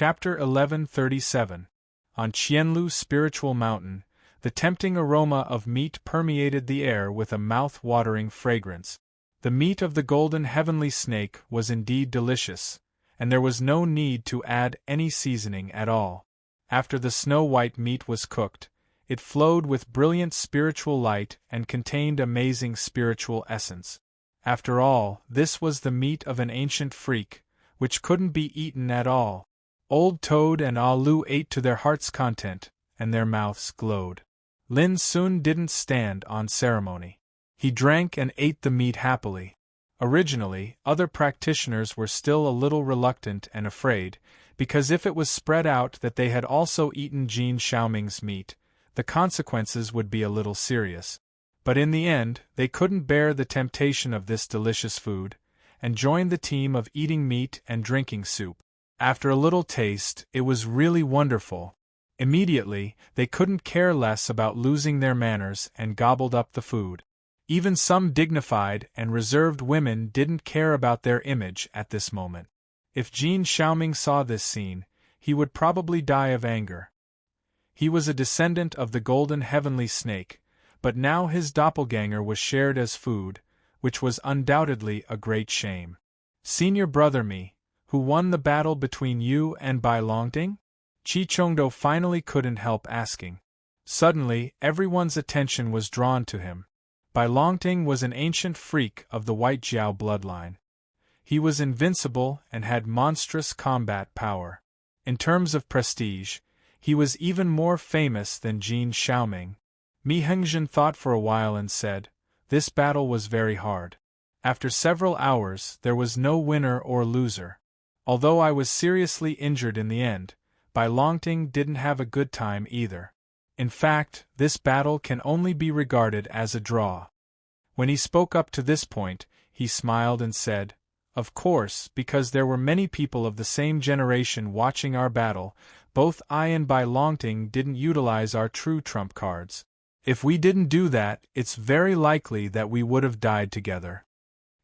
Chapter 1137. On Qianlu's spiritual mountain, the tempting aroma of meat permeated the air with a mouth-watering fragrance. The meat of the golden heavenly snake was indeed delicious, and there was no need to add any seasoning at all. After the snow-white meat was cooked, it flowed with brilliant spiritual light and contained amazing spiritual essence. After all, this was the meat of an ancient freak, which couldn't be eaten at all. Old Toad and Ah Lu ate to their heart's content, and their mouths glowed. Lin Sun didn't stand on ceremony. He drank and ate the meat happily. Originally, other practitioners were still a little reluctant and afraid, because if it was spread out that they had also eaten Jin Xiaoming's meat, the consequences would be a little serious. But in the end, they couldn't bear the temptation of this delicious food, and joined the team of eating meat and drinking soup. After a little taste, it was really wonderful. Immediately, they couldn't care less about losing their manners and gobbled up the food. Even some dignified and reserved women didn't care about their image at this moment. If Jin Xiaoming saw this scene, he would probably die of anger. He was a descendant of the golden heavenly snake, but now his doppelganger was shared as food, which was undoubtedly a great shame. Senior brother Mi, who won the battle between you and Bai Longting? Qi Chongdo finally couldn't help asking. Suddenly, everyone's attention was drawn to him. Bai Longting was an ancient freak of the White Jiao bloodline. He was invincible and had monstrous combat power. In terms of prestige, he was even more famous than Jin Xiaoming. Mi Hengzhen thought for a while and said, "This battle was very hard. After several hours, there was no winner or loser. Although I was seriously injured in the end, Bai Longting didn't have a good time either. In fact, this battle can only be regarded as a draw." When he spoke up to this point, he smiled and said, "Of course, because there were many people of the same generation watching our battle, both I and Bai Longting didn't utilize our true trump cards. If we didn't do that, it's very likely that we would have died together."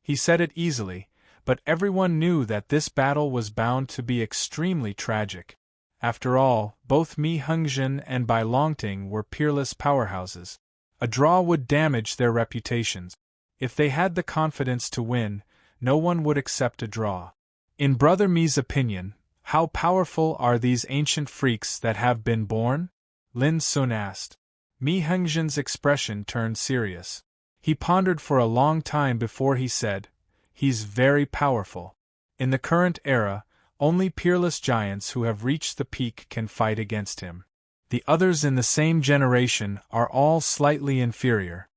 He said it easily, but everyone knew that this battle was bound to be extremely tragic. After all, both Mi Hengzhen and Bai Longting were peerless powerhouses. A draw would damage their reputations. If they had the confidence to win, no one would accept a draw. In Brother Mi's opinion, how powerful are these ancient freaks that have been born? Lin Sun asked. Mi Hengzhen's expression turned serious. He pondered for a long time before he said, "He's very powerful. In the current era, only peerless giants who have reached the peak can fight against him. The others in the same generation are all slightly inferior."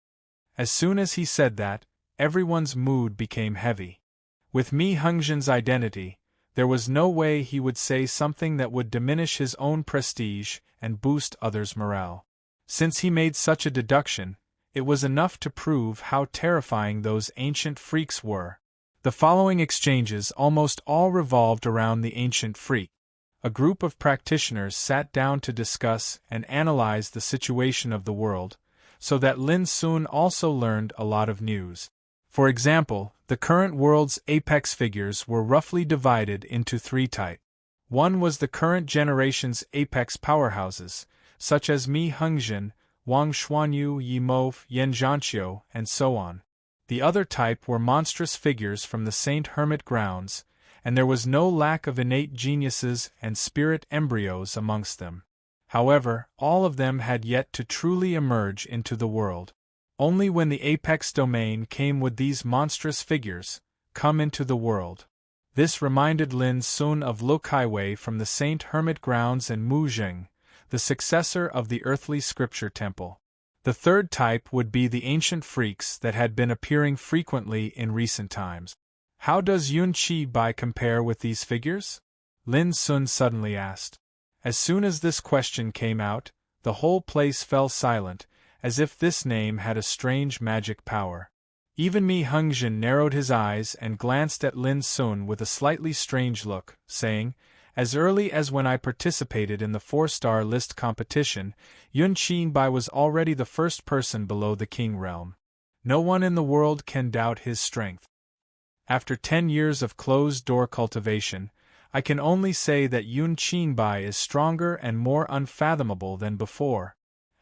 As soon as he said that, everyone's mood became heavy. With Mi Hengzhen's identity, there was no way he would say something that would diminish his own prestige and boost others' morale. Since he made such a deduction, it was enough to prove how terrifying those ancient freaks were. The following exchanges almost all revolved around the ancient freak. A group of practitioners sat down to discuss and analyze the situation of the world, so that Lin Sun also learned a lot of news. For example, the current world's apex figures were roughly divided into three types. One was the current generation's apex powerhouses, such as Mi Hengzhen, Wang Xuanyu, Yi Mo, Yan Zhanqiu, and so on. The other type were monstrous figures from the Saint Hermit grounds, and there was no lack of innate geniuses and spirit embryos amongst them. However, all of them had yet to truly emerge into the world. Only when the apex domain came would these monstrous figures come into the world. This reminded Lin Sun of Lu Kaiwei from the Saint Hermit grounds and Mu Zheng, the successor of the earthly scripture temple. The third type would be the ancient freaks that had been appearing frequently in recent times. How does Yun Qi Bai compare with these figures? Lin Sun suddenly asked. As soon as this question came out, the whole place fell silent, as if this name had a strange magic power. Even Mi Hengzhen narrowed his eyes and glanced at Lin Sun with a slightly strange look, saying, "As early as when I participated in the 4-star list competition, Yun Qi Bai was already the first person below the king realm. No one in the world can doubt his strength. After 10 years of closed-door cultivation, I can only say that Yun Qinbai is stronger and more unfathomable than before.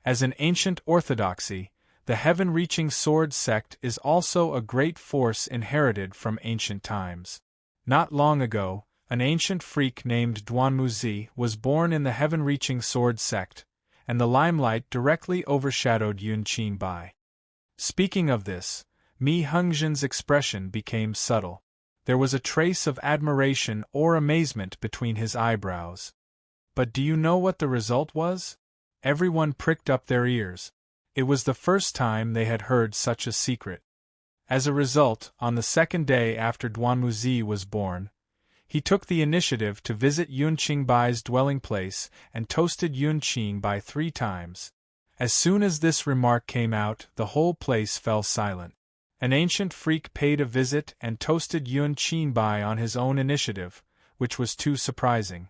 As an ancient orthodoxy, the heaven-reaching sword sect is also a great force inherited from ancient times. Not long ago, an ancient freak named Duanmuzi was born in the heaven-reaching sword sect, and the limelight directly overshadowed Yun Qinbai. Speaking of this, Mi Hengzhen's expression became subtle. There was a trace of admiration or amazement between his eyebrows. But do you know what the result was? Everyone pricked up their ears. It was the first time they had heard such a secret. As a result, on the second day after Duanmuzi was born, he took the initiative to visit Yun Qingbai's dwelling place and toasted Yun Qingbei 3 times. As soon as this remark came out, the whole place fell silent. An ancient freak paid a visit and toasted Yun Qingbei on his own initiative, which was too surprising.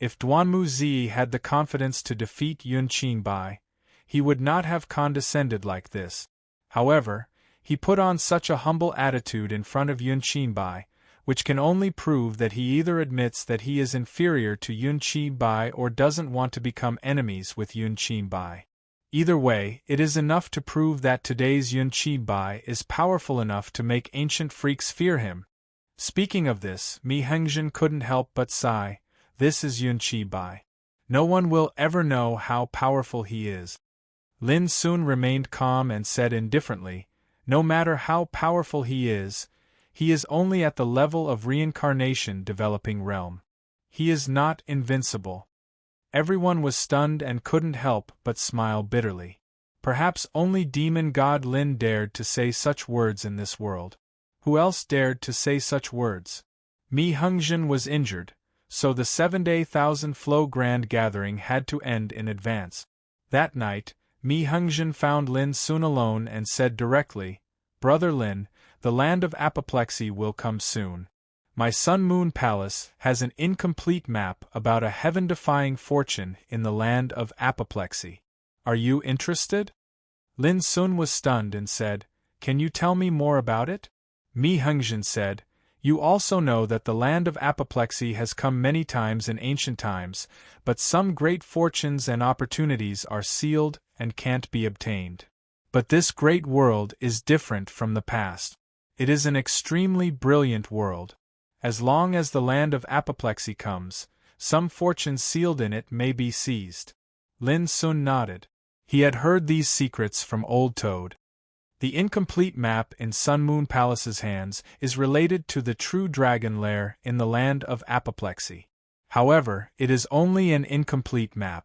If Duanmuzi had the confidence to defeat Yun Qingbei, he would not have condescended like this. However, he put on such a humble attitude in front of Yun Qingbei, which can only prove that he either admits that he is inferior to Yun Qingbei or doesn't want to become enemies with Yun Qingbei. Either way, it is enough to prove that today's Yun Qingbei is powerful enough to make ancient freaks fear him. Speaking of this, Mi Hengzhen couldn't help but sigh. This is Yun Qingbei. No one will ever know how powerful he is. Lin Sun remained calm and said indifferently, no matter how powerful he is only at the level of reincarnation developing realm. He is not invincible. Everyone was stunned and couldn't help but smile bitterly. Perhaps only demon god Lin dared to say such words in this world. Who else dared to say such words? Mi Hengzhen was injured, so the 7-day Thousand Flow Grand Gathering had to end in advance. That night, Mi Hengzhen found Lin Sun alone and said directly, Brother Lin, the land of apoplexy will come soon. My Sun Moon Palace has an incomplete map about a heaven-defying fortune in the land of apoplexy. Are you interested? Lin Sun was stunned and said, Can you tell me more about it? Mi Hengzhen said, You also know that the land of apoplexy has come many times in ancient times, but some great fortunes and opportunities are sealed and can't be obtained. But this great world is different from the past. It is an extremely brilliant world. As long as the land of apoplexy comes, some fortune sealed in it may be seized. Lin Sun nodded. He had heard these secrets from Old Toad. The incomplete map in Sun Moon Palace's hands is related to the true dragon lair in the land of apoplexy. However, it is only an incomplete map.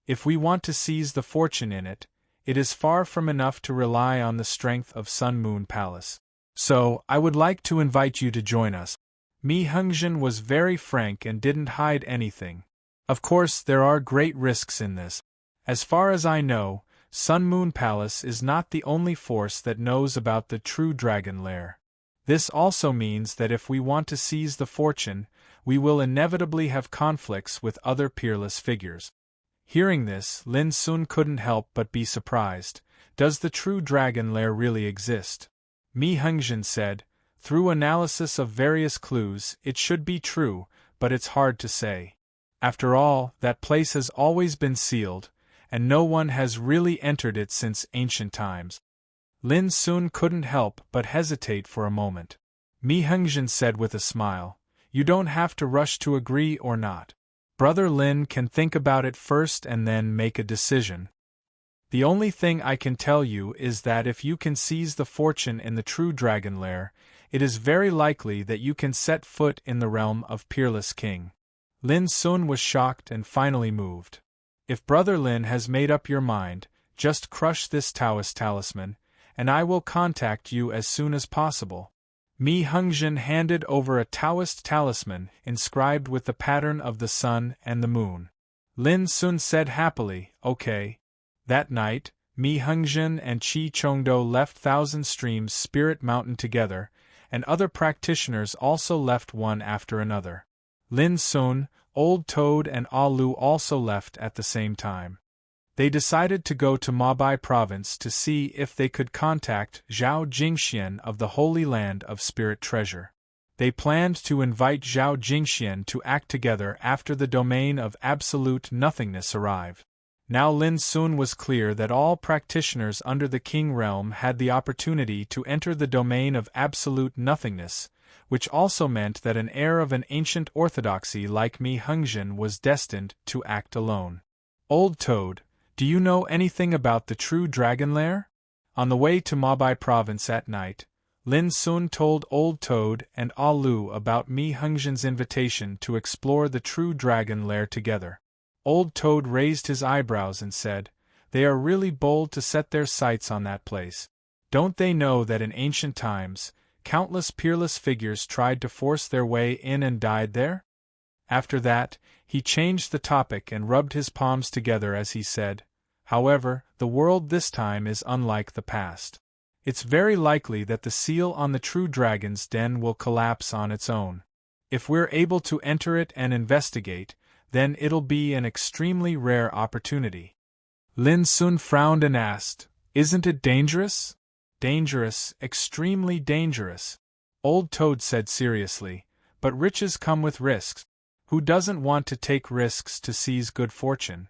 If we want to seize the fortune in it, it is far from enough to rely on the strength of Sun Moon Palace. So, I would like to invite you to join us. Mi Hengzhen was very frank and didn't hide anything. Of course, there are great risks in this. As far as I know, Sun Moon Palace is not the only force that knows about the true dragon lair. This also means that if we want to seize the fortune, we will inevitably have conflicts with other peerless figures. Hearing this, Lin Sun couldn't help but be surprised. Does the true dragon lair really exist? Mi Hengzhen said, Through analysis of various clues, it should be true, but it's hard to say. After all, that place has always been sealed, and no one has really entered it since ancient times. Lin Sun couldn't help but hesitate for a moment. Mi Hengzhen said with a smile, You don't have to rush to agree or not. Brother Lin can think about it first and then make a decision. The only thing I can tell you is that if you can seize the fortune in the true dragon lair, it is very likely that you can set foot in the realm of Peerless King. Lin Sun was shocked and finally moved. If Brother Lin has made up your mind, just crush this Taoist talisman, and I will contact you as soon as possible. Mi Hengzhen handed over a Taoist talisman inscribed with the pattern of the sun and the moon. Lin Sun said happily, Okay. That night, Mi Hengzhen and Qi Chongdo left Thousand Streams Spirit Mountain together, and other practitioners also left one after another. Lin Sun, Old Toad and Ah Lu also left at the same time. They decided to go to Mabai Province to see if they could contact Zhao Jingxian of the Holy Land of Spirit Treasure. They planned to invite Zhao Jingxian to act together after the domain of absolute nothingness arrived. Now Lin Sun was clear that all practitioners under the King realm had the opportunity to enter the domain of absolute nothingness, which also meant that an heir of an ancient orthodoxy like Mi Hengzhen was destined to act alone. Old Toad, do you know anything about the true dragon lair? On the way to Mabai province at night, Lin Sun told Old Toad and Ah Lu about Mi Hengzhen's invitation to explore the true dragon lair together. Old Toad raised his eyebrows and said, "They are really bold to set their sights on that place. Don't they know that in ancient times, countless peerless figures tried to force their way in and died there?" After that, he changed the topic and rubbed his palms together as he said, "However, the world this time is unlike the past. It's very likely that the seal on the true dragon's den will collapse on its own. If we're able to enter it and investigate, then it'll be an extremely rare opportunity." Lin Sun frowned and asked, "Isn't it dangerous?" "Dangerous, extremely dangerous," Old Toad said seriously, "but riches come with risks. Who doesn't want to take risks to seize good fortune?"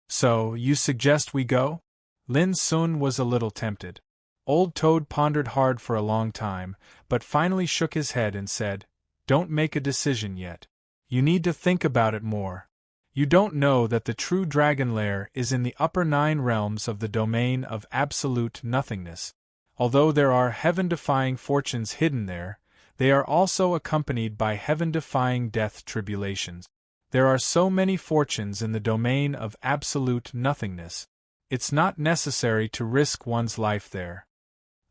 "So, you suggest we go?" Lin Sun was a little tempted. Old Toad pondered hard for a long time, but finally shook his head and said, "Don't make a decision yet. You need to think about it more. You don't know that the true dragon lair is in the upper 9 realms of the domain of absolute nothingness. Although there are heaven-defying fortunes hidden there, they are also accompanied by heaven-defying death tribulations. There are so many fortunes in the domain of absolute nothingness. It's not necessary to risk one's life there."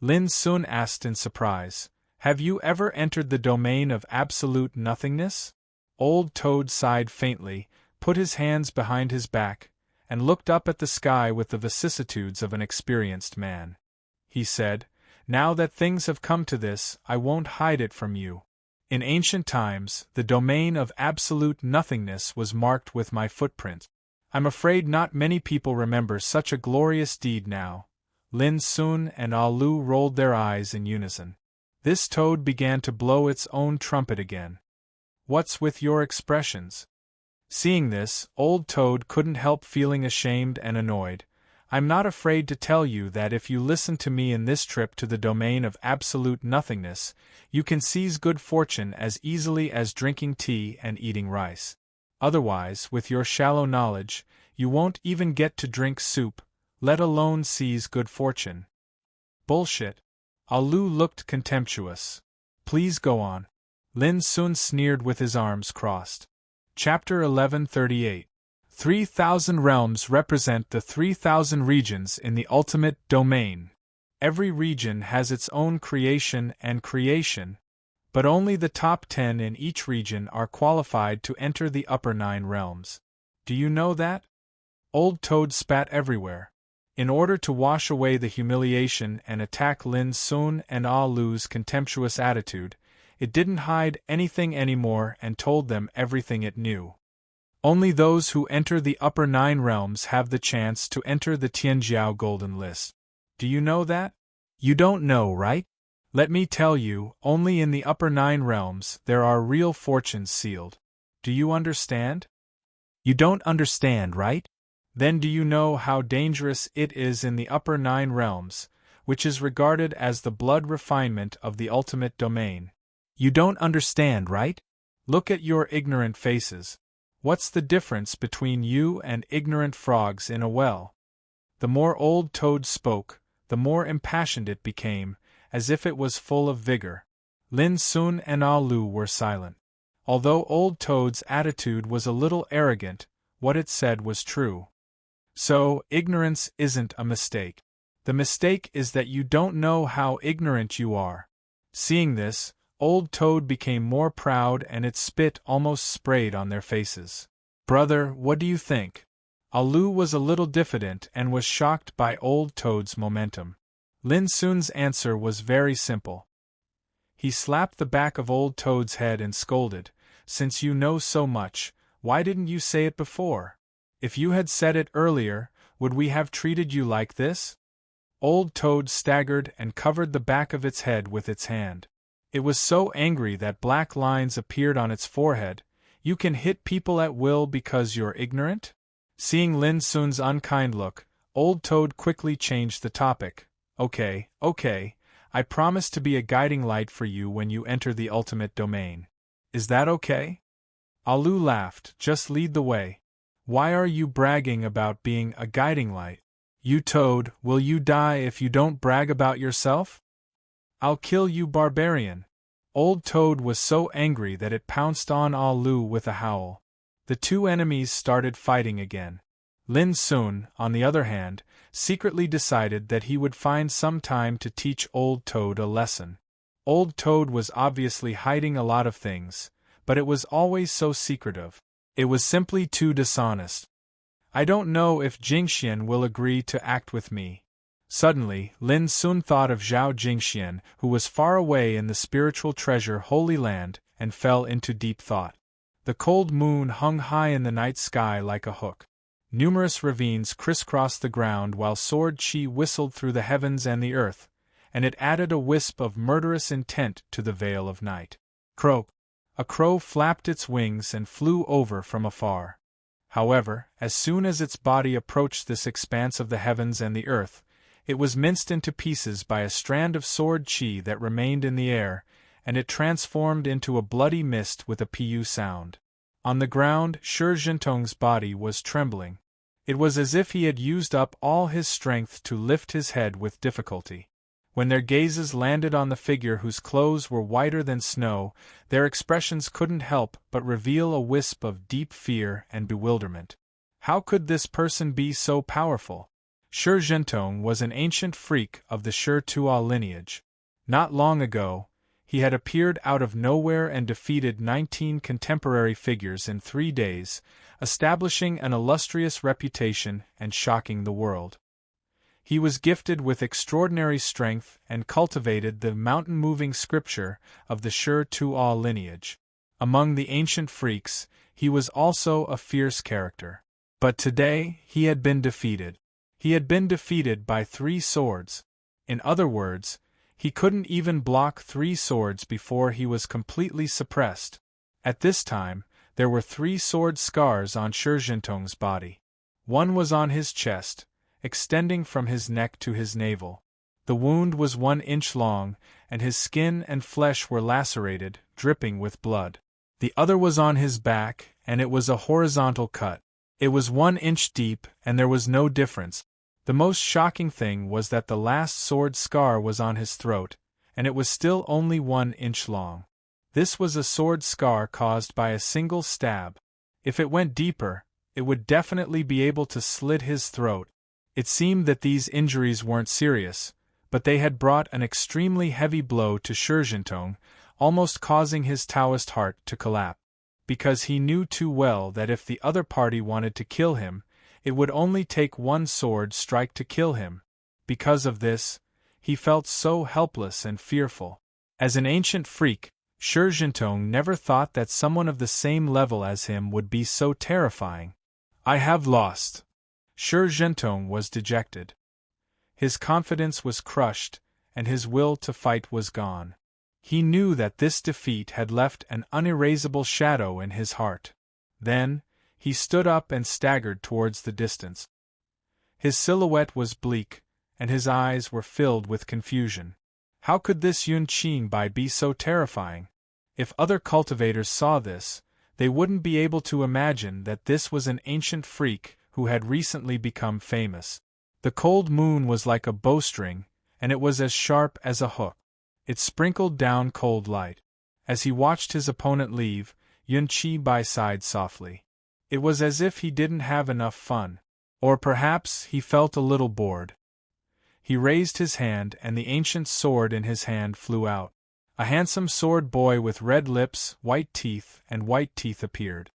Lin Sun asked in surprise, "Have you ever entered the domain of absolute nothingness?" Old Toad sighed faintly, put his hands behind his back, and looked up at the sky with the vicissitudes of an experienced man. He said, "Now that things have come to this, I won't hide it from you. In ancient times, the domain of absolute nothingness was marked with my footprint. I'm afraid not many people remember such a glorious deed now." Lin Sun and Ah Lu rolled their eyes in unison. This toad began to blow its own trumpet again. "What's with your expressions?" Seeing this, Old Toad couldn't help feeling ashamed and annoyed. "I'm not afraid to tell you that if you listen to me in this trip to the domain of absolute nothingness, you can seize good fortune as easily as drinking tea and eating rice. Otherwise, with your shallow knowledge, you won't even get to drink soup, let alone seize good fortune." "Bullshit." Ah Lu looked contemptuous. "Please go on." Lin Sun sneered with his arms crossed. Chapter 1138. 3,000 realms represent the 3,000 regions in the ultimate domain. Every region has its own creation, but only the top 10 in each region are qualified to enter the upper 9 realms. Do you know that? Old Toad spat everywhere. In order to wash away the humiliation and attack Lin Sun and Ah Lu's contemptuous attitude, it didn't hide anything anymore and told them everything it knew. Only those who enter the upper 9 realms have the chance to enter the Tianjiao Golden List. Do you know that? You don't know, right? Let me tell you, only in the upper 9 realms there are real fortunes sealed. Do you understand? You don't understand, right? Then do you know how dangerous it is in the upper 9 realms, which is regarded as the blood refinement of the ultimate domain? You don't understand, right? Look at your ignorant faces. What's the difference between you and ignorant frogs in a well? The more Old Toad spoke, the more impassioned it became, as if it was full of vigor. Lin Sun and Ah Lu were silent. Although Old Toad's attitude was a little arrogant, what it said was true. So, ignorance isn't a mistake. The mistake is that you don't know how ignorant you are. Seeing this, Old Toad became more proud and its spit almost sprayed on their faces. "Brother, what do you think?" Ah Lu was a little diffident and was shocked by Old Toad's momentum. Lin Sun's answer was very simple. He slapped the back of Old Toad's head and scolded, "Since you know so much, why didn't you say it before? If you had said it earlier, would we have treated you like this?" Old Toad staggered and covered the back of its head with its hand. It was so angry that black lines appeared on its forehead. You can hit people at will because you're ignorant? Seeing Lin Sun's unkind look, Old Toad quickly changed the topic. Okay, I promise to be a guiding light for you when you enter the ultimate domain. Is that okay? Alu laughed. Just lead the way. Why are you bragging about being a guiding light? You Toad, will you die if you don't brag about yourself? I'll kill you, barbarian. Old Toad was so angry that it pounced on Alu with a howl. The two enemies started fighting again. Lin Sun, on the other hand, secretly decided that he would find some time to teach Old Toad a lesson. Old Toad was obviously hiding a lot of things, but it was always so secretive. It was simply too dishonest. I don't know if Jingxian will agree to act with me. Suddenly, Lin Sun thought of Zhao Jingxian, who was far away in the spiritual treasure Holy Land, and fell into deep thought. The cold moon hung high in the night sky like a hook. Numerous ravines crisscrossed the ground while sword chi whistled through the heavens and the earth, and it added a wisp of murderous intent to the veil of night. Croak! A crow flapped its wings and flew over from afar. However, as soon as its body approached this expanse of the heavens and the earth, it was minced into pieces by a strand of sword chi that remained in the air, and it transformed into a bloody mist with a pu sound. On the ground, Shi Zhentong's body was trembling. It was as if he had used up all his strength to lift his head with difficulty. When their gazes landed on the figure whose clothes were whiter than snow, their expressions couldn't help but reveal a wisp of deep fear and bewilderment. How could this person be so powerful? Shi Zhentong was an ancient freak of the Shi Tuo lineage. Not long ago, he had appeared out of nowhere and defeated 19 contemporary figures in 3 days, establishing an illustrious reputation and shocking the world. He was gifted with extraordinary strength and cultivated the mountain-moving scripture of the Shi Tuo lineage. Among the ancient freaks, he was also a fierce character. But today, he had been defeated. He had been defeated by 3 swords. In other words, he couldn't even block 3 swords before he was completely suppressed. At this time, there were 3 sword scars on Shi Zhentong's body. One was on his chest, extending from his neck to his navel. The wound was 1 inch long, and his skin and flesh were lacerated, dripping with blood. The other was on his back, and it was a horizontal cut. It was 1 inch deep, and there was no difference. The most shocking thing was that the last sword scar was on his throat, and it was still only 1 inch long. This was a sword scar caused by a single stab. If it went deeper, it would definitely be able to slit his throat. It seemed that these injuries weren't serious, but they had brought an extremely heavy blow to Shi Zhentong, almost causing his Taoist heart to collapse. Because he knew too well that if the other party wanted to kill him, it would only take 1 sword strike to kill him. Because of this, he felt so helpless and fearful. As an ancient freak, Shi Zhentong never thought that someone of the same level as him would be so terrifying. I have lost. Shi Zhentong was dejected. His confidence was crushed, and his will to fight was gone. He knew that this defeat had left an unerasable shadow in his heart. Then, he stood up and staggered towards the distance. His silhouette was bleak, and his eyes were filled with confusion. How could this Yun Qingbai be so terrifying? If other cultivators saw this, they wouldn't be able to imagine that this was an ancient freak who had recently become famous. The cold moon was like a bowstring, and it was as sharp as a hook. It sprinkled down cold light. As he watched his opponent leave, Yun Qingbai sighed softly. It was as if he didn't have enough fun. Or perhaps he felt a little bored. He raised his hand and the ancient sword in his hand flew out. A handsome sword boy with red lips, white teeth appeared.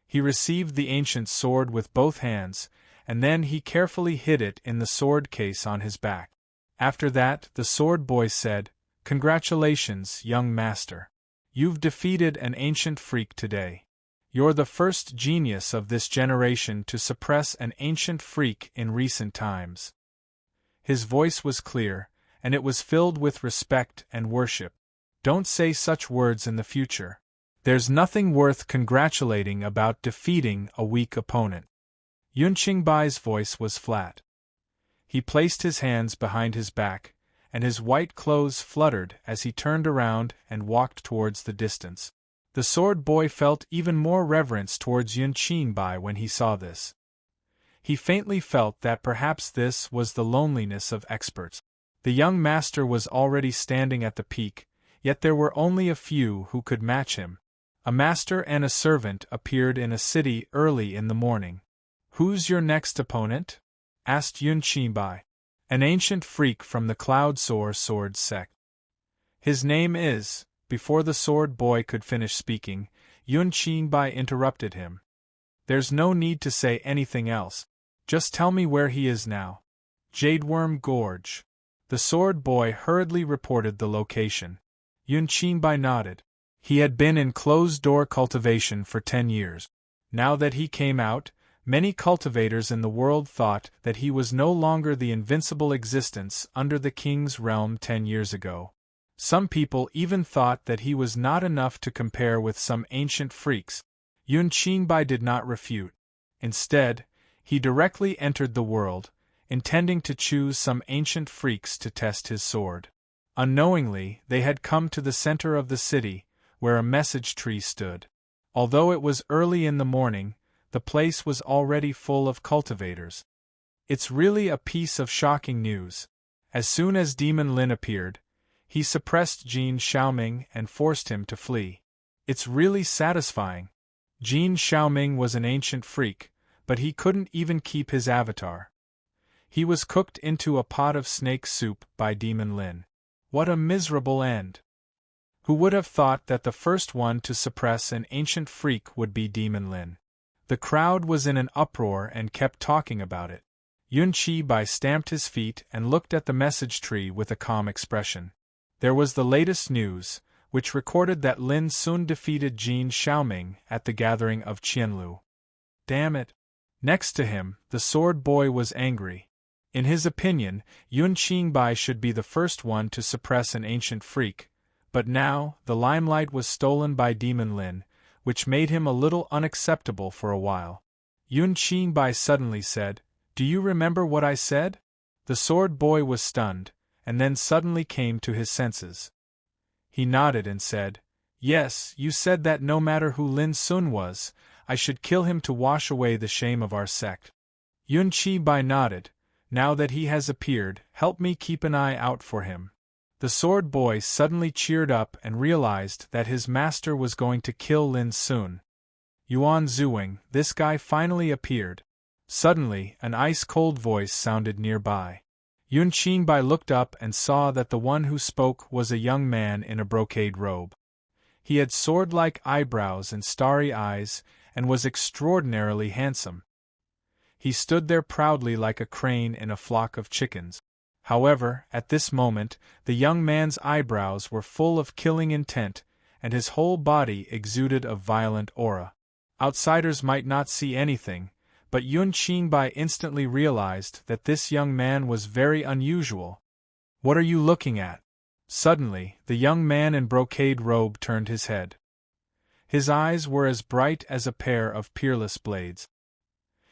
He received the ancient sword with both hands, and then he carefully hid it in the sword case on his back. After that, the sword boy said, "Congratulations, young master. You've defeated an ancient freak today. You're the first genius of this generation to suppress an ancient freak in recent times." His voice was clear, and it was filled with respect and worship. Don't say such words in the future. There's nothing worth congratulating about defeating a weak opponent. Yun Qingbai's voice was flat. He placed his hands behind his back, and his white clothes fluttered as he turned around and walked towards the distance. The sword boy felt even more reverence towards Yun Qingbai when he saw this. He faintly felt that perhaps this was the loneliness of experts. The young master was already standing at the peak, yet there were only a few who could match him. A master and a servant appeared in a city early in the morning. "Who's your next opponent?" asked Yun Qingbai. "An ancient freak from the Cloud Sword sect. His name is—" Before the sword boy could finish speaking, Yun Qingbai interrupted him. "There's no need to say anything else. Just tell me where he is now." "Jadeworm Gorge." The sword boy hurriedly reported the location. Yun Qingbai nodded. He had been in closed-door cultivation for 10 years. Now that he came out, many cultivators in the world thought that he was no longer the invincible existence under the king's realm 10 years ago. Some people even thought that he was not enough to compare with some ancient freaks. Yun Qingbai did not refute. Instead, he directly entered the world, intending to choose some ancient freaks to test his sword. Unknowingly, they had come to the center of the city, where a message tree stood. Although it was early in the morning, the place was already full of cultivators. It's really a piece of shocking news. As soon as Demon Lin appeared, he suppressed Jin Xiaoming and forced him to flee. It's really satisfying. Jin Xiaoming was an ancient freak, but he couldn't even keep his avatar. He was cooked into a pot of snake soup by Demon Lin. What a miserable end! Who would have thought that the first one to suppress an ancient freak would be Demon Lin? The crowd was in an uproar and kept talking about it. Yun Qingbai stamped his feet and looked at the message tree with a calm expression. There was the latest news, which recorded that Lin Sun defeated Jin Xiaoming at the gathering of Qianlu. Damn it! Next to him, the sword boy was angry. In his opinion, Yun Qingbai should be the first one to suppress an ancient freak, but now, the limelight was stolen by Demon Lin, which made him a little unacceptable for a while. Yun Qingbai suddenly said, "Do you remember what I said?" The sword boy was stunned, and then suddenly came to his senses. He nodded and said, "Yes, you said that no matter who Lin Sun was, I should kill him to wash away the shame of our sect." Yun Qingbai nodded. "Now that he has appeared, help me keep an eye out for him." The sword boy suddenly cheered up and realized that his master was going to kill Lin Sun. "Yuan Zuing, this guy finally appeared." Suddenly, an ice-cold voice sounded nearby. Yun Qingbai looked up and saw that the one who spoke was a young man in a brocade robe. He had sword-like eyebrows and starry eyes, and was extraordinarily handsome. He stood there proudly like a crane in a flock of chickens. However, at this moment, the young man's eyebrows were full of killing intent, and his whole body exuded a violent aura. Outsiders might not see anything, but Yun Qingbai instantly realized that this young man was very unusual. "What are you looking at?" Suddenly, the young man in brocade robe turned his head. His eyes were as bright as a pair of peerless blades.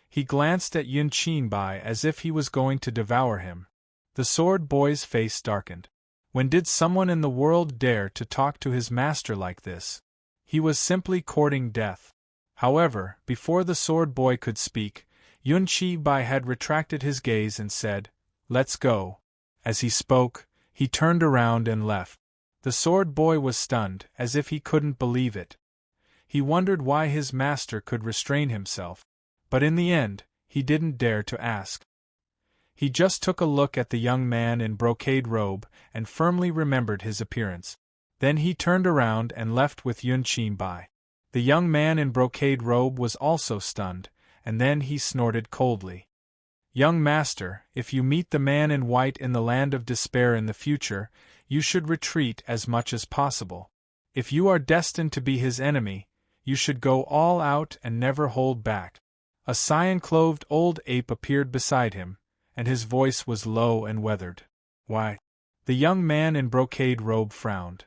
He glanced at Yun Qingbai as if he was going to devour him. The sword boy's face darkened. When did someone in the world dare to talk to his master like this? He was simply courting death. However, before the sword boy could speak, Yun Qingbai had retracted his gaze and said, "Let's go." As he spoke, he turned around and left. The sword boy was stunned, as if he couldn't believe it. He wondered why his master could restrain himself, but in the end, he didn't dare to ask. He just took a look at the young man in brocade robe and firmly remembered his appearance. Then he turned around and left with Yun Qingbai. The young man in brocade robe was also stunned, and then he snorted coldly. "Young master, if you meet the man in white in the land of despair in the future, you should retreat as much as possible. If you are destined to be his enemy, you should go all out and never hold back." A cyan-clothed old ape appeared beside him, and his voice was low and weathered. "Why?" The young man in brocade robe frowned.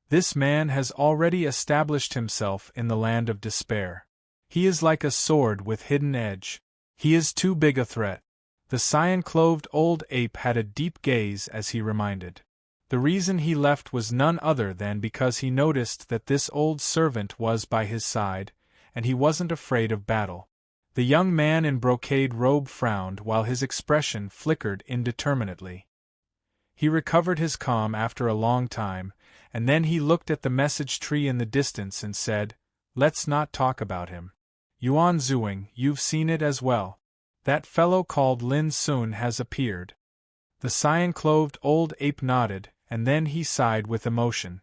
This man has already established himself in the land of despair. He is like a sword with hidden edge. He is too big a threat. The cyan-clothed old ape had a deep gaze as he reminded. The reason he left was none other than because he noticed that this old servant was by his side, and he wasn't afraid of battle. The young man in brocade robe frowned while his expression flickered indeterminately. He recovered his calm after a long time, and then he looked at the message tree in the distance and said, "Let's not talk about him. Yuan Zuing, you've seen it as well. That fellow called Lin Sun has appeared." The cyan-clothed old ape nodded, and then he sighed with emotion.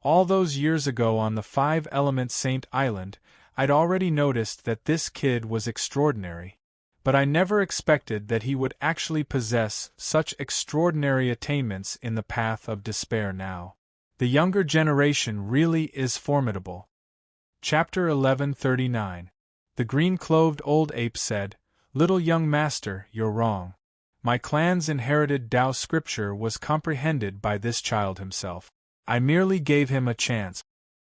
All those years ago on the Five-Element Saint Island, I'd already noticed that this kid was extraordinary. But I never expected that he would actually possess such extraordinary attainments in the path of despair now. The younger generation really is formidable. Chapter 1139. The green-clothed old ape said, "Little young master, you're wrong. My clan's inherited Tao scripture was comprehended by this child himself. I merely gave him a chance."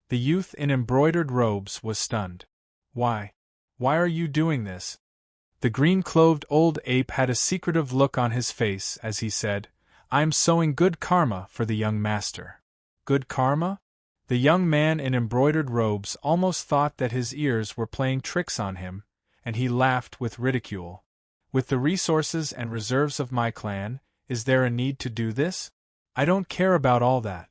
The youth in embroidered robes was stunned. Why are you doing this?" The green-clothed old ape had a secretive look on his face as he said, "I'm sowing good karma for the young master." Good karma? The young man in embroidered robes almost thought that his ears were playing tricks on him, and he laughed with ridicule. "With the resources and reserves of my clan, is there a need to do this? I don't care about all that.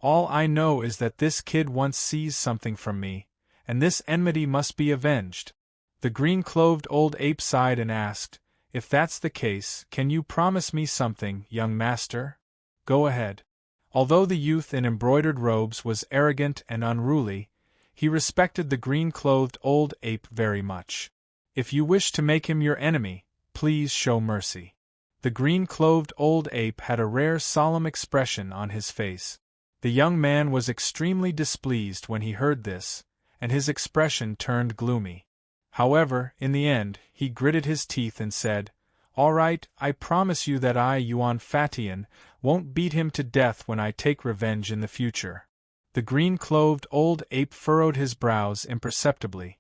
All I know is that this kid once seized something from me, and this enmity must be avenged." The green-clothed old ape sighed and asked, "If that's the case, can you promise me something, young master?" "Go ahead." Although the youth in embroidered robes was arrogant and unruly, he respected the green-clothed old ape very much. "If you wish to make him your enemy, please show mercy." The green-clothed old ape had a rare solemn expression on his face. The young man was extremely displeased when he heard this, and his expression turned gloomy. However, in the end, he gritted his teeth and said, "All right, I promise you that I, Yuan Fatian, won't beat him to death when I take revenge in the future." The green-clothed old ape furrowed his brows imperceptibly.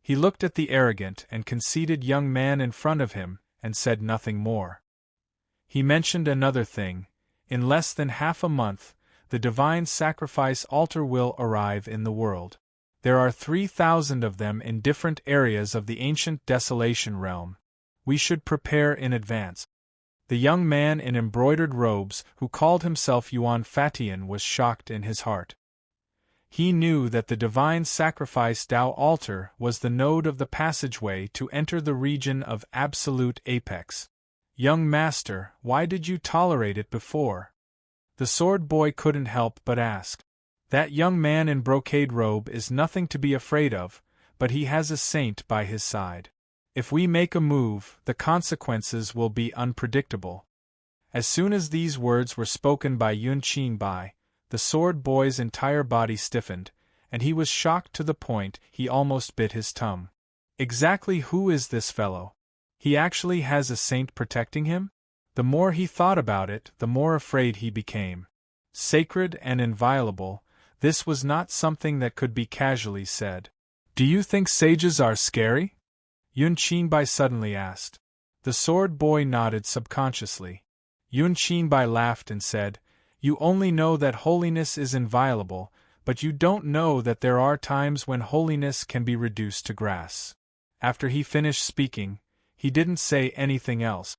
He looked at the arrogant and conceited young man in front of him, and said nothing more. He mentioned another thing. In less than half a month, the divine sacrifice altar will arrive in the world. There are 3,000 of them in different areas of the ancient desolation realm. We should prepare in advance. The young man in embroidered robes, who called himself Yuan Fatian, was shocked in his heart. He knew that the divine sacrifice Tao altar was the node of the passageway to enter the region of absolute apex. "Young master, why did you tolerate it before?" The sword boy couldn't help but ask. "That young man in brocade robe is nothing to be afraid of, but he has a saint by his side. If we make a move, the consequences will be unpredictable." As soon as these words were spoken by Yun Qingbai, the sword boy's entire body stiffened, and he was shocked to the point he almost bit his tongue. Exactly who is this fellow? He actually has a saint protecting him? The more he thought about it, the more afraid he became. Sacred and inviolable, this was not something that could be casually said. "Do you think sages are scary?" Yun Qingbai suddenly asked. The sword boy nodded subconsciously. Yun Qingbai laughed and said, "You only know that holiness is inviolable, but you don't know that there are times when holiness can be reduced to grass." After he finished speaking, he didn't say anything else.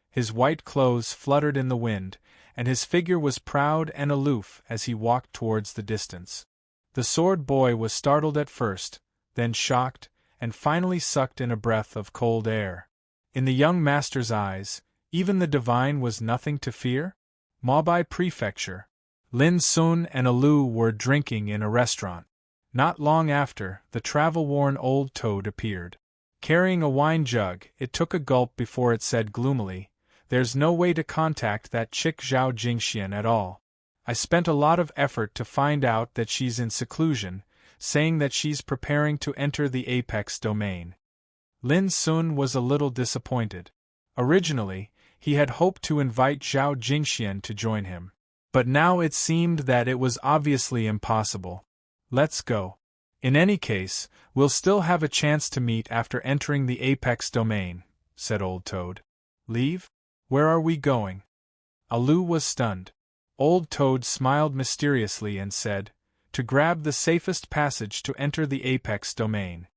His white clothes fluttered in the wind, and his figure was proud and aloof as he walked towards the distance. The sword boy was startled at first, then shocked, and finally sucked in a breath of cold air. In the young master's eyes, even the divine was nothing to fear? Mabai Prefecture. Lin Sun and Alu were drinking in a restaurant. Not long after, the travel-worn old toad appeared. Carrying a wine jug, it took a gulp before it said gloomily, "There's no way to contact that chick Zhao Jingxian at all. I spent a lot of effort to find out that she's in seclusion, saying that she's preparing to enter the apex domain." Lin Sun was a little disappointed. Originally, he had hoped to invite Zhao Jingxian to join him. But now it seemed that it was obviously impossible. Let's go. In any case, we'll still have a chance to meet after entering the apex domain, said Old Toad. Leave? Where are we going? Alu was stunned. Old Toad smiled mysteriously and said, to grab the safest passage to enter the apex domain.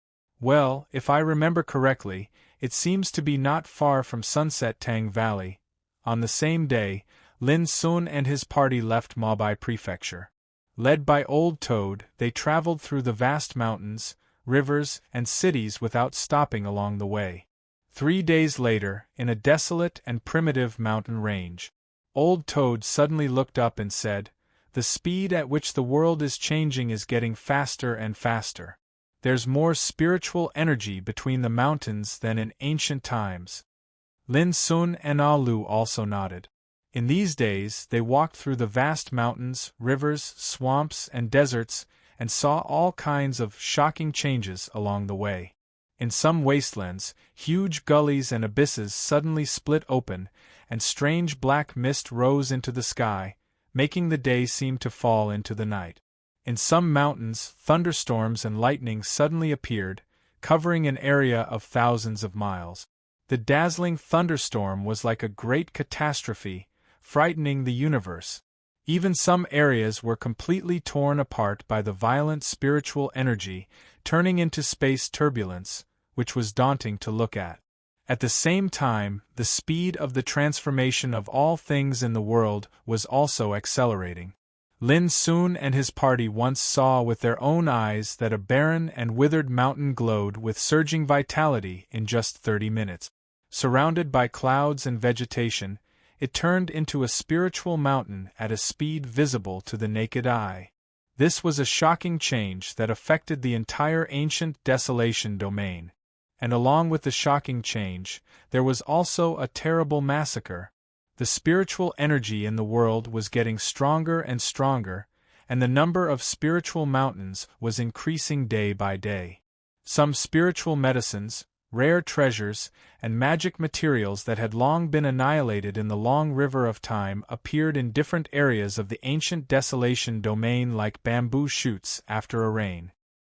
Well, if I remember correctly, it seems to be not far from Sunset Tang Valley. On the same day, Lin Sun and his party left Mabai Prefecture. Led by Old Toad, they traveled through the vast mountains, rivers, and cities without stopping along the way. 3 days later, in a desolate and primitive mountain range, Old Toad suddenly looked up and said, the speed at which the world is changing is getting faster and faster. There's more spiritual energy between the mountains than in ancient times. Lin Sun and Alu also nodded. In these days they walked through the vast mountains, rivers, swamps, and deserts, and saw all kinds of shocking changes along the way. In some wastelands, huge gullies and abysses suddenly split open, and strange black mist rose into the sky, making the day seem to fall into the night. In some mountains, thunderstorms and lightning suddenly appeared, covering an area of thousands of miles. The dazzling thunderstorm was like a great catastrophe, frightening the universe. Even some areas were completely torn apart by the violent spiritual energy, turning into space turbulence, which was daunting to look at. At the same time, the speed of the transformation of all things in the world was also accelerating. Lin Sun and his party once saw with their own eyes that a barren and withered mountain glowed with surging vitality in just 30 minutes. Surrounded by clouds and vegetation, it turned into a spiritual mountain at a speed visible to the naked eye. This was a shocking change that affected the entire ancient desolation domain. And along with the shocking change, there was also a terrible massacre. The spiritual energy in the world was getting stronger and stronger, and the number of spiritual mountains was increasing day by day. Some spiritual medicines, rare treasures, and magic materials that had long been annihilated in the long river of time appeared in different areas of the ancient desolation domain like bamboo shoots after a rain.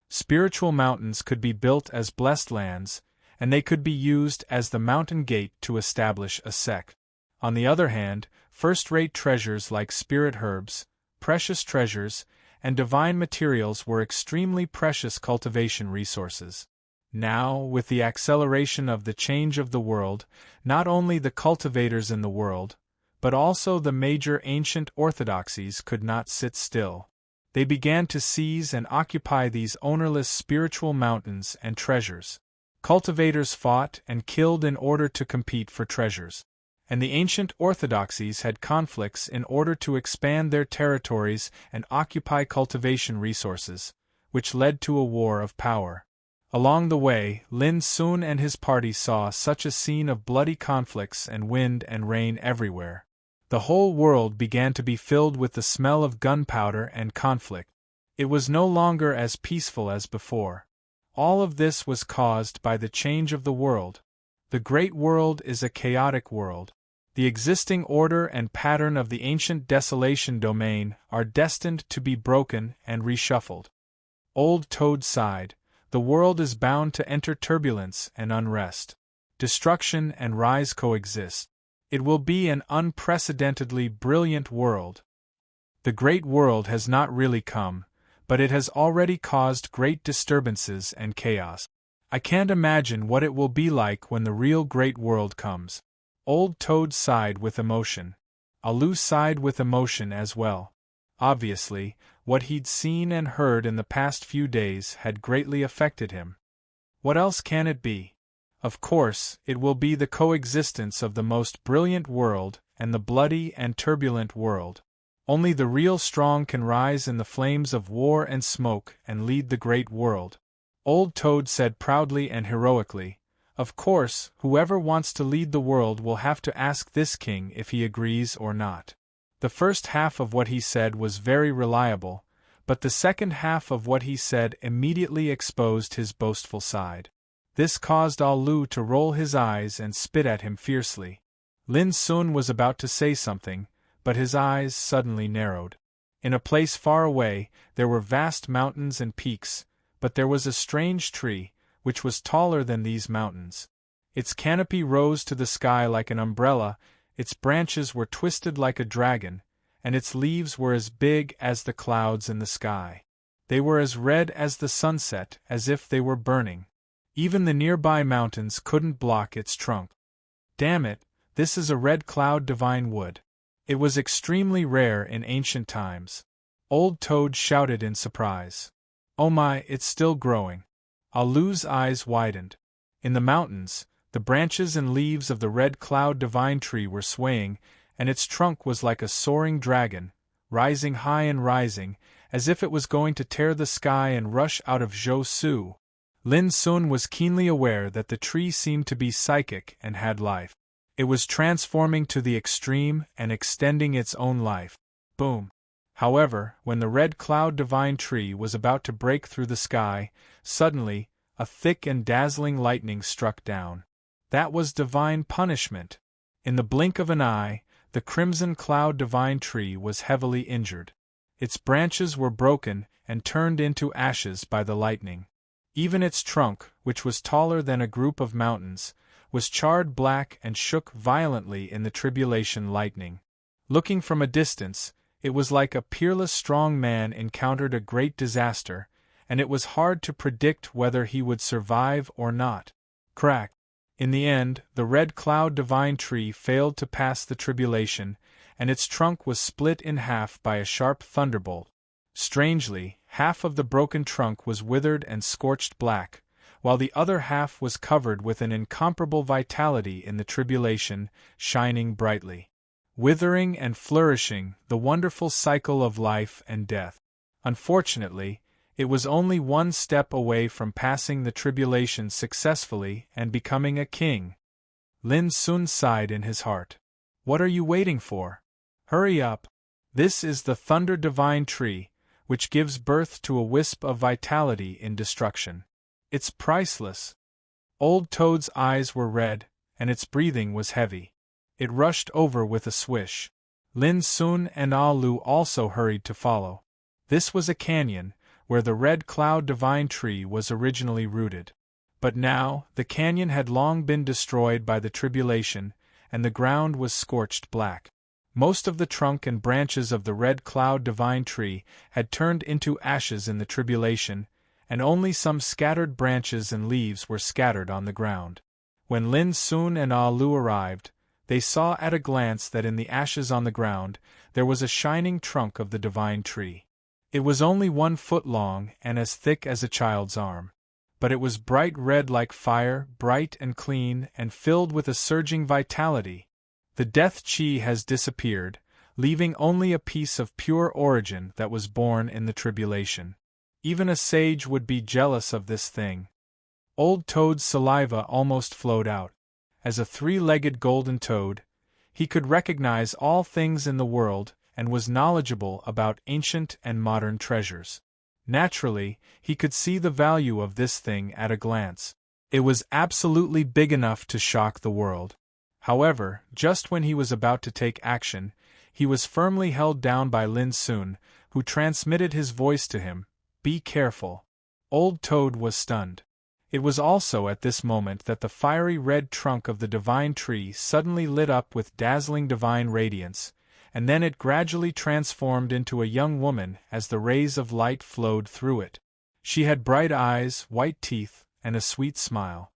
Spiritual mountains could be built as blessed lands, and they could be used as the mountain gate to establish a sect. On the other hand, first-rate treasures like spirit herbs, precious treasures, and divine materials were extremely precious cultivation resources. Now, with the acceleration of the change of the world, not only the cultivators in the world, but also the major ancient orthodoxies could not sit still. They began to seize and occupy these ownerless spiritual mountains and treasures. Cultivators fought and killed in order to compete for treasures. And the ancient orthodoxies had conflicts in order to expand their territories and occupy cultivation resources, which led to a war of power. Along the way, Lin Sun and his party saw such a scene of bloody conflicts and wind and rain everywhere. The whole world began to be filled with the smell of gunpowder and conflict. It was no longer as peaceful as before. All of this was caused by the change of the world. The great world is a chaotic world. The existing order and pattern of the ancient desolation domain are destined to be broken and reshuffled. Old Toad sighed. The world is bound to enter turbulence and unrest. Destruction and rise coexist. It will be an unprecedentedly brilliant world. The great world has not really come, but it has already caused great disturbances and chaos. I can't imagine what it will be like when the real great world comes. Old Toad sighed with emotion. Alu sighed with emotion as well. Obviously, what he'd seen and heard in the past few days had greatly affected him. What else can it be? Of course, it will be the coexistence of the most brilliant world and the bloody and turbulent world. Only the real strong can rise in the flames of war and smoke and lead the great world. Old Toad said proudly and heroically, "Of course, whoever wants to lead the world will have to ask this king if he agrees or not." The first half of what he said was very reliable, but the second half of what he said immediately exposed his boastful side. This caused Alu to roll his eyes and spit at him fiercely. Lin Sun was about to say something, but his eyes suddenly narrowed. In a place far away, there were vast mountains and peaks, but there was a strange tree, which was taller than these mountains. Its canopy rose to the sky like an umbrella, its branches were twisted like a dragon, and its leaves were as big as the clouds in the sky. They were as red as the sunset, as if they were burning. Even the nearby mountains couldn't block its trunk. Damn it, this is a red cloud divine wood. It was extremely rare in ancient times. Old Toad shouted in surprise. Oh my, it's still growing. Alu's eyes widened. In the mountains, the branches and leaves of the red cloud divine tree were swaying, and its trunk was like a soaring dragon, rising high and rising, as if it was going to tear the sky and rush out of Zhou Su. Lin Sun was keenly aware that the tree seemed to be psychic and had life. It was transforming to the extreme and extending its own life. Boom! However, when the red cloud divine tree was about to break through the sky, suddenly, a thick and dazzling lightning struck down. That was divine punishment. In the blink of an eye, the crimson cloud divine tree was heavily injured. Its branches were broken and turned into ashes by the lightning. Even its trunk, which was taller than a group of mountains, was charred black and shook violently in the tribulation lightning. Looking from a distance, it was like a peerless strong man encountered a great disaster, and it was hard to predict whether he would survive or not. Crack! In the end, the red cloud divine tree failed to pass the tribulation, and its trunk was split in half by a sharp thunderbolt. Strangely, half of the broken trunk was withered and scorched black, while the other half was covered with an incomparable vitality in the tribulation, shining brightly. Withering and flourishing, the wonderful cycle of life and death. Unfortunately, it was only one step away from passing the tribulation successfully and becoming a king. Lin Sun sighed in his heart. What are you waiting for? Hurry up! This is the Thunder Divine Tree, which gives birth to a wisp of vitality in destruction. It's priceless. Old Toad's eyes were red, and its breathing was heavy. It rushed over with a swish. Lin Sun and Alu also hurried to follow. This was a canyon, where the red cloud divine tree was originally rooted. But now, the canyon had long been destroyed by the tribulation, and the ground was scorched black. Most of the trunk and branches of the red cloud divine tree had turned into ashes in the tribulation, and only some scattered branches and leaves were scattered on the ground. When Lin Sun and Alu arrived, they saw at a glance that in the ashes on the ground, there was a shining trunk of the divine tree. It was only 1 foot long and as thick as a child's arm. But it was bright red like fire, bright and clean, and filled with a surging vitality. The death chi has disappeared, leaving only a piece of pure origin that was born in the tribulation. Even a sage would be jealous of this thing. Old Toad's saliva almost flowed out. As a 3-legged golden toad, he could recognize all things in the world and was knowledgeable about ancient and modern treasures. Naturally, he could see the value of this thing at a glance. It was absolutely big enough to shock the world. However, just when he was about to take action, he was firmly held down by Lin Sun, who transmitted his voice to him, "Be careful." Old Toad was stunned. It was also at this moment that the fiery red trunk of the divine tree suddenly lit up with dazzling divine radiance, and then it gradually transformed into a young woman as the rays of light flowed through it. She had bright eyes, white teeth, and a sweet smile.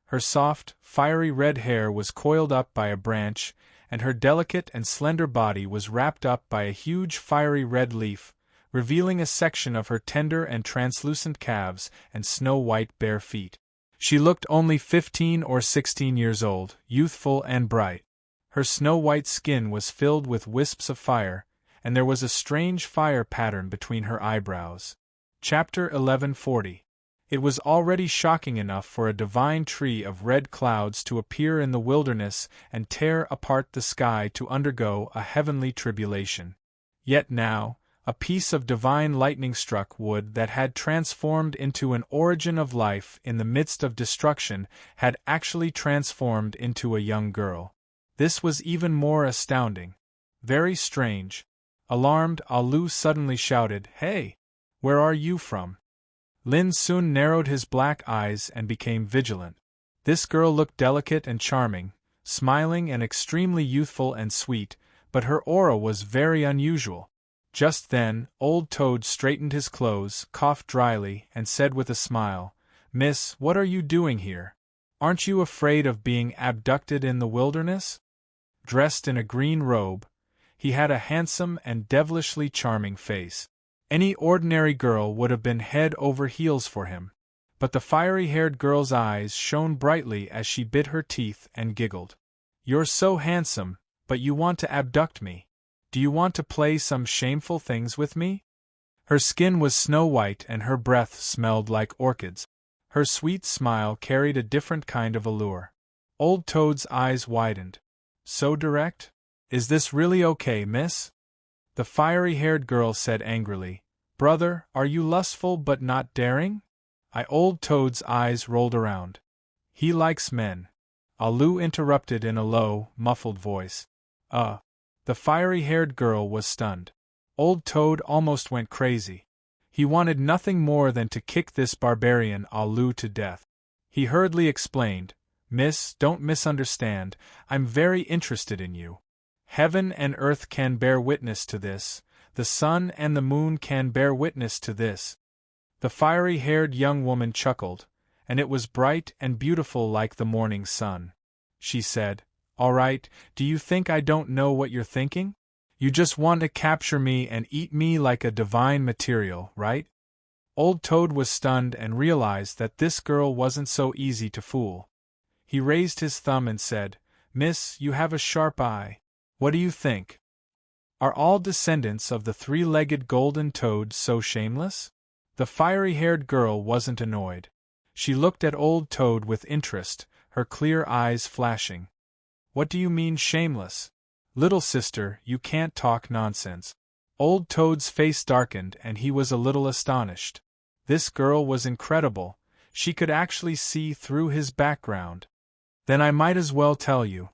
Her soft, fiery red hair was coiled up by a branch, and her delicate and slender body was wrapped up by a huge fiery red leaf, revealing a section of her tender and translucent calves and snow-white bare feet. She looked only 15 or 16 years old, youthful and bright. Her snow-white skin was filled with wisps of fire, and there was a strange fire pattern between her eyebrows. Chapter 1140. It was already shocking enough for a divine tree of red clouds to appear in the wilderness and tear apart the sky to undergo a heavenly tribulation. Yet now, a piece of divine lightning-struck wood that had transformed into an origin of life in the midst of destruction had actually transformed into a young girl. This was even more astounding. Very strange. Alarmed, Alu suddenly shouted, "Hey! Where are you from?" Lin soon narrowed his black eyes and became vigilant. This girl looked delicate and charming, smiling and extremely youthful and sweet, but her aura was very unusual. Just then, Old Toad straightened his clothes, coughed dryly, and said with a smile, "Miss, what are you doing here? Aren't you afraid of being abducted in the wilderness?" Dressed in a green robe, he had a handsome and devilishly charming face. Any ordinary girl would have been head over heels for him. But the fiery-haired girl's eyes shone brightly as she bit her teeth and giggled. "You're so handsome, but you want to abduct me. Do you want to play some shameful things with me?" Her skin was snow-white and her breath smelled like orchids. Her sweet smile carried a different kind of allure. Old Toad's eyes widened. "So direct? Is this really okay, miss?" The fiery-haired girl said angrily, "Brother, are you lustful but not daring?" Old Toad's eyes rolled around. "He likes men," Alu interrupted in a low, muffled voice. The fiery-haired girl was stunned. Old Toad almost went crazy. He wanted nothing more than to kick this barbarian Alu to death. He hurriedly explained, "Miss, don't misunderstand, I'm very interested in you. Heaven and earth can bear witness to this, the sun and the moon can bear witness to this." The fiery-haired young woman chuckled, and it was bright and beautiful like the morning sun. She said, "All right, do you think I don't know what you're thinking? You just want to capture me and eat me like a divine material, right?" Old Toad was stunned and realized that this girl wasn't so easy to fool. He raised his thumb and said, "Miss, you have a sharp eye. What do you think? Are all descendants of the three-legged golden toad so shameless?" The fiery-haired girl wasn't annoyed. She looked at Old Toad with interest, her clear eyes flashing. "What do you mean shameless? Little sister, you can't talk nonsense." Old Toad's face darkened and he was a little astonished. This girl was incredible, she could actually see through his background. "Then I might as well tell you.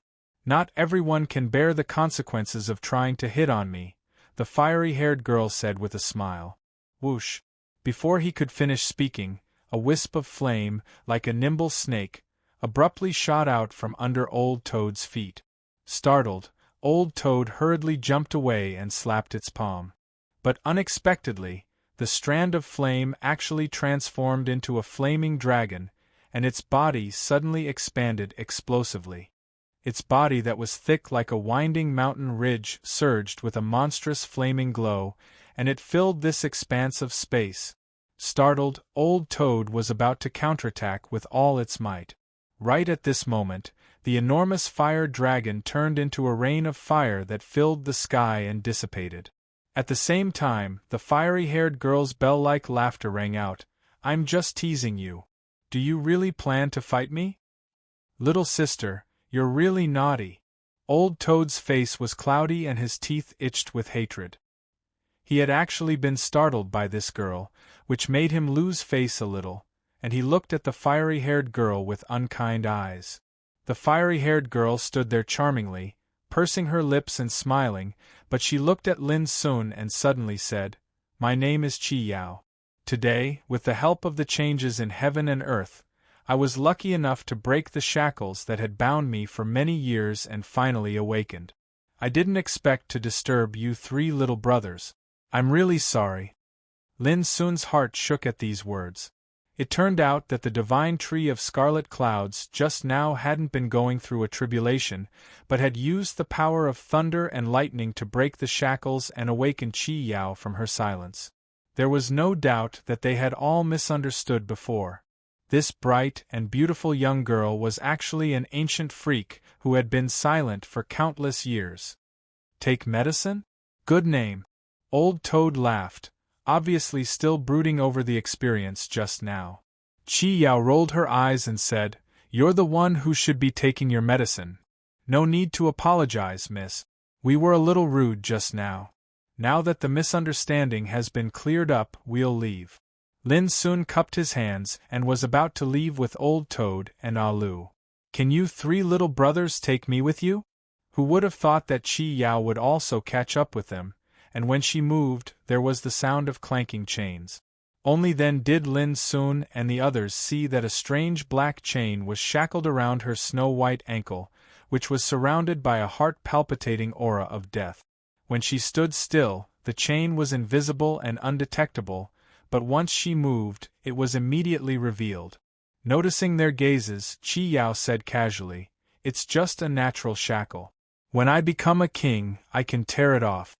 Not everyone can bear the consequences of trying to hit on me," the fiery-haired girl said with a smile. Whoosh! Before he could finish speaking, a wisp of flame, like a nimble snake, abruptly shot out from under Old Toad's feet. Startled, Old Toad hurriedly jumped away and slapped its palm. But unexpectedly, the strand of flame actually transformed into a flaming dragon, and its body suddenly expanded explosively. Its body that was thick like a winding mountain ridge surged with a monstrous flaming glow, and it filled this expanse of space. Startled, Old Toad was about to counterattack with all its might. Right at this moment, the enormous fire dragon turned into a rain of fire that filled the sky and dissipated. At the same time, the fiery-haired girl's bell-like laughter rang out. "I'm just teasing you. Do you really plan to fight me? Little sister, you're really naughty." Old Toad's face was cloudy and his teeth itched with hatred. He had actually been startled by this girl, which made him lose face a little, and he looked at the fiery-haired girl with unkind eyes. The fiery-haired girl stood there charmingly, pursing her lips and smiling, but she looked at Lin Sun and suddenly said, "My name is Chi Yao. Today, with the help of the changes in heaven and earth, I was lucky enough to break the shackles that had bound me for many years and finally awakened. I didn't expect to disturb you three little brothers. I'm really sorry." Lin Sun's heart shook at these words. It turned out that the divine tree of scarlet clouds just now hadn't been going through a tribulation, but had used the power of thunder and lightning to break the shackles and awaken Chi Yao from her silence. There was no doubt that they had all misunderstood before. This bright and beautiful young girl was actually an ancient freak who had been silent for countless years. Take medicine? Good name. Old Toad laughed, obviously still brooding over the experience just now. Chi Yao rolled her eyes and said, "You're the one who should be taking your medicine. No need to apologize, miss. We were a little rude just now. Now that the misunderstanding has been cleared up, we'll leave." Lin Sun cupped his hands and was about to leave with Old Toad and Alu. "Can you three little brothers take me with you? Who would have thought that Chi Yao would also catch up with them, and when she moved, there was the sound of clanking chains. Only then did Lin Sun and the others see that a strange black chain was shackled around her snow-white ankle, which was surrounded by a heart-palpitating aura of death. When she stood still, the chain was invisible and undetectable, but once she moved, it was immediately revealed. Noticing their gazes, Chi Yao said casually, "It's just a natural shackle. When I become a king, I can tear it off."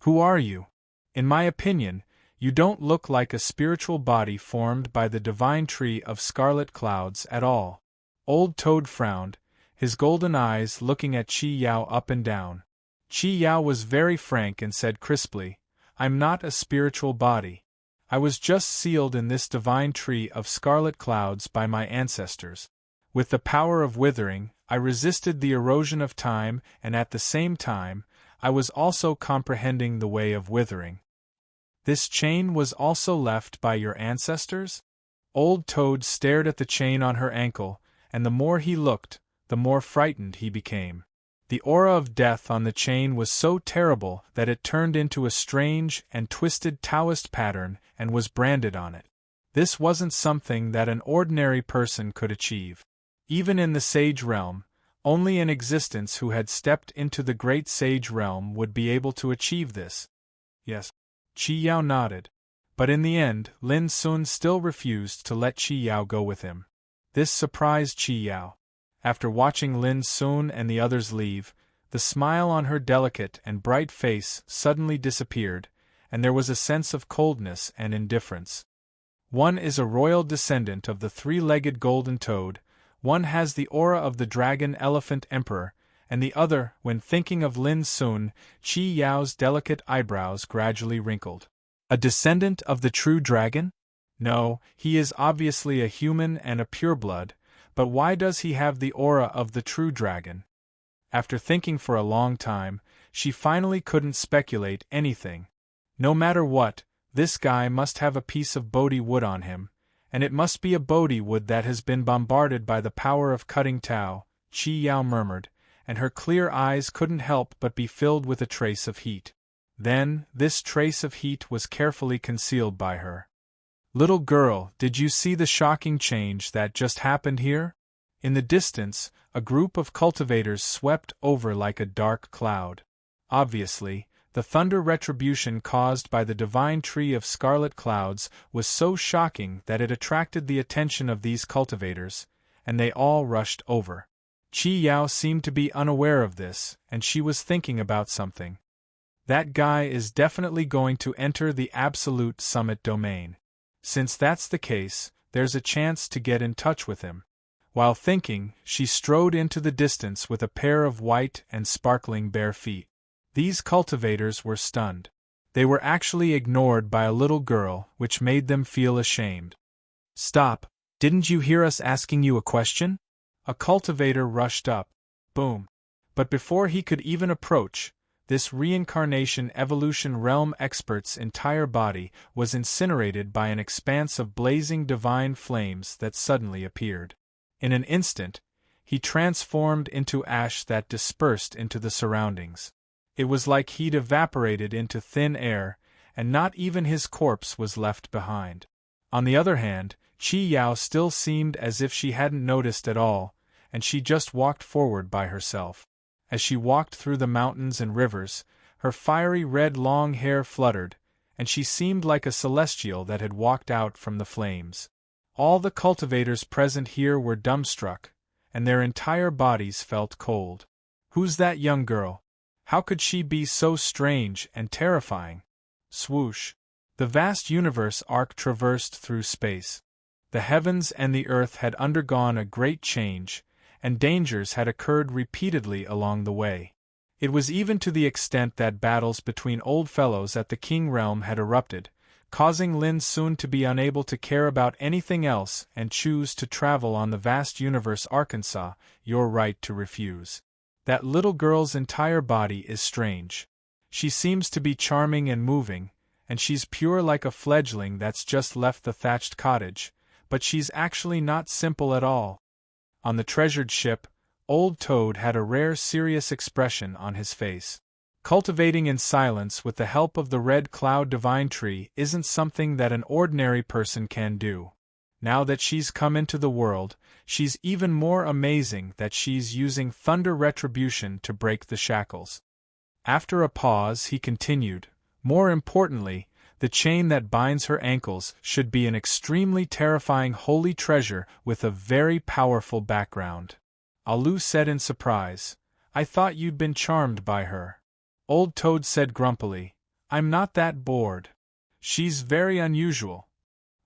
"Who are you? In my opinion, you don't look like a spiritual body formed by the divine tree of scarlet clouds at all." Old Toad frowned, his golden eyes looking at Chi Yao up and down. Chi Yao was very frank and said crisply, "I'm not a spiritual body. I was just sealed in this divine tree of scarlet clouds by my ancestors. With the power of withering, I resisted the erosion of time, and at the same time, I was also comprehending the way of withering." "This chain was also left by your ancestors?" Old Toad stared at the chain on her ankle, and the more he looked, the more frightened he became. The aura of death on the chain was so terrible that it turned into a strange and twisted Taoist pattern and was branded on it. This wasn't something that an ordinary person could achieve. Even in the sage realm, only an existence who had stepped into the great sage realm would be able to achieve this. Yes. Chi Yao nodded. But in the end, Lin Sun still refused to let Chi Yao go with him. This surprised Chi Yao. After watching Lin Sun and the others leave, the smile on her delicate and bright face suddenly disappeared, and there was a sense of coldness and indifference. One is a royal descendant of the three-legged golden toad, one has the aura of the dragon elephant emperor, and the other, when thinking of Lin Sun, Chi Yao's delicate eyebrows gradually wrinkled. A descendant of the true dragon? No, he is obviously a human and a pureblood, but why does he have the aura of the true dragon? After thinking for a long time, she finally couldn't speculate anything. No matter what, this guy must have a piece of Bodhi wood on him, and it must be a Bodhi wood that has been bombarded by the power of cutting Tao, Chi Yao murmured, and her clear eyes couldn't help but be filled with a trace of heat. Then, this trace of heat was carefully concealed by her. "Little girl, did you see the shocking change that just happened here?" In the distance, a group of cultivators swept over like a dark cloud. Obviously, the thunder retribution caused by the divine tree of scarlet clouds was so shocking that it attracted the attention of these cultivators, and they all rushed over. Chi Yao seemed to be unaware of this, and she was thinking about something. That guy is definitely going to enter the absolute summit domain. Since that's the case, there's a chance to get in touch with him. While thinking, she strode into the distance with a pair of white and sparkling bare feet. These cultivators were stunned. They were actually ignored by a little girl, which made them feel ashamed. "Stop, didn't you hear us asking you a question?" A cultivator rushed up. Boom. But before he could even approach, this reincarnation evolution realm expert's entire body was incinerated by an expanse of blazing divine flames that suddenly appeared. In an instant, he transformed into ash that dispersed into the surroundings. It was like he'd evaporated into thin air, and not even his corpse was left behind. On the other hand, Chi Yao still seemed as if she hadn't noticed at all, and she just walked forward by herself. As she walked through the mountains and rivers, her fiery red long hair fluttered, and she seemed like a celestial that had walked out from the flames. All the cultivators present here were dumbstruck, and their entire bodies felt cold. "Who's that young girl? How could she be so strange and terrifying?" Swoosh! The vast universe arc traversed through space. The heavens and the earth had undergone a great change, and dangers had occurred repeatedly along the way. It was even to the extent that battles between old fellows at the King Realm had erupted, causing Lin Sun to be unable to care about anything else and choose to travel on the vast universe. Arkansas, your right to refuse. That little girl's entire body is strange. She seems to be charming and moving, and she's pure like a fledgling that's just left the thatched cottage, but she's actually not simple at all. On the treasured ship, Old Toad had a rare serious expression on his face. Cultivating in silence with the help of the Red Cloud Divine Tree isn't something that an ordinary person can do. Now that she's come into the world, she's even more amazing that she's using thunder retribution to break the shackles. After a pause, he continued, more importantly, the chain that binds her ankles should be an extremely terrifying holy treasure with a very powerful background. Alu said in surprise, I thought you'd been charmed by her. Old Toad said grumpily, I'm not that bored. She's very unusual.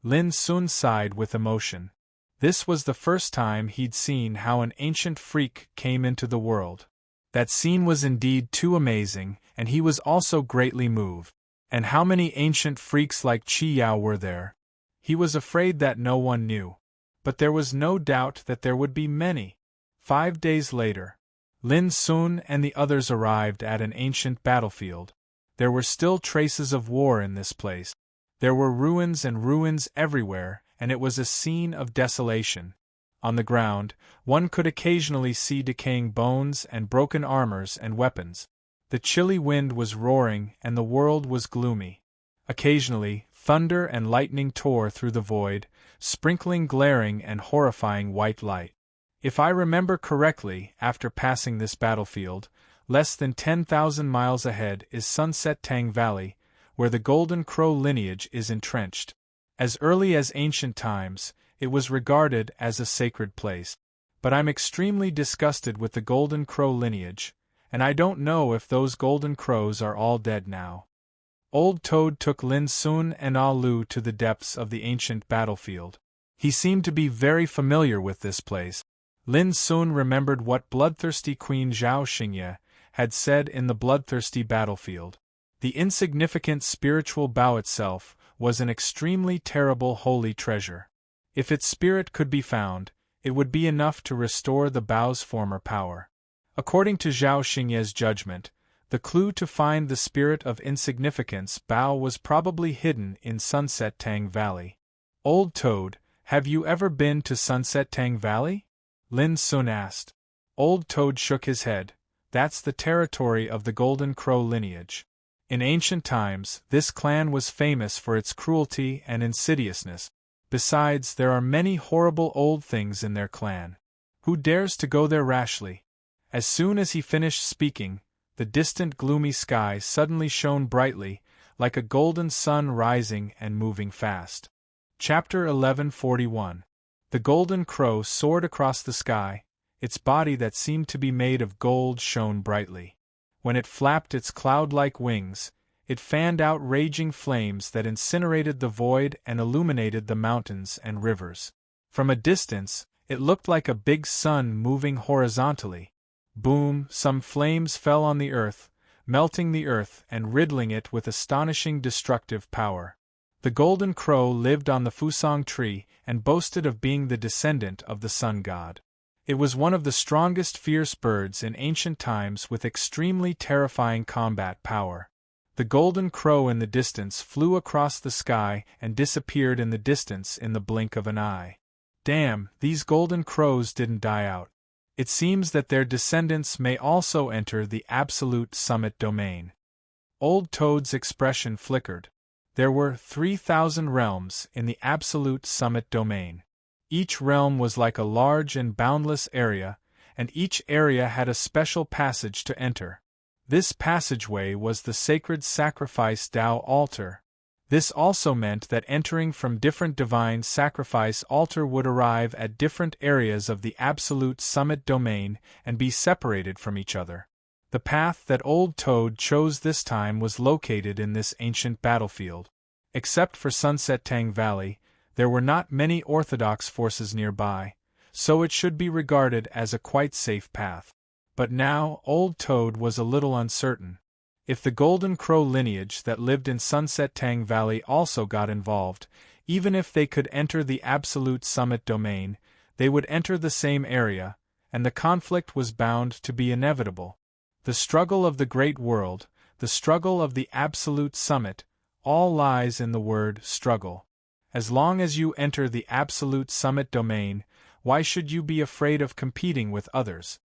Lin Sun sighed with emotion. This was the first time he'd seen how an ancient freak came into the world. That scene was indeed too amazing, and he was also greatly moved. And how many ancient freaks like Chi Yao were there? He was afraid that no one knew. But there was no doubt that there would be many. 5 days later, Lin Sun and the others arrived at an ancient battlefield. There were still traces of war in this place. There were ruins and ruins everywhere, and it was a scene of desolation. On the ground, one could occasionally see decaying bones and broken armors and weapons. The chilly wind was roaring and the world was gloomy. Occasionally, thunder and lightning tore through the void, sprinkling glaring and horrifying white light. If I remember correctly, after passing this battlefield, less than 10,000 miles ahead is Sunset Tang Valley, where the Golden Crow lineage is entrenched. As early as ancient times, it was regarded as a sacred place. But I'm extremely disgusted with the Golden Crow lineage, and I don't know if those Golden Crows are all dead now. Old Toad took Lin Sun and Alu to the depths of the ancient battlefield. He seemed to be very familiar with this place. Lin Sun remembered what bloodthirsty Queen Zhao Xingye had said in the bloodthirsty battlefield. The insignificant spiritual bow itself was an extremely terrible holy treasure. If its spirit could be found, it would be enough to restore the bow's former power. According to Zhao Xingye's judgment, the clue to find the spirit of insignificance Bao was probably hidden in Sunset Tang Valley. Old Toad, have you ever been to Sunset Tang Valley? Lin Sun asked. Old Toad shook his head. That's the territory of the Golden Crow lineage. In ancient times, this clan was famous for its cruelty and insidiousness. Besides, there are many horrible old things in their clan. Who dares to go there rashly? As soon as he finished speaking, the distant gloomy sky suddenly shone brightly, like a golden sun rising and moving fast. Chapter 1141. The Golden Crow soared across the sky. Its body that seemed to be made of gold shone brightly. When it flapped its cloud-like wings, it fanned out raging flames that incinerated the void and illuminated the mountains and rivers. From a distance, it looked like a big sun moving horizontally. Boom! Some flames fell on the earth, melting the earth and riddling it with astonishing destructive power. The Golden Crow lived on the Fusang tree and boasted of being the descendant of the sun god. It was one of the strongest fierce birds in ancient times with extremely terrifying combat power. The Golden Crow in the distance flew across the sky and disappeared in the distance in the blink of an eye. Damn, these Golden Crows didn't die out. It seems that their descendants may also enter the Absolute Summit domain. Old Toad's expression flickered. There were 3,000 realms in the Absolute Summit domain. Each realm was like a large and boundless area, and each area had a special passage to enter. This passageway was the sacred sacrifice Tao altar. This also meant that entering from different divine sacrifice altar would arrive at different areas of the Absolute Summit domain and be separated from each other. The path that Old Toad chose this time was located in this ancient battlefield. Except for Sunset Tang Valley, there were not many orthodox forces nearby, so it should be regarded as a quite safe path. But now, Old Toad was a little uncertain. If the Golden Crow lineage that lived in Sunset Tang Valley also got involved, even if they could enter the Absolute Summit domain, they would enter the same area, and the conflict was bound to be inevitable. The struggle of the great world, the struggle of the Absolute Summit, all lies in the word struggle. As long as you enter the Absolute Summit domain, why should you be afraid of competing with others?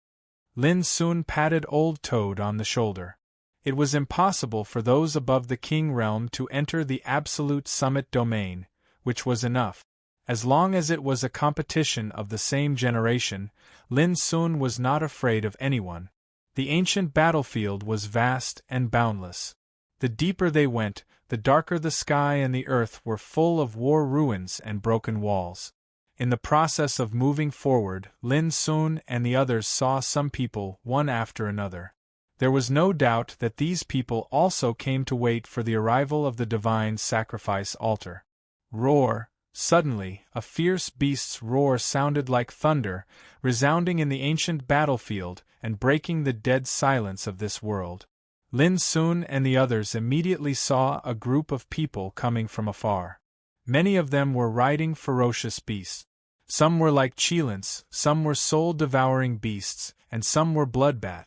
Lin Sun patted Old Toad on the shoulder. It was impossible for those above the king realm to enter the absolute summit domain, which was enough. As long as it was a competition of the same generation, Lin Sun was not afraid of anyone. The ancient battlefield was vast and boundless. The deeper they went, the darker the sky and the earth were full of war ruins and broken walls. In the process of moving forward, Lin Sun and the others saw some people, one after another. There was no doubt that these people also came to wait for the arrival of the divine sacrifice altar. Roar! Suddenly, a fierce beast's roar sounded like thunder, resounding in the ancient battlefield and breaking the dead silence of this world. Lin Sun and the others immediately saw a group of people coming from afar. Many of them were riding ferocious beasts. Some were like cheilants, some were soul-devouring beasts, and some were bloodbath.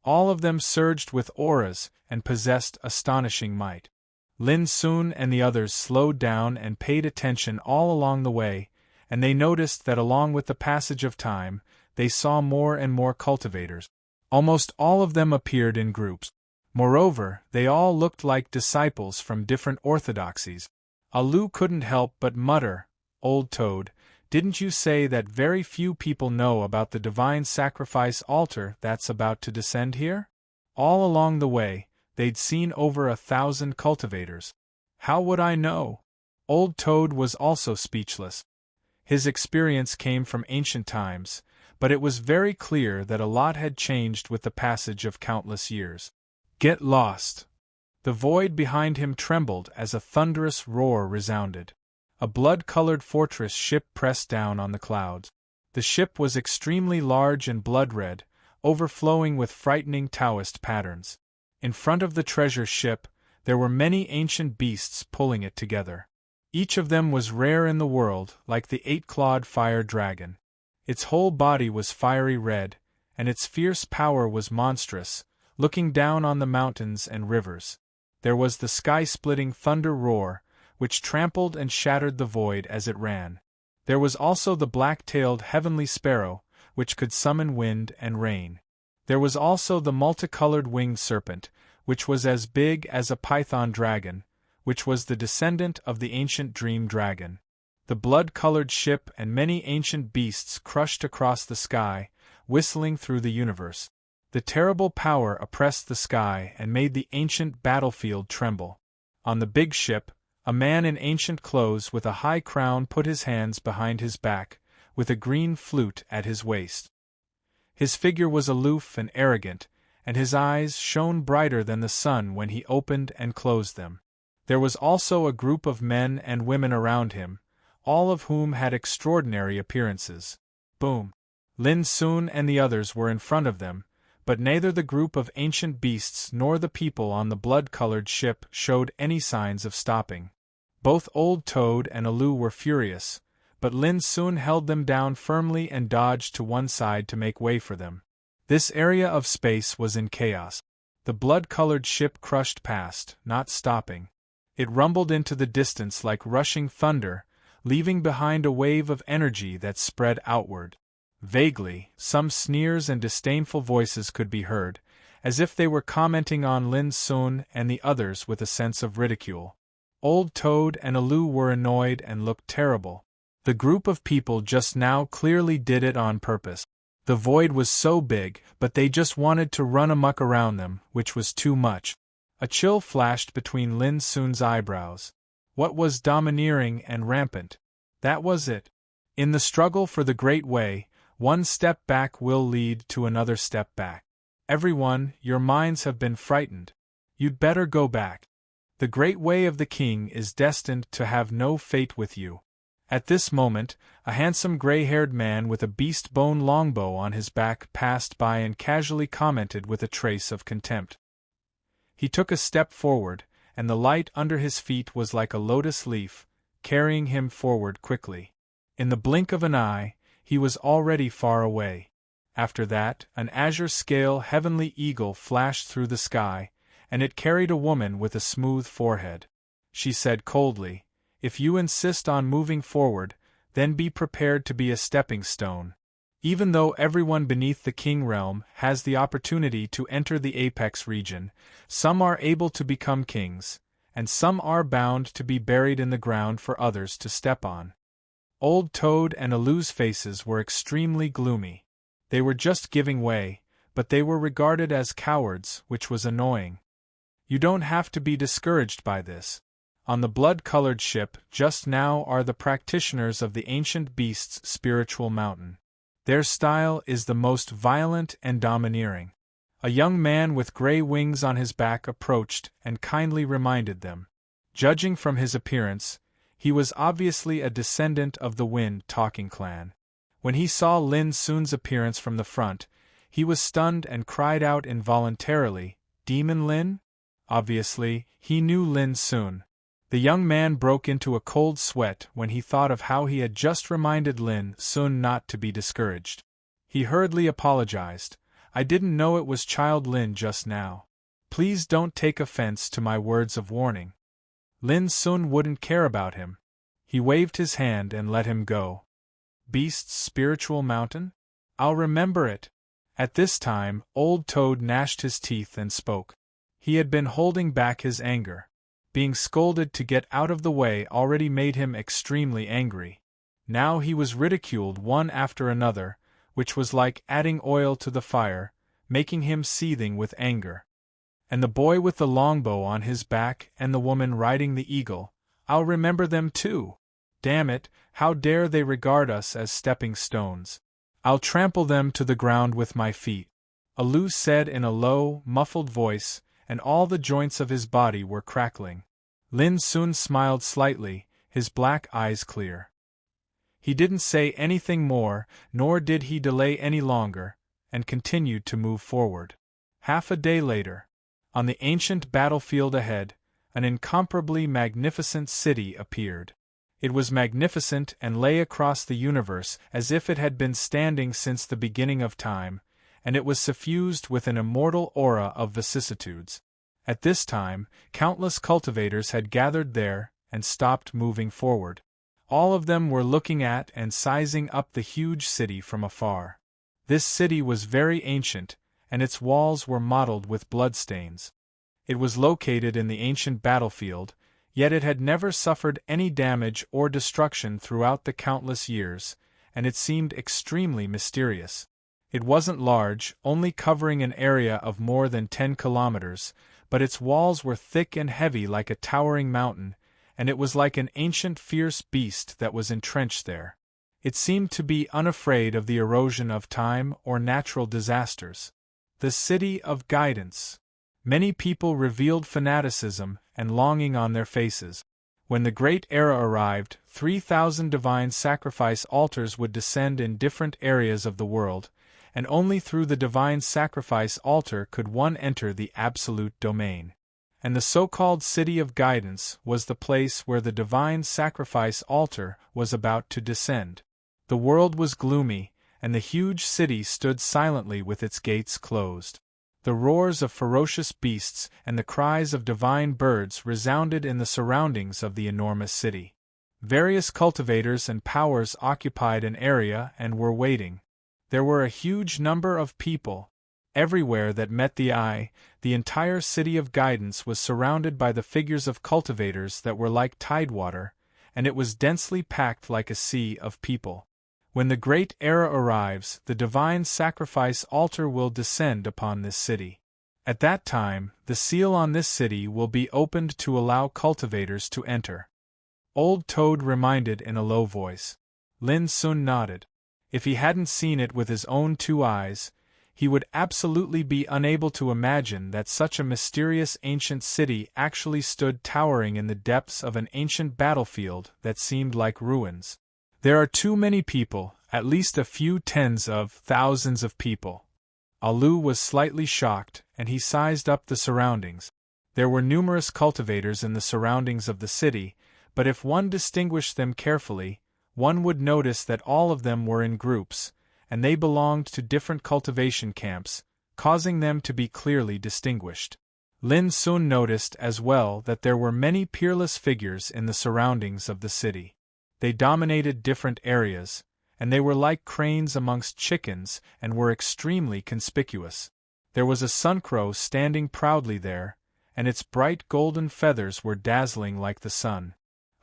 All of them surged with auras and possessed astonishing might. Lin Sun and the others slowed down and paid attention all along the way, and they noticed that along with the passage of time, they saw more and more cultivators. Almost all of them appeared in groups. Moreover, they all looked like disciples from different orthodoxies. Alu couldn't help but mutter, "Old Toad, didn't you say that very few people know about the divine sacrifice altar that's about to descend here?" All along the way, they'd seen over 1,000 cultivators. How would I know? Old Toad was also speechless. His experience came from ancient times, but it was very clear that a lot had changed with the passage of countless years. Get lost! The void behind him trembled as a thunderous roar resounded. A blood-colored fortress ship pressed down on the clouds. The ship was extremely large and blood-red, overflowing with frightening Taoist patterns. In front of the treasure ship, there were many ancient beasts pulling it together. Each of them was rare in the world, like the 8-clawed fire dragon. Its whole body was fiery red, and its fierce power was monstrous, looking down on the mountains and rivers. There was the sky-splitting thunder roar, which trampled and shattered the void as it ran. There was also the black-tailed heavenly sparrow, which could summon wind and rain. There was also the multicolored winged serpent, which was as big as a python dragon, which was the descendant of the ancient dream dragon. The blood-colored ship and many ancient beasts crushed across the sky, whistling through the universe. The terrible power oppressed the sky and made the ancient battlefield tremble. On the big ship, a man in ancient clothes with a high crown put his hands behind his back, with a green flute at his waist. His figure was aloof and arrogant, and his eyes shone brighter than the sun when he opened and closed them. There was also a group of men and women around him, all of whom had extraordinary appearances. Boom! Lin Sun and the others were in front of them, but neither the group of ancient beasts nor the people on the blood-colored ship showed any signs of stopping. Both Old Toad and Alu were furious, but Lin Sun held them down firmly and dodged to one side to make way for them. This area of space was in chaos. The blood-colored ship crushed past, not stopping. It rumbled into the distance like rushing thunder, leaving behind a wave of energy that spread outward. Vaguely, some sneers and disdainful voices could be heard, as if they were commenting on Lin Sun and the others with a sense of ridicule. Old Toad and Alu were annoyed and looked terrible. The group of people just now clearly did it on purpose. The void was so big, but they just wanted to run amok around them, which was too much. A chill flashed between Lin Sun's eyebrows. What was domineering and rampant? That was it. In the struggle for the Great Way, one step back will lead to another step back. Everyone, your minds have been frightened. You'd better go back. The Great Way of the King is destined to have no fate with you. At this moment, a handsome gray-haired man with a beast-bone longbow on his back passed by and casually commented with a trace of contempt. He took a step forward, and the light under his feet was like a lotus leaf, carrying him forward quickly. In the blink of an eye, he was already far away. After that, an azure-scale heavenly eagle flashed through the sky, and it carried a woman with a smooth forehead. She said coldly, "If you insist on moving forward, then be prepared to be a stepping stone." Even though everyone beneath the king realm has the opportunity to enter the apex region, some are able to become kings, and some are bound to be buried in the ground for others to step on. Old Toad and Alu's faces were extremely gloomy. They were just giving way, but they were regarded as cowards, which was annoying. You don't have to be discouraged by this. On the blood-colored ship just now are the practitioners of the ancient beast's spiritual mountain. Their style is the most violent and domineering. A young man with gray wings on his back approached and kindly reminded them. Judging from his appearance, he was obviously a descendant of the Wind-Talking clan. When he saw Lin Sun's appearance from the front, he was stunned and cried out involuntarily, "Demon Lin?" Obviously, he knew Lin Sun. The young man broke into a cold sweat when he thought of how he had just reminded Lin Sun not to be discouraged. He hurriedly apologized. "I didn't know it was Child Lin just now. Please don't take offense to my words of warning." Lin Sun wouldn't care about him. He waved his hand and let him go. Beast's spiritual mountain? I'll remember it. At this time, Old Toad gnashed his teeth and spoke. He had been holding back his anger. Being scolded to get out of the way already made him extremely angry. Now he was ridiculed one after another, which was like adding oil to the fire, making him seething with anger. And the boy with the longbow on his back and the woman riding the eagle, I'll remember them too. Damn it, how dare they regard us as stepping stones. I'll trample them to the ground with my feet. Alu said in a low, muffled voice, and all the joints of his body were crackling. Lin Sun smiled slightly, his black eyes clear. He didn't say anything more, nor did he delay any longer, and continued to move forward. Half a day later, on the ancient battlefield ahead, an incomparably magnificent city appeared. It was magnificent and lay across the universe as if it had been standing since the beginning of time, and it was suffused with an immortal aura of vicissitudes. At this time, countless cultivators had gathered there and stopped moving forward. All of them were looking at and sizing up the huge city from afar. This city was very ancient, and its walls were mottled with bloodstains. It was located in the ancient battlefield, yet it had never suffered any damage or destruction throughout the countless years, and it seemed extremely mysterious. It wasn't large, only covering an area of more than 10 kilometers, but its walls were thick and heavy like a towering mountain, and it was like an ancient fierce beast that was entrenched there. It seemed to be unafraid of the erosion of time or natural disasters. The City of Guidance. Many people revealed fanaticism and longing on their faces. When the Great Era arrived, 3,000 divine sacrifice altars would descend in different areas of the world, and only through the divine sacrifice altar could one enter the absolute domain. And the so-called City of Guidance was the place where the divine sacrifice altar was about to descend. The world was gloomy, and the huge city stood silently with its gates closed. The roars of ferocious beasts and the cries of divine birds resounded in the surroundings of the enormous city. Various cultivators and powers occupied an area and were waiting. There were a huge number of people. Everywhere that met the eye, the entire City of Guidance was surrounded by the figures of cultivators that were like tidewater, and it was densely packed like a sea of people. When the Great Era arrives, the divine sacrifice altar will descend upon this city. At that time, the seal on this city will be opened to allow cultivators to enter. Old Toad reminded in a low voice. Lin Sun nodded. If he hadn't seen it with his own 2 eyes, he would absolutely be unable to imagine that such a mysterious ancient city actually stood towering in the depths of an ancient battlefield that seemed like ruins. There are too many people, at least a few tens of thousands of people. Alu was slightly shocked, and he sized up the surroundings. There were numerous cultivators in the surroundings of the city, but if one distinguished them carefully, one would notice that all of them were in groups, and they belonged to different cultivation camps, causing them to be clearly distinguished. Lin Sun noticed as well that there were many peerless figures in the surroundings of the city. They dominated different areas, and they were like cranes amongst chickens and were extremely conspicuous. There was a suncrow standing proudly there, and its bright golden feathers were dazzling like the sun.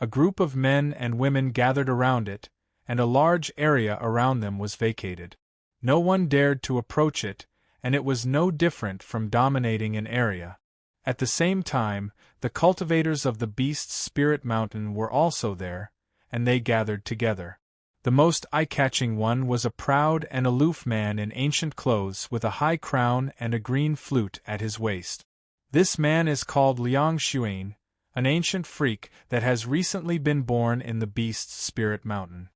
A group of men and women gathered around it, and a large area around them was vacated. No one dared to approach it, and it was no different from dominating an area. At the same time, the cultivators of the beast's spirit mountain were also there, and they gathered together. The most eye-catching one was a proud and aloof man in ancient clothes with a high crown and a green flute at his waist. This man is called Liang Xuan, an ancient freak that has recently been born in the beast's spirit mountain.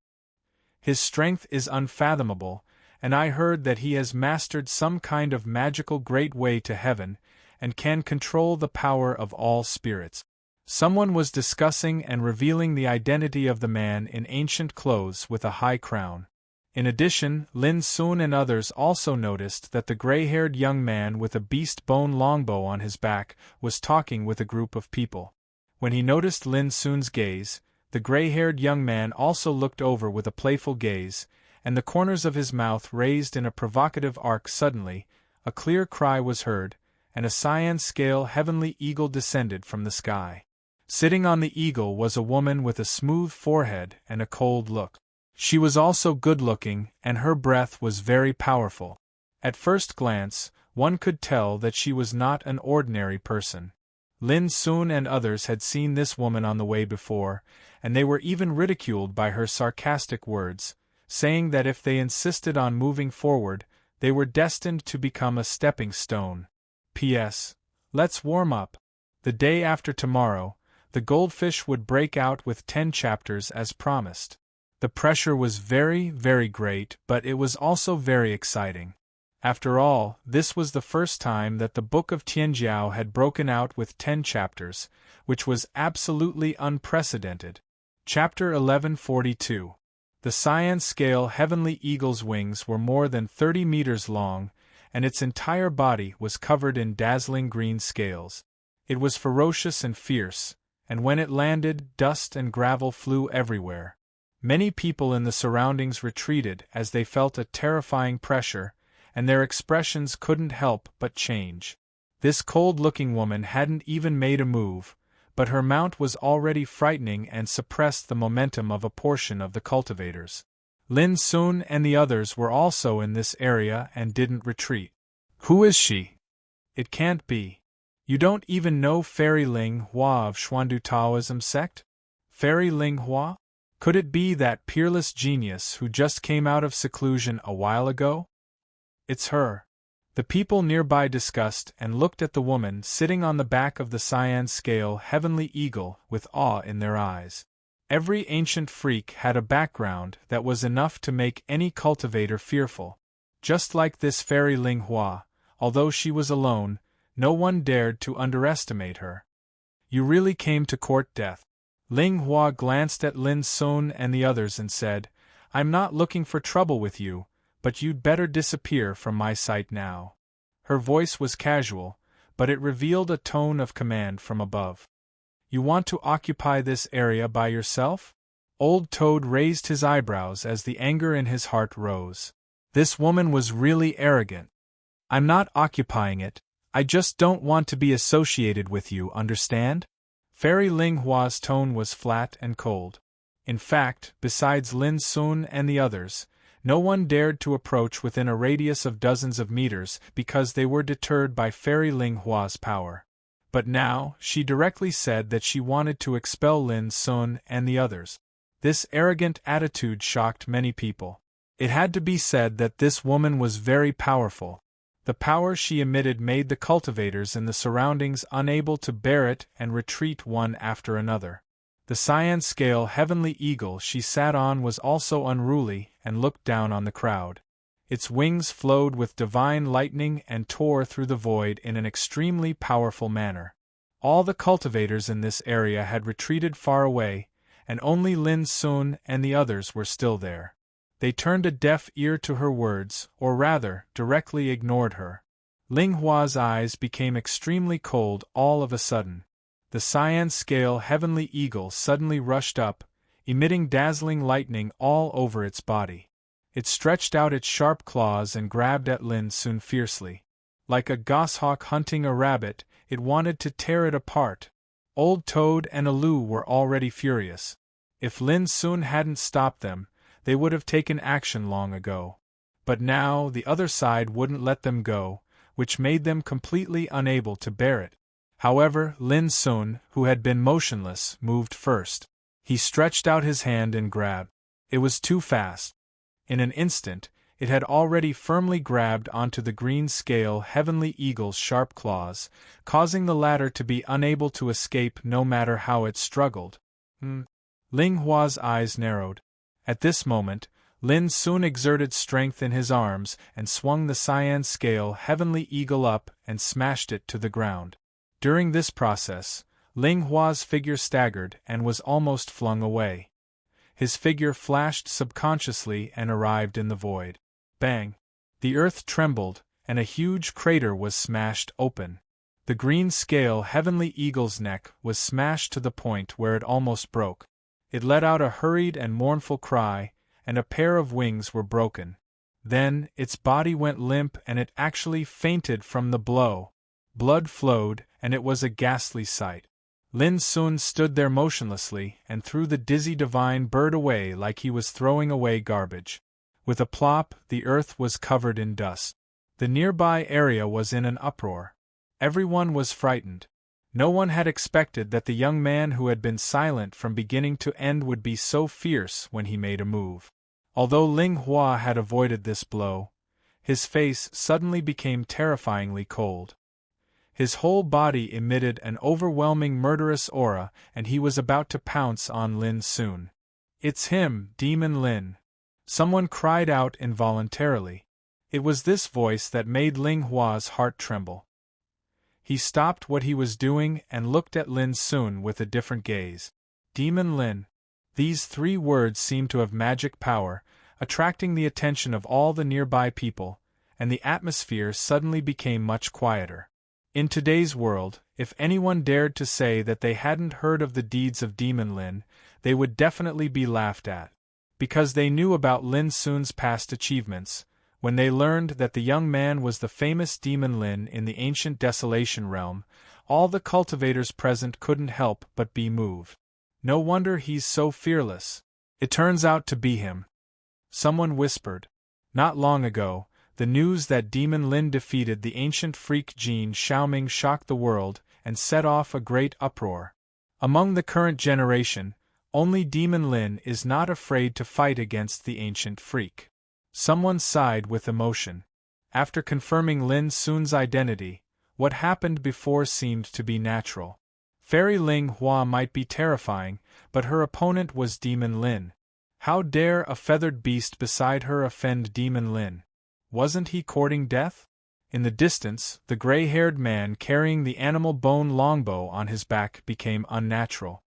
His strength is unfathomable, and I heard that he has mastered some kind of magical great way to heaven, and can control the power of all spirits. Someone was discussing and revealing the identity of the man in ancient clothes with a high crown. In addition, Lin Sun and others also noticed that the gray-haired young man with a beast-bone longbow on his back was talking with a group of people. When he noticed Lin Sun's gaze, the gray-haired young man also looked over with a playful gaze, and the corners of his mouth raised in a provocative arc. Suddenly, a clear cry was heard, and a cyan-scale heavenly eagle descended from the sky. Sitting on the eagle was a woman with a smooth forehead and a cold look. She was also good-looking, and her breath was very powerful. At first glance, one could tell that she was not an ordinary person. Lin Sun and others had seen this woman on the way before, and they were even ridiculed by her sarcastic words, saying that if they insisted on moving forward, they were destined to become a stepping stone. P.S. Let's warm up. The day after tomorrow, the goldfish would break out with 10 chapters as promised. The pressure was very, very great, but it was also very exciting. After all, this was the first time that the Book of Tianjiao had broken out with 10 chapters, which was absolutely unprecedented. Chapter 1142. The cyan-scale heavenly eagle's wings were more than 30 meters long, and its entire body was covered in dazzling green scales. It was ferocious and fierce, and when it landed, dust and gravel flew everywhere. Many people in the surroundings retreated as they felt a terrifying pressure, and their expressions couldn't help but change. This cold-looking woman hadn't even made a move, but her mount was already frightening and suppressed the momentum of a portion of the cultivators. Lin Sun and the others were also in this area and didn't retreat. Who is she? It can't be. You don't even know Fairy Ling Hua of Xuandu Taoism sect? Fairy Ling Hua? Could it be that peerless genius who just came out of seclusion a while ago? It's her. The people nearby discussed and looked at the woman sitting on the back of the cyan-scale heavenly eagle with awe in their eyes. Every ancient freak had a background that was enough to make any cultivator fearful. Just like this Fairy Ling Hua, although she was alone, no one dared to underestimate her. You really came to court death. Ling Hua glanced at Lin Sun and the others and said, I'm not looking for trouble with you, but you'd better disappear from my sight now. Her voice was casual, but it revealed a tone of command from above. You want to occupy this area by yourself? Old Toad raised his eyebrows as the anger in his heart rose. This woman was really arrogant. I'm not occupying it, I just don't want to be associated with you, understand? Fairy Ling Hua's tone was flat and cold. In fact, besides Lin Sun and the others, no one dared to approach within a radius of dozens of meters because they were deterred by Fairy Ling Hua's power. But now, she directly said that she wanted to expel Lin Sun and the others. This arrogant attitude shocked many people. It had to be said that this woman was very powerful. The power she emitted made the cultivators in the surroundings unable to bear it and retreat one after another. The cyan-scale heavenly eagle she sat on was also unruly and looked down on the crowd. Its wings flowed with divine lightning and tore through the void in an extremely powerful manner. All the cultivators in this area had retreated far away, and only Lin Sun and the others were still there. They turned a deaf ear to her words, or rather, directly ignored her. Ling Hua's eyes became extremely cold all of a sudden. The cyan-scale heavenly eagle suddenly rushed up, emitting dazzling lightning all over its body. It stretched out its sharp claws and grabbed at Lin Sun fiercely. Like a goshawk hunting a rabbit, it wanted to tear it apart. Old Toad and Alu were already furious. If Lin Sun hadn't stopped them, they would have taken action long ago. But now the other side wouldn't let them go, which made them completely unable to bear it. However, Lin Sun, who had been motionless, moved first. He stretched out his hand and grabbed. It was too fast. In an instant, it had already firmly grabbed onto the green scale heavenly eagle's sharp claws, causing the latter to be unable to escape no matter how it struggled. Ling Hua's eyes narrowed. At this moment, Lin Sun exerted strength in his arms and swung the cyan scale heavenly eagle up and smashed it to the ground. During this process, Ling Hua's figure staggered and was almost flung away. His figure flashed subconsciously and arrived in the void. Bang! The earth trembled, and a huge crater was smashed open. The green scale heavenly eagle's neck was smashed to the point where it almost broke. It let out a hurried and mournful cry, and a pair of wings were broken. Then, its body went limp and it actually fainted from the blow. Blood flowed, and it was a ghastly sight. Lin Sun stood there motionlessly and threw the dizzy divine bird away like he was throwing away garbage. With a plop, the earth was covered in dust. The nearby area was in an uproar. Everyone was frightened. No one had expected that the young man who had been silent from beginning to end would be so fierce when he made a move. Although Ling Hua had avoided this blow, his face suddenly became terrifyingly cold. His whole body emitted an overwhelming murderous aura, and he was about to pounce on Lin Sun. "It's him, Demon Lin!" Someone cried out involuntarily. It was this voice that made Ling Hua's heart tremble. He stopped what he was doing and looked at Lin Sun with a different gaze. Demon Lin. These 3 words seemed to have magic power, attracting the attention of all the nearby people, and the atmosphere suddenly became much quieter. In today's world, if anyone dared to say that they hadn't heard of the deeds of Demon Lin, they would definitely be laughed at. Because they knew about Lin Sun's past achievements, when they learned that the young man was the famous Demon Lin in the ancient Desolation realm, all the cultivators present couldn't help but be moved. No wonder he's so fearless. It turns out to be him. Someone whispered. Not long ago, the news that Demon Lin defeated the ancient freak Jin Xiaoming shocked the world and set off a great uproar. Among the current generation, only Demon Lin is not afraid to fight against the ancient freak. Someone sighed with emotion. After confirming Lin Sun's identity, what happened before seemed to be natural. Fairy Ling Hua might be terrifying, but her opponent was Demon Lin. How dare a feathered beast beside her offend Demon Lin? Wasn't he courting death? In the distance, the gray-haired man carrying the animal bone longbow on his back became unnatural.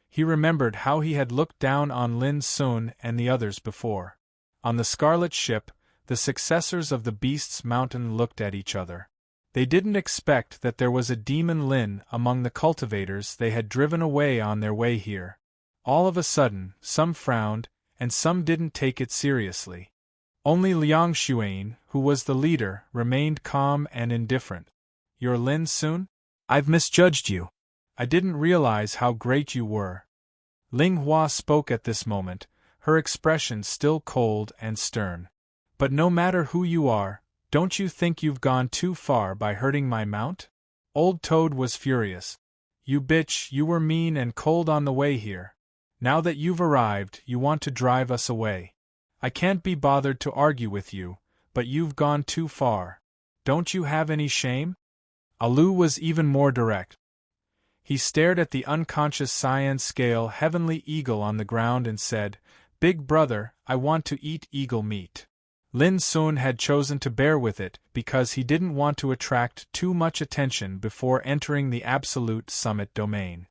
He remembered how he had looked down on Lin Sun and the others before. On the Scarlet Ship, the successors of the Beast's Mountain looked at each other. They didn't expect that there was a Demon Lin among the cultivators they had driven away on their way here. All of a sudden, some frowned, and some didn't take it seriously. Only Liang Xuan, who was the leader, remained calm and indifferent. "You're Lin Sun? I've misjudged you. I didn't realize how great you were." Ling Hua spoke at this moment, her expression still cold and stern. "But no matter who you are, don't you think you've gone too far by hurting my mount?" Old Toad was furious. "You bitch, you were mean and cold on the way here. Now that you've arrived, you want to drive us away. I can't be bothered to argue with you, but you've gone too far. Don't you have any shame?" Alu was even more direct. He stared at the unconscious cyan scale heavenly eagle on the ground and said, "Big brother, I want to eat eagle meat." Lin Sun had chosen to bear with it because he didn't want to attract too much attention before entering the absolute summit domain.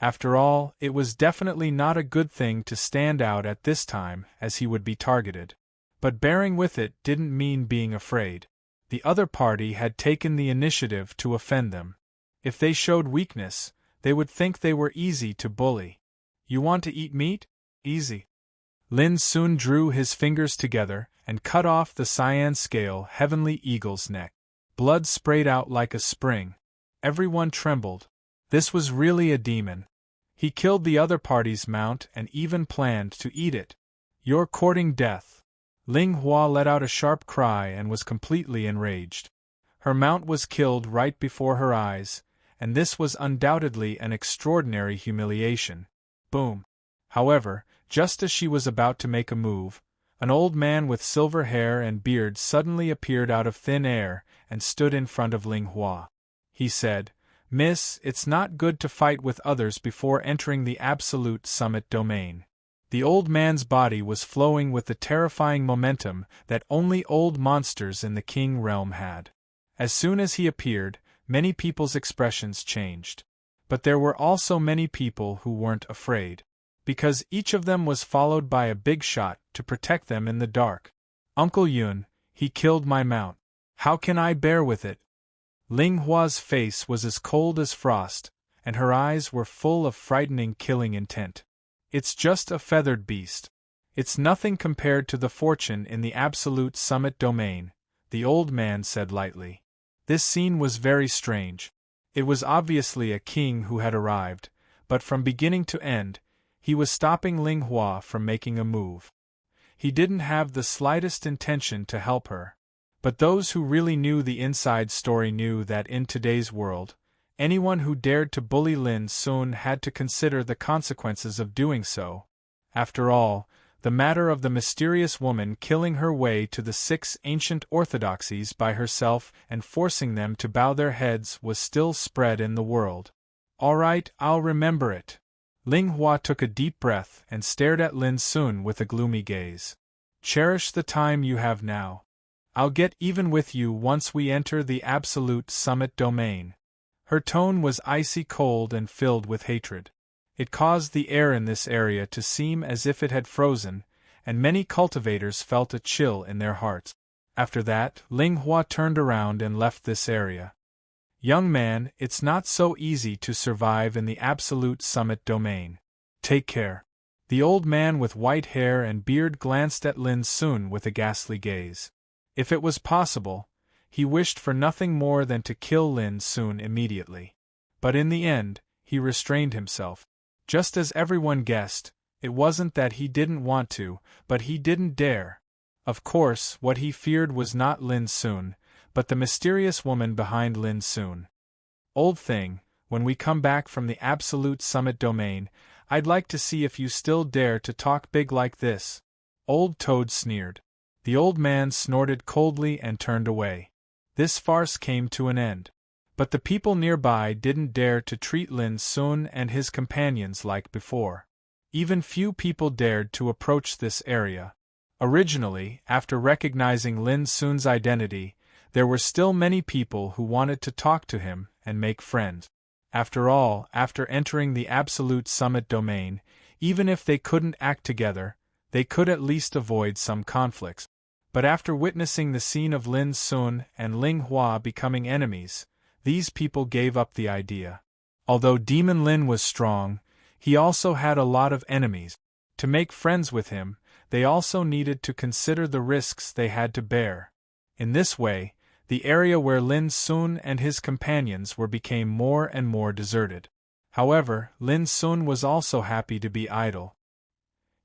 After all, it was definitely not a good thing to stand out at this time, as he would be targeted. But bearing with it didn't mean being afraid. The other party had taken the initiative to offend them. If they showed weakness, they would think they were easy to bully. "You want to eat meat? Easy. Lin soon drew his fingers together and cut off the cyan scale heavenly eagle's neck. Blood sprayed out like a spring. Everyone trembled. This was really a demon. He killed the other party's mount and even planned to eat it. You're courting death. Ling Hua let out a sharp cry and was completely enraged. Her mount was killed right before her eyes, and this was undoubtedly an extraordinary humiliation. Boom. However, just as she was about to make a move, an old man with silver hair and beard suddenly appeared out of thin air and stood in front of Ling Hua. He said, "Miss, it's not good to fight with others before entering the absolute summit domain." The old man's body was flowing with the terrifying momentum that only old monsters in the king realm had. As soon as he appeared, many people's expressions changed. But there were also many people who weren't afraid. Because each of them was followed by a big shot to protect them in the dark. "Uncle Yun, he killed my mount. How can I bear with it?" Ling Hua's face was as cold as frost, and her eyes were full of frightening killing intent. "It's just a feathered beast. It's nothing compared to the fortune in the absolute summit domain," the old man said lightly. This scene was very strange. It was obviously a king who had arrived, but from beginning to end, he was stopping Ling Hua from making a move. He didn't have the slightest intention to help her. But those who really knew the inside story knew that in today's world, anyone who dared to bully Lin Sun had to consider the consequences of doing so. After all, the matter of the mysterious woman killing her way to the 6 ancient orthodoxies by herself and forcing them to bow their heads was still spread in the world. "All right, I'll remember it." Ling Hua took a deep breath and stared at Lin Sun with a gloomy gaze. "Cherish the time you have now. I'll get even with you once we enter the absolute summit domain." Her tone was icy cold and filled with hatred. It caused the air in this area to seem as if it had frozen, and many cultivators felt a chill in their hearts. After that, Ling Hua turned around and left this area. "Young man, it's not so easy to survive in the absolute summit domain. Take care." The old man with white hair and beard glanced at Lin Sun with a ghastly gaze. If it was possible, he wished for nothing more than to kill Lin Sun immediately. But in the end, he restrained himself. Just as everyone guessed, it wasn't that he didn't want to, but he didn't dare. Of course, what he feared was not Lin Sun, but the mysterious woman behind Lin Sun. "Old thing, when we come back from the absolute summit domain, I'd like to see if you still dare to talk big like this." Old Toad sneered. The old man snorted coldly and turned away. This farce came to an end. But the people nearby didn't dare to treat Lin Sun and his companions like before. Even few people dared to approach this area. Originally, after recognizing Lin Sun's identity, there were still many people who wanted to talk to him and make friends. After all, after entering the absolute summit domain, even if they couldn't act together, they could at least avoid some conflicts. But after witnessing the scene of Lin Sun and Ling Hua becoming enemies, these people gave up the idea. Although Demon Lin was strong, he also had a lot of enemies. To make friends with him, they also needed to consider the risks they had to bear. In this way, the area where Lin Sun and his companions were became more and more deserted. However, Lin Sun was also happy to be idle.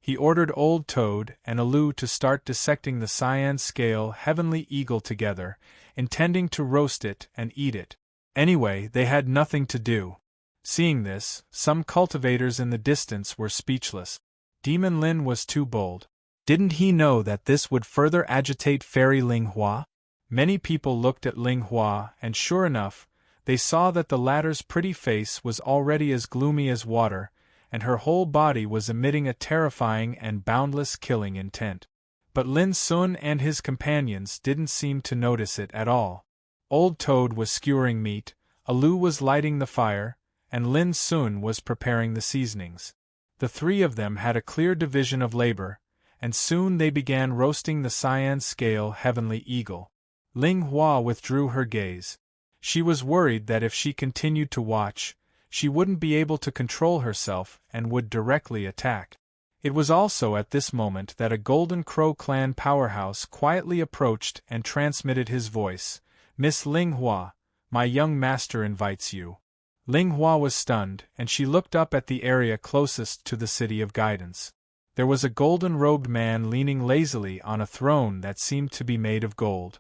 He ordered Old Toad and Alu to start dissecting the cyan scale heavenly eagle together, intending to roast it and eat it. Anyway, they had nothing to do. Seeing this, some cultivators in the distance were speechless. Demon Lin was too bold. Didn't he know that this would further agitate Fairy Ling Hua? Many people looked at Ling Hua, and sure enough, they saw that the latter's pretty face was already as gloomy as water, and her whole body was emitting a terrifying and boundless killing intent. But Lin Sun and his companions didn't seem to notice it at all. Old Toad was skewering meat, Alu was lighting the fire, and Lin Sun was preparing the seasonings. The three of them had a clear division of labor, and soon they began roasting the cyan scale heavenly eagle. Ling Hua withdrew her gaze. She was worried that if she continued to watch, she wouldn't be able to control herself and would directly attack. It was also at this moment that a Golden Crow clan powerhouse quietly approached and transmitted his voice. "Miss Ling Hua, my young master invites you." Ling Hua was stunned, and she looked up at the area closest to the City of Guidance. There was a golden-robed man leaning lazily on a throne that seemed to be made of gold.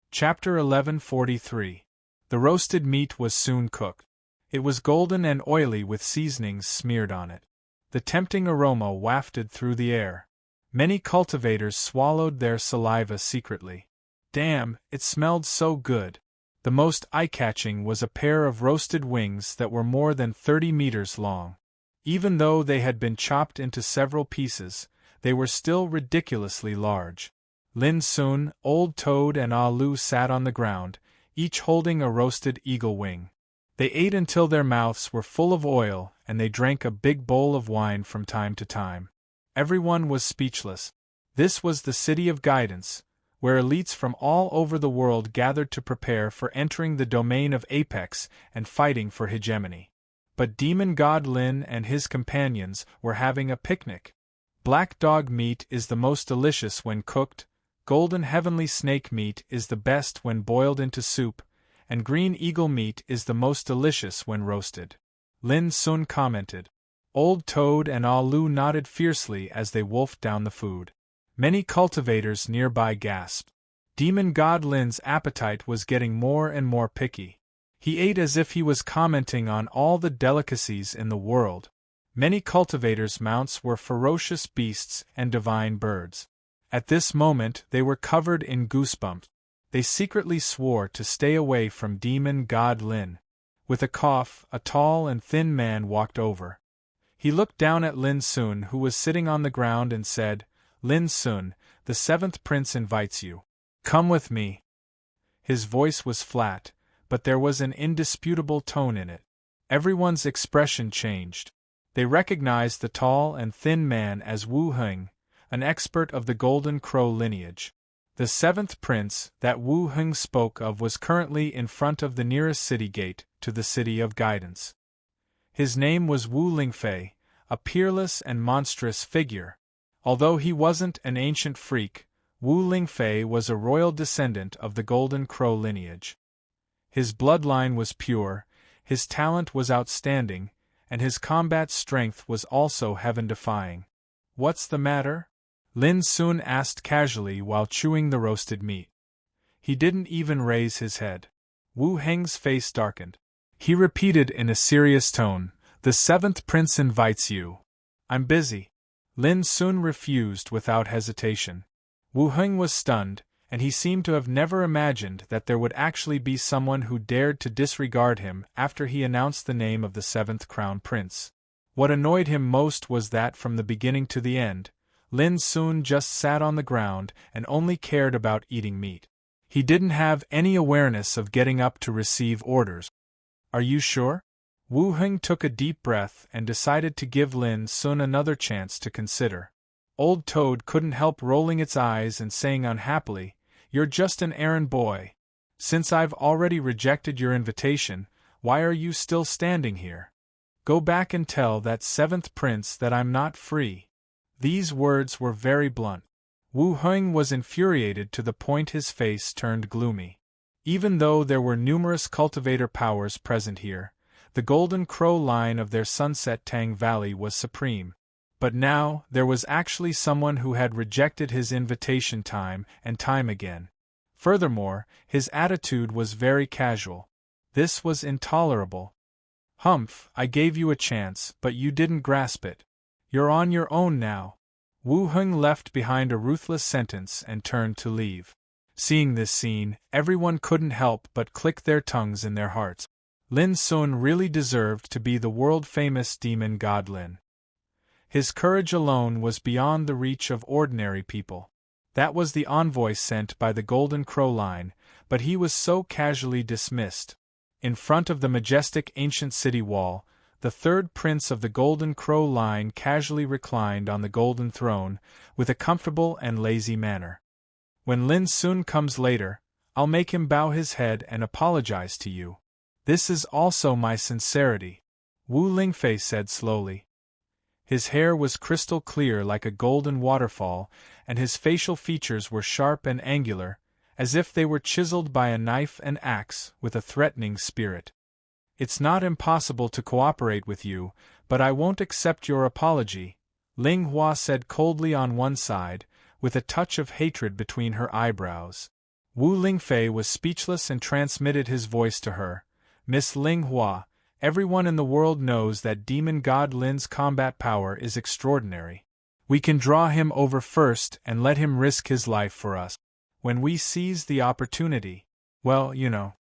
Chapter 1143. The roasted meat was soon cooked. It was golden and oily with seasonings smeared on it. The tempting aroma wafted through the air. Many cultivators swallowed their saliva secretly. Damn, it smelled so good. The most eye-catching was a pair of roasted wings that were more than 30 meters long. Even though they had been chopped into several pieces, they were still ridiculously large. Lin Sun, Old Toad and Ah Lu sat on the ground, each holding a roasted eagle wing. They ate until their mouths were full of oil, and they drank a big bowl of wine from time to time. Everyone was speechless. This was the City of Guidance, where elites from all over the world gathered to prepare for entering the domain of Apex and fighting for hegemony. But Demon God Lin and his companions were having a picnic. Black dog meat is the most delicious when cooked, golden heavenly snake meat is the best when boiled into soup, and green eagle meat is the most delicious when roasted. Lin Sun commented. Old Toad and Ah Lu nodded fiercely as they wolfed down the food. Many cultivators nearby gasped. Demon God Lin's appetite was getting more and more picky. He ate as if he was commenting on all the delicacies in the world. Many cultivators' mounts were ferocious beasts and divine birds. At this moment they were covered in goosebumps. They secretly swore to stay away from Demon God Lin. With a cough, a tall and thin man walked over. He looked down at Lin Sun, who was sitting on the ground, and said, "Lin Sun, the 7th Prince invites you. Come with me." His voice was flat, but there was an indisputable tone in it. Everyone's expression changed. They recognized the tall and thin man as Wu Heng, an expert of the Golden Crow lineage. The 7th Prince that Wu Heng spoke of was currently in front of the nearest city gate to the City of Guidance. His name was Wu Lingfei, a peerless and monstrous figure. Although he wasn't an ancient freak, Wu Lingfei was a royal descendant of the Golden Crow lineage. His bloodline was pure, his talent was outstanding, and his combat strength was also heaven-defying. "What's the matter?" Lin Sun asked casually while chewing the roasted meat. He didn't even raise his head. Wu Heng's face darkened. He repeated in a serious tone, "The 7th Prince invites you." "I'm busy." Lin Sun refused without hesitation. Wu Heng was stunned, and he seemed to have never imagined that there would actually be someone who dared to disregard him after he announced the name of the 7th Crown Prince. What annoyed him most was that from the beginning to the end, Lin Sun just sat on the ground and only cared about eating meat. He didn't have any awareness of getting up to receive orders. "Are you sure?" Wu Heng took a deep breath and decided to give Lin Sun another chance to consider. Old Toad couldn't help rolling its eyes and saying unhappily, "You're just an errand boy. Since I've already rejected your invitation, why are you still standing here? Go back and tell that 7th Prince that I'm not free." These words were very blunt. Wu Heng was infuriated to the point his face turned gloomy. Even though there were numerous cultivator powers present here, the Golden Crow line of their Sunset Tang Valley was supreme. But now, there was actually someone who had rejected his invitation time and time again. Furthermore, his attitude was very casual. This was intolerable. "Humph, I gave you a chance, but you didn't grasp it. You're on your own now." Wu Heng left behind a ruthless sentence and turned to leave. Seeing this scene, everyone couldn't help but click their tongues in their hearts. Lin Sun really deserved to be the world-famous demon god Lin. His courage alone was beyond the reach of ordinary people. That was the envoy sent by the Golden Crow line, but he was so casually dismissed. In front of the majestic ancient city wall, the 3rd Prince of the Golden Crow line casually reclined on the golden throne, with a comfortable and lazy manner. "When Lin Sun comes later, I'll make him bow his head and apologize to you. This is also my sincerity," Wu Lingfei said slowly. His hair was crystal clear like a golden waterfall, and his facial features were sharp and angular, as if they were chiseled by a knife and axe with a threatening spirit. "It's not impossible to cooperate with you, but I won't accept your apology," Ling Hua said coldly on one side, with a touch of hatred between her eyebrows. Wu Lingfei was speechless and transmitted his voice to her. "Miss Ling Hua, everyone in the world knows that demon god Lin's combat power is extraordinary. We can draw him over first and let him risk his life for us. When we seize the opportunity, well, you know."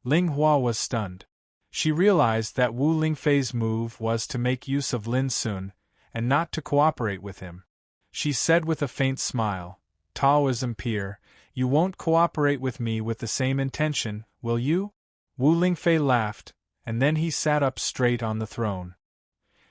Ling Hua was stunned. She realized that Wu Lingfei's move was to make use of Lin Sun, and not to cooperate with him. She said with a faint smile, "Taoism peer, you won't cooperate with me with the same intention, will you?" Wu Lingfei laughed, and then he sat up straight on the throne.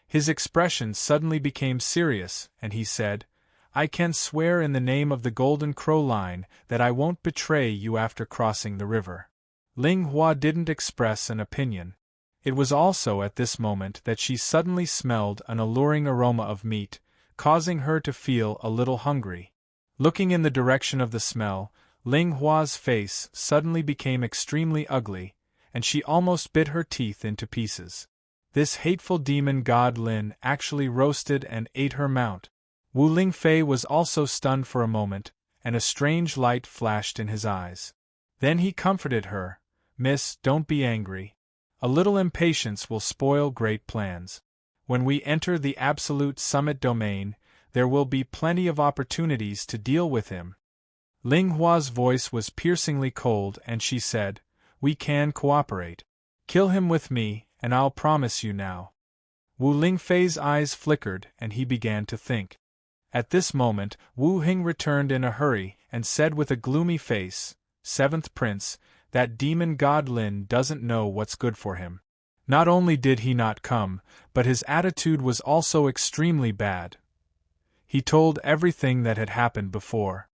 His expression suddenly became serious, and he said, "I can swear in the name of the Golden Crow line that I won't betray you after crossing the river." Ling Hua didn't express an opinion. It was also at this moment that she suddenly smelled an alluring aroma of meat, causing her to feel a little hungry. Looking in the direction of the smell, Ling Hua's face suddenly became extremely ugly, and she almost bit her teeth into pieces. This hateful demon god Lin actually roasted and ate her mount. Wu Lingfei was also stunned for a moment, and a strange light flashed in his eyes. Then he comforted her, "Miss, don't be angry. A little impatience will spoil great plans. When we enter the absolute summit domain, there will be plenty of opportunities to deal with him." Ling Hua's voice was piercingly cold, and she said, "We can cooperate. Kill him with me, and I'll promise you now." Wu Lingfei's eyes flickered, and he began to think. At this moment, Wu Hing returned in a hurry, and said with a gloomy face, "Seventh Prince, that demon god Lin doesn't know what's good for him. Not only did he not come, but his attitude was also extremely bad. He told everything that had happened before."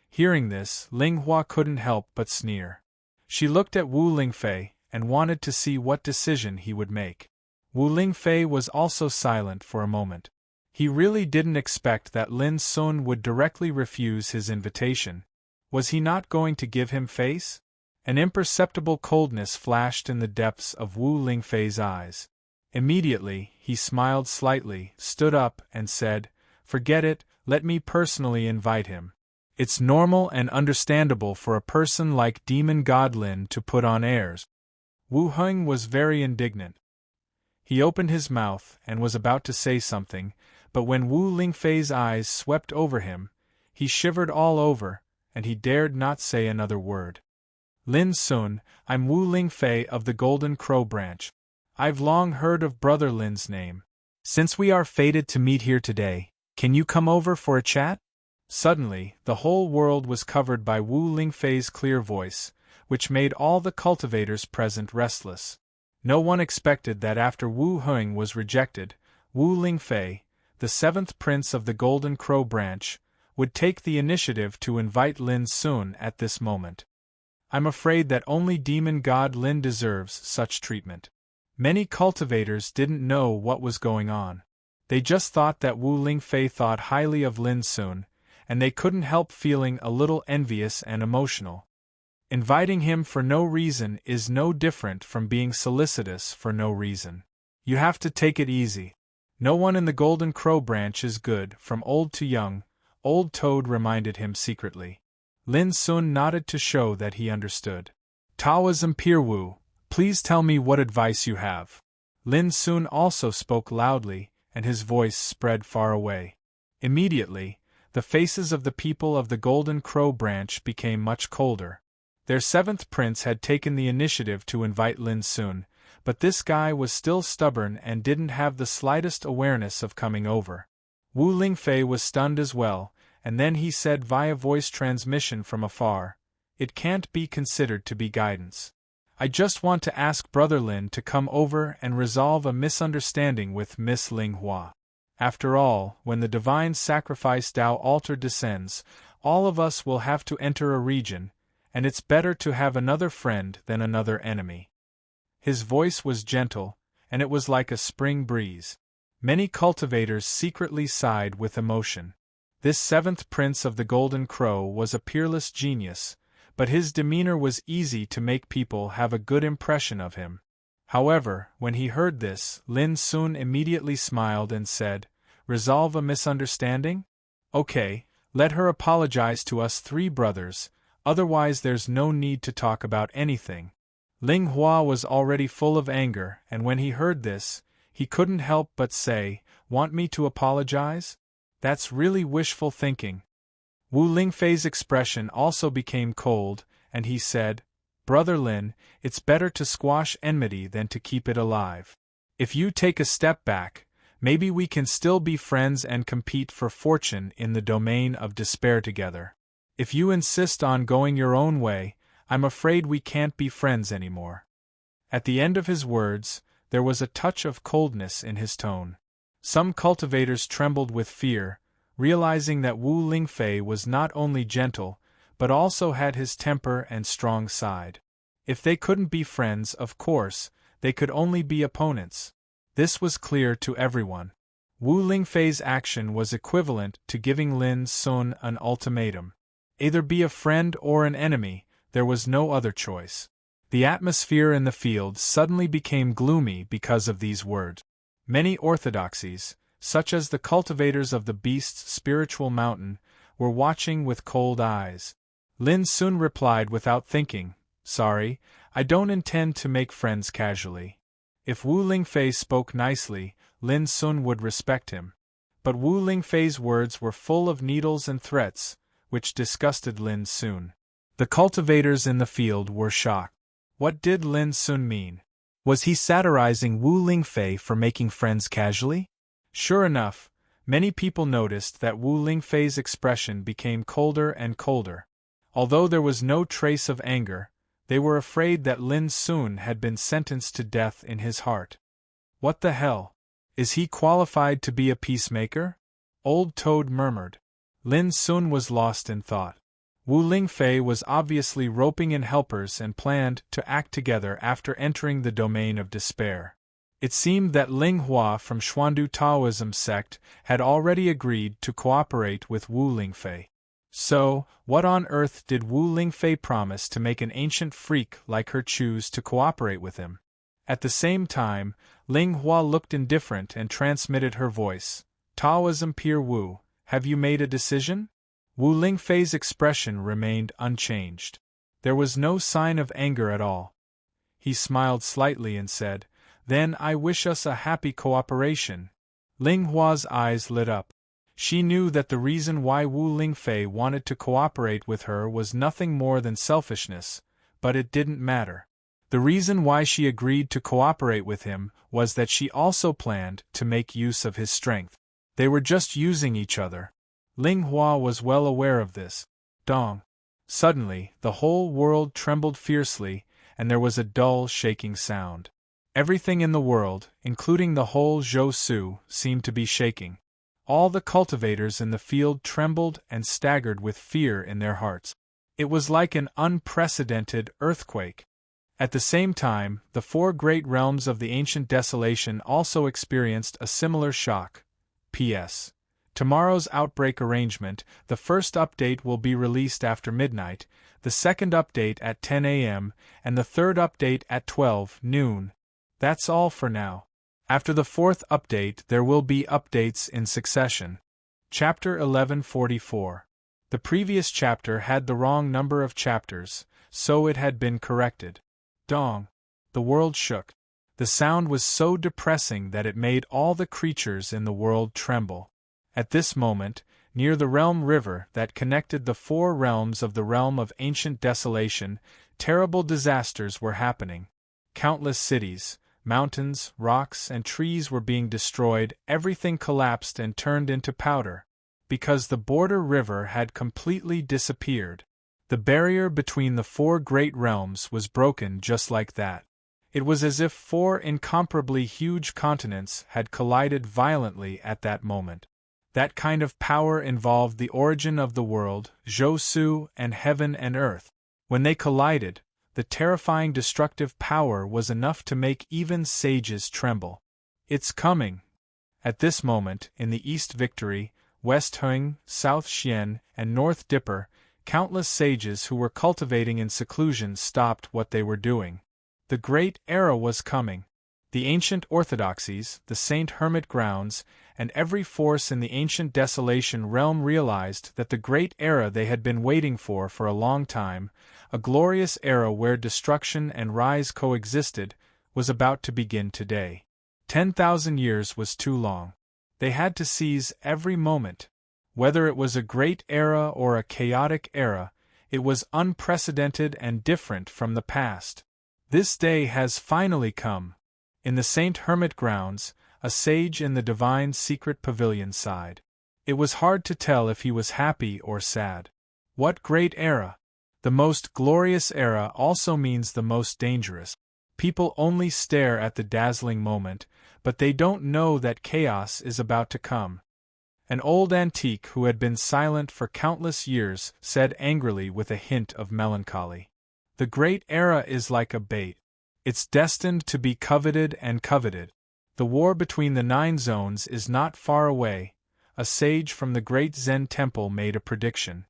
Hearing this, Ling Hua couldn't help but sneer. She looked at Wu Lingfei, and wanted to see what decision he would make. Wu Lingfei was also silent for a moment. He really didn't expect that Lin Sun would directly refuse his invitation. Was he not going to give him face? An imperceptible coldness flashed in the depths of Wu Lingfei's eyes. Immediately, he smiled slightly, stood up, and said, "Forget it, let me personally invite him. It's normal and understandable for a person like Demon God Lin to put on airs." Wu Heng was very indignant. He opened his mouth and was about to say something, but when Wu Lingfei's eyes swept over him, he shivered all over, and he dared not say another word. "Lin Sun, I'm Wu Lingfei of the Golden Crow branch. I've long heard of Brother Lin's name. Since we are fated to meet here today, can you come over for a chat?" Suddenly, the whole world was covered by Wu Lingfei's clear voice, which made all the cultivators present restless. No one expected that after Wu Heng was rejected, Wu Lingfei, the seventh prince of the Golden Crow branch, would take the initiative to invite Lin Sun at this moment. I'm afraid that only demon god Lin deserves such treatment. Many cultivators didn't know what was going on. They just thought that Wu Lingfei thought highly of Lin Sun, and they couldn't help feeling a little envious and emotional. Inviting him for no reason is no different from being solicitous for no reason. You have to take it easy. No one in the Golden Crow branch is good, from old to young, Old Toad reminded him secretly. Lin Sun nodded to show that he understood. "Taoism Peer Wu, please tell me what advice you have." Lin Sun also spoke loudly, and his voice spread far away. Immediately, the faces of the people of the Golden Crow branch became much colder. Their seventh prince had taken the initiative to invite Lin Sun, but this guy was still stubborn and didn't have the slightest awareness of coming over. Wu Lingfei was stunned as well, and then he said via voice transmission from afar, "It can't be considered to be guidance. I just want to ask Brother Lin to come over and resolve a misunderstanding with Miss Ling Hua. After all, when the divine sacrifice Tao altar descends, all of us will have to enter a region, and it's better to have another friend than another enemy." His voice was gentle, and it was like a spring breeze. Many cultivators secretly sighed with emotion. This seventh prince of the Golden Crow was a peerless genius, but his demeanor was easy to make people have a good impression of him. However, when he heard this, Lin Sun immediately smiled and said, "Resolve a misunderstanding? Okay, let her apologize to us three brothers, otherwise there's no need to talk about anything." Ling Hua was already full of anger, and when he heard this, he couldn't help but say, "Want me to apologize? That's really wishful thinking." Wu Lingfei's expression also became cold, and he said, "Brother Lin, it's better to squash enmity than to keep it alive. If you take a step back, maybe we can still be friends and compete for fortune in the domain of despair together. If you insist on going your own way, I'm afraid we can't be friends anymore." At the end of his words, there was a touch of coldness in his tone. Some cultivators trembled with fear, realizing that Wu Lingfei was not only gentle, but also had his temper and strong side. If they couldn't be friends, of course, they could only be opponents. This was clear to everyone. Wu Lingfei's action was equivalent to giving Lin Sun an ultimatum. Either be a friend or an enemy, there was no other choice. The atmosphere in the field suddenly became gloomy because of these words. Many orthodoxies, such as the cultivators of the beast's spiritual mountain, were watching with cold eyes. Lin Sun replied without thinking, "Sorry, I don't intend to make friends casually." If Wu Lingfei spoke nicely, Lin Sun would respect him. But Wu Lingfei's words were full of needles and threats, which disgusted Lin Sun. The cultivators in the field were shocked. What did Lin Sun mean? Was he satirizing Wu Lingfei for making friends casually? Sure enough, many people noticed that Wu Lingfei's expression became colder and colder. Although there was no trace of anger, they were afraid that Lin Sun had been sentenced to death in his heart. "What the hell? Is he qualified to be a peacemaker?" Old Toad murmured. Lin Sun was lost in thought. Wu Lingfei was obviously roping in helpers and planned to act together after entering the domain of despair. It seemed that Ling Hua from Xuandu Taoism sect had already agreed to cooperate with Wu Lingfei. So, what on earth did Wu Lingfei promise to make an ancient freak like her choose to cooperate with him? At the same time, Ling Hua looked indifferent and transmitted her voice. "Taoism Peer Wu, have you made a decision?" Wu Lingfei's expression remained unchanged. There was no sign of anger at all. He smiled slightly and said, "Then I wish us a happy cooperation." Ling Hua's eyes lit up. She knew that the reason why Wu Lingfei wanted to cooperate with her was nothing more than selfishness, but it didn't matter. The reason why she agreed to cooperate with him was that she also planned to make use of his strength. They were just using each other. Ling Hua was well aware of this. Dong. Suddenly, the whole world trembled fiercely, and there was a dull shaking sound. Everything in the world, including the whole Zhou Su, seemed to be shaking. All the cultivators in the field trembled and staggered with fear in their hearts. It was like an unprecedented earthquake. At the same time, the four great realms of the ancient desolation also experienced a similar shock. P.S. Tomorrow's outbreak arrangement: the first update will be released after midnight, the second update at 10 a.m., and the third update at 12 noon. That's all for now. After the fourth update there will be updates in succession. Chapter 1144. The previous chapter had the wrong number of chapters, so it had been corrected. Dong. The world shook. The sound was so depressing that it made all the creatures in the world tremble. At this moment, near the realm river that connected the four realms of the realm of ancient desolation, terrible disasters were happening. Countless cities, mountains, rocks, and trees were being destroyed. Everything collapsed and turned into powder, because the border river had completely disappeared. The barrier between the four great realms was broken just like that. It was as if four incomparably huge continents had collided violently at that moment. That kind of power involved the origin of the world, Zhou Su, and heaven and earth. When they collided, the terrifying destructive power was enough to make even sages tremble. "It's coming," At this moment, in the East Victory, West Hung, South Xian, and North Dipper, countless sages who were cultivating in seclusion stopped what they were doing. The Great Era was coming. The ancient orthodoxies, the Saint Hermit grounds, and every force in the ancient desolation realm realized that the Great Era they had been waiting for a long time, a glorious era where destruction and rise coexisted, was about to begin today. 10,000 years was too long. They had to seize every moment. Whether it was a great era or a chaotic era, it was unprecedented and different from the past. This day has finally come. In the Saint Hermit grounds, a sage in the divine secret pavilion sighed. It was hard to tell if he was happy or sad. What great era! The most glorious era also means the most dangerous. People only stare at the dazzling moment, but they don't know that chaos is about to come. An old antique who had been silent for countless years said angrily with a hint of melancholy. The great era is like a bait. It's destined to be coveted and coveted. The war between the 9 zones is not far away. A sage from the great Zen temple made a prediction.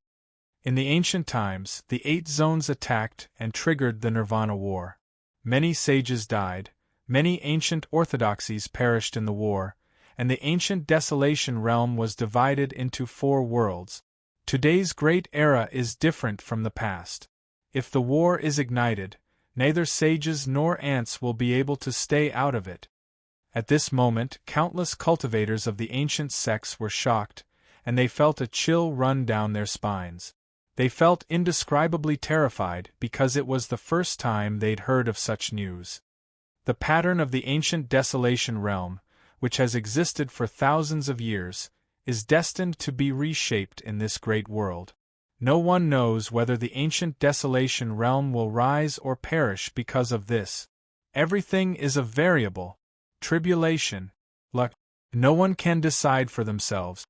In the ancient times, the 8 zones attacked and triggered the Nirvana War. Many sages died, many ancient orthodoxies perished in the war, and the ancient desolation realm was divided into 4 worlds. Today's great era is different from the past. If the war is ignited, neither sages nor ants will be able to stay out of it. At this moment, countless cultivators of the ancient sects were shocked, and they felt a chill run down their spines. They felt indescribably terrified because it was the first time they'd heard of such news. The pattern of the ancient desolation realm, which has existed for thousands of years, is destined to be reshaped in this great world. No one knows whether the ancient desolation realm will rise or perish because of this. Everything is a variable. Tribulation, luck. No one can decide for themselves.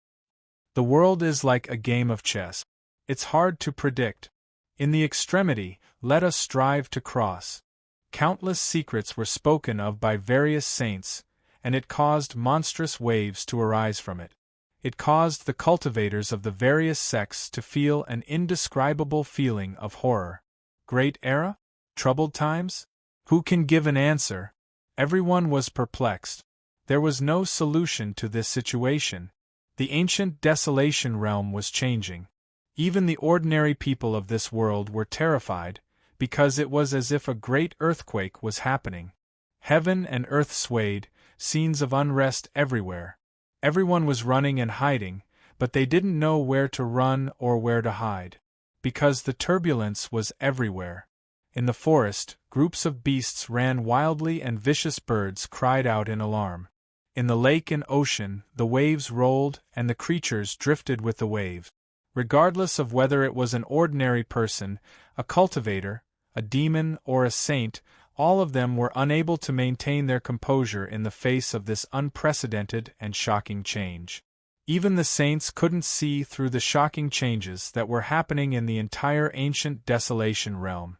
The world is like a game of chess. It's hard to predict. In the extremity, let us strive to cross. Countless secrets were spoken of by various saints, and it caused monstrous waves to arise from it. It caused the cultivators of the various sects to feel an indescribable feeling of horror. Great era? Troubled times? Who can give an answer? Everyone was perplexed. There was no solution to this situation. The ancient desolation realm was changing. Even the ordinary people of this world were terrified, because it was as if a great earthquake was happening. Heaven and earth swayed, scenes of unrest everywhere. Everyone was running and hiding, but they didn't know where to run or where to hide. Because the turbulence was everywhere. In the forest, groups of beasts ran wildly and vicious birds cried out in alarm. In the lake and ocean, the waves rolled and the creatures drifted with the waves. Regardless of whether it was an ordinary person, a cultivator, a demon, or a saint, all of them were unable to maintain their composure in the face of this unprecedented and shocking change. Even the saints couldn't see through the shocking changes that were happening in the entire ancient desolation realm.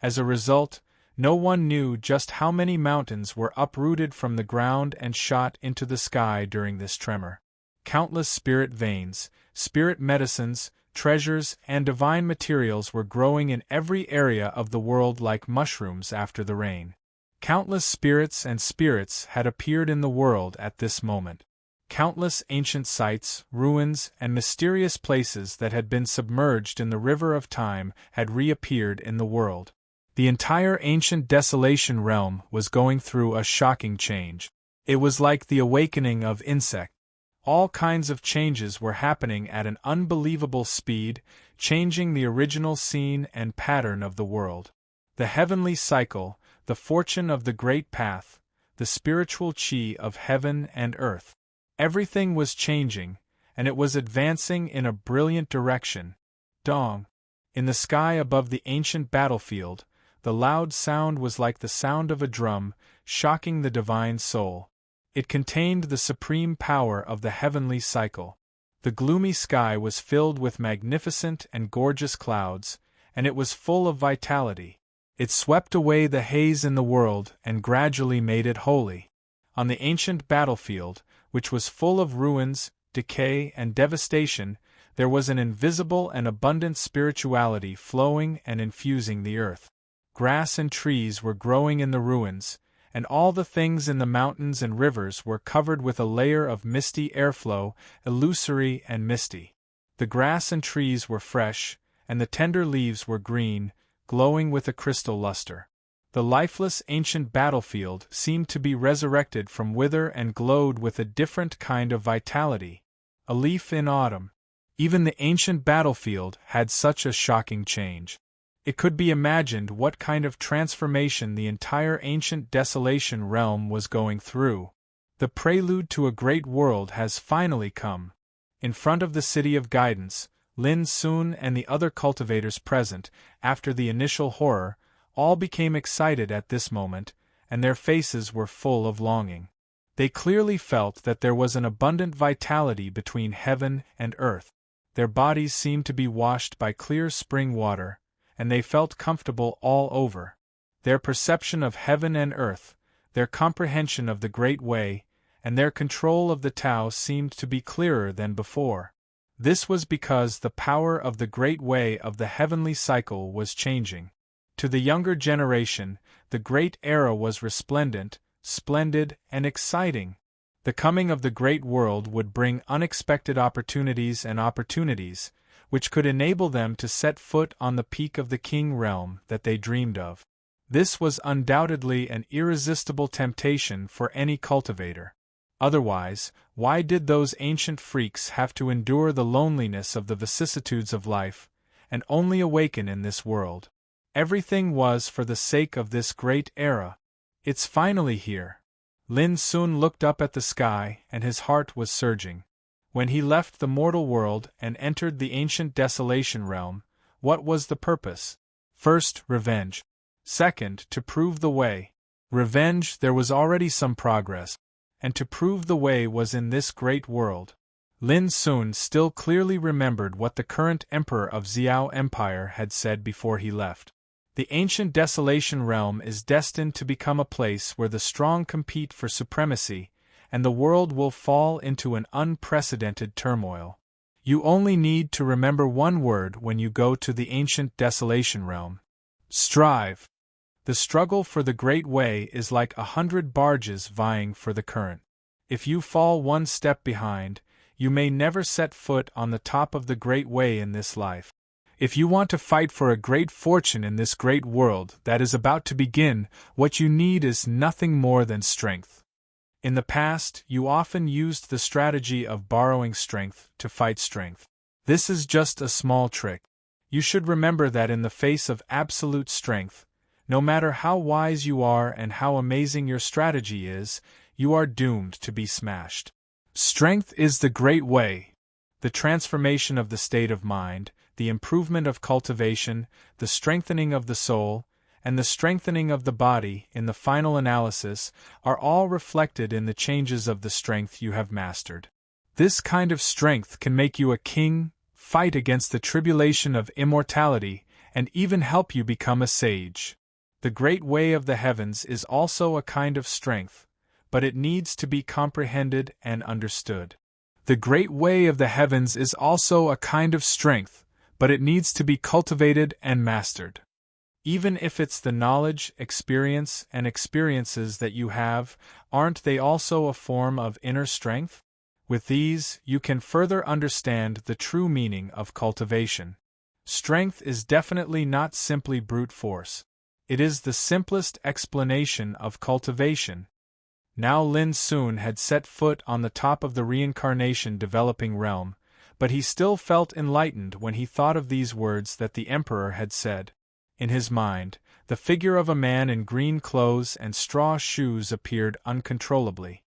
As a result, no one knew just how many mountains were uprooted from the ground and shot into the sky during this tremor. Countless spirit veins, spirit medicines, treasures, and divine materials were growing in every area of the world like mushrooms after the rain. Countless spirits and spirits had appeared in the world at this moment. Countless ancient sites, ruins, and mysterious places that had been submerged in the river of time had reappeared in the world. The entire ancient desolation realm was going through a shocking change. It was like the awakening of insects. All kinds of changes were happening at an unbelievable speed, changing the original scene and pattern of the world. The heavenly cycle, the fortune of the great path, the spiritual chi of heaven and earth. Everything was changing, and it was advancing in a brilliant direction. Dong. In the sky above the ancient battlefield, the loud sound was like the sound of a drum, shocking the divine soul. It contained the supreme power of the heavenly cycle. The gloomy sky was filled with magnificent and gorgeous clouds, and it was full of vitality. It swept away the haze in the world and gradually made it holy. On the ancient battlefield, which was full of ruins, decay, and devastation, there was an invisible and abundant spirituality flowing and infusing the earth. Grass and trees were growing in the ruins, and all the things in the mountains and rivers were covered with a layer of misty airflow, illusory and misty. The grass and trees were fresh, and the tender leaves were green, glowing with a crystal luster. The lifeless ancient battlefield seemed to be resurrected from wither and glowed with a different kind of vitality. A leaf in autumn. Even the ancient battlefield had such a shocking change. It could be imagined what kind of transformation the entire ancient desolation realm was going through. The prelude to a great world has finally come. In front of the City of Guidance, Lin Sun and the other cultivators present, after the initial horror, all became excited at this moment, and their faces were full of longing. They clearly felt that there was an abundant vitality between heaven and earth. Their bodies seemed to be washed by clear spring water, and they felt comfortable all over. Their perception of heaven and earth, their comprehension of the Great Way, and their control of the Tao seemed to be clearer than before. This was because the power of the Great Way of the heavenly cycle was changing. To the younger generation, the Great Era was resplendent, splendid, and exciting. The coming of the Great World would bring unexpected opportunities, which could enable them to set foot on the peak of the King realm that they dreamed of. This was undoubtedly an irresistible temptation for any cultivator. Otherwise, why did those ancient freaks have to endure the loneliness of the vicissitudes of life, and only awaken in this world? Everything was for the sake of this great era. It's finally here. Lin Sun looked up at the sky, and his heart was surging. When he left the mortal world and entered the ancient desolation realm, what was the purpose? First, revenge. Second, to prove the way. Revenge, there was already some progress, and to prove the way was in this great world. Lin Sun still clearly remembered what the current emperor of Xiao Empire had said before he left. The ancient desolation realm is destined to become a place where the strong compete for supremacy, and the world will fall into an unprecedented turmoil. You only need to remember one word when you go to the ancient desolation realm. Strive. The struggle for the Great Way is like 100 barges vying for the current. If you fall one step behind, you may never set foot on the top of the Great Way in this life. If you want to fight for a great fortune in this great world that is about to begin, what you need is nothing more than strength. In the past, you often used the strategy of borrowing strength to fight strength. This is just a small trick. You should remember that in the face of absolute strength, no matter how wise you are and how amazing your strategy is, you are doomed to be smashed. Strength is the Great Way. The transformation of the state of mind, the improvement of cultivation, the strengthening of the soul, and the strengthening of the body, in the final analysis, are all reflected in the changes of the strength you have mastered. This kind of strength can make you a king, fight against the tribulation of immortality, and even help you become a sage. The Great Way of the heavens is also a kind of strength, but it needs to be comprehended and understood. The Great Way of the heavens is also a kind of strength, but it needs to be cultivated and mastered. Even if it's the knowledge, experience, and experiences that you have, aren't they also a form of inner strength? With these, you can further understand the true meaning of cultivation. Strength is definitely not simply brute force. It is the simplest explanation of cultivation. Now Lin Sun had set foot on the top of the reincarnation developing realm, but he still felt enlightened when he thought of these words that the emperor had said. In his mind, the figure of a man in green clothes and straw shoes appeared uncontrollably.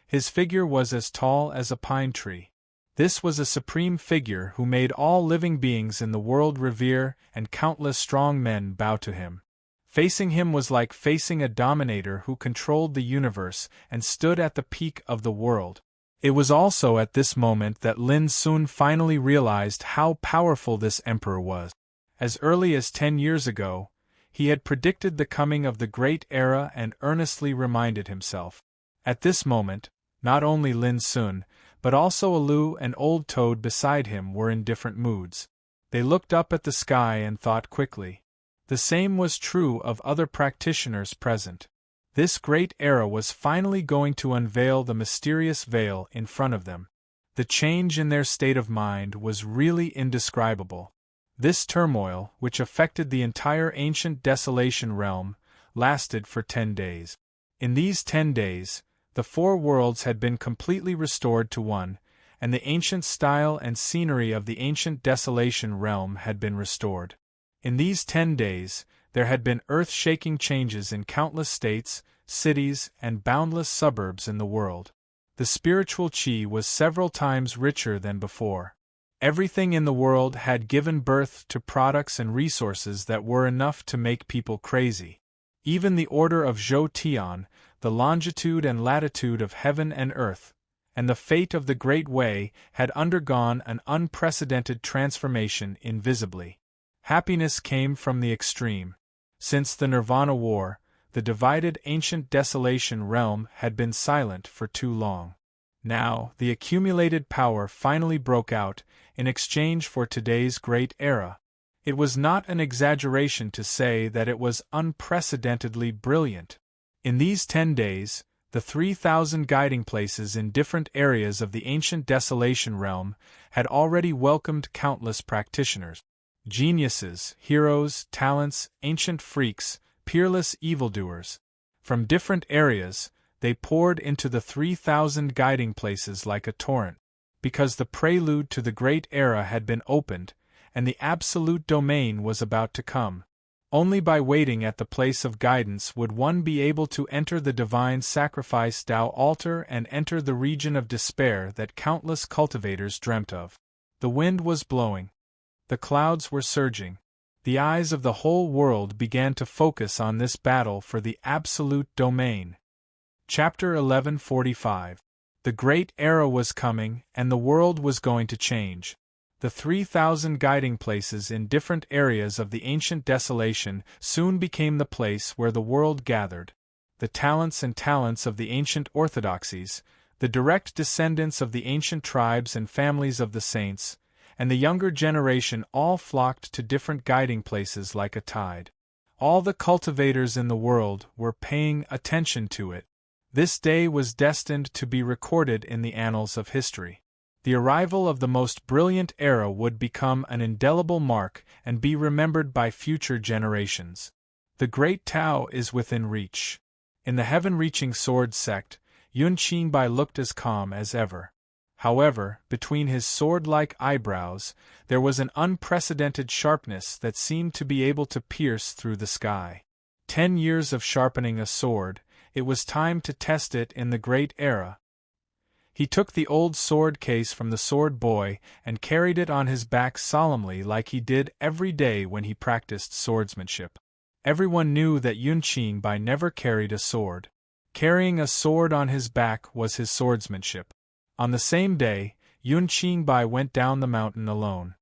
His figure was as tall as a pine tree. This was a supreme figure who made all living beings in the world revere, and countless strong men bow to him. Facing him was like facing a dominator who controlled the universe and stood at the peak of the world. It was also at this moment that Lin Sun finally realized how powerful this emperor was. As early as 10 years ago, he had predicted the coming of the Great Era and earnestly reminded himself. At this moment, Not only Lin Sun, but also Alu and Old Toad beside him were in different moods. They looked up at the sky and thought quickly. The same was true of other practitioners present. This great era was finally going to unveil the mysterious veil in front of them. The change in their state of mind was really indescribable. This turmoil, which affected the entire ancient desolation realm, lasted for 10 days. In these 10 days, the 4 worlds had been completely restored to one, and the ancient style and scenery of the ancient desolation realm had been restored. In these 10 days, there had been earth-shaking changes in countless states, cities, and boundless suburbs in the world. The spiritual chi was several times richer than before. Everything in the world had given birth to products and resources that were enough to make people crazy. Even the order of Zhou Tian, the longitude and latitude of heaven and earth, and the fate of the Great Way had undergone an unprecedented transformation invisibly. Happiness came from the extreme. Since the Nirvana War, the divided ancient desolation realm had been silent for too long. Now, the accumulated power finally broke out, in exchange for today's great era. It was not an exaggeration to say that it was unprecedentedly brilliant. In these 10 days, the 3,000 guiding places in different areas of the ancient desolation realm had already welcomed countless practitioners. Geniuses, heroes, talents, ancient freaks, peerless evildoers. From different areas, they poured into the 3,000 guiding places like a torrent, because the prelude to the great era had been opened, and the absolute domain was about to come. Only by waiting at the place of guidance would one be able to enter the divine sacrifice Tao altar and enter the region of despair that countless cultivators dreamt of. The wind was blowing. The clouds were surging. The eyes of the whole world began to focus on this battle for the absolute domain. Chapter 1145. The great era was coming, and the world was going to change. The 3,000 guiding places in different areas of the ancient desolation soon became the place where the world gathered. The talents of the ancient orthodoxies, the direct descendants of the ancient tribes and families of the saints, and the younger generation all flocked to different guiding places like a tide. All the cultivators in the world were paying attention to it. This day was destined to be recorded in the annals of history. The arrival of the most brilliant era would become an indelible mark and be remembered by future generations. The great Tao is within reach. In the heaven-reaching sword sect, Yun Qingbai looked as calm as ever. However, between his sword-like eyebrows, there was an unprecedented sharpness that seemed to be able to pierce through the sky. 10 years of sharpening a sword, it was time to test it in the great era. He took the old sword case from the sword boy and carried it on his back solemnly like he did every day when he practiced swordsmanship. Everyone knew that Yun Qingbai never carried a sword. Carrying a sword on his back was his swordsmanship. On the same day, Yun Qingbai went down the mountain alone.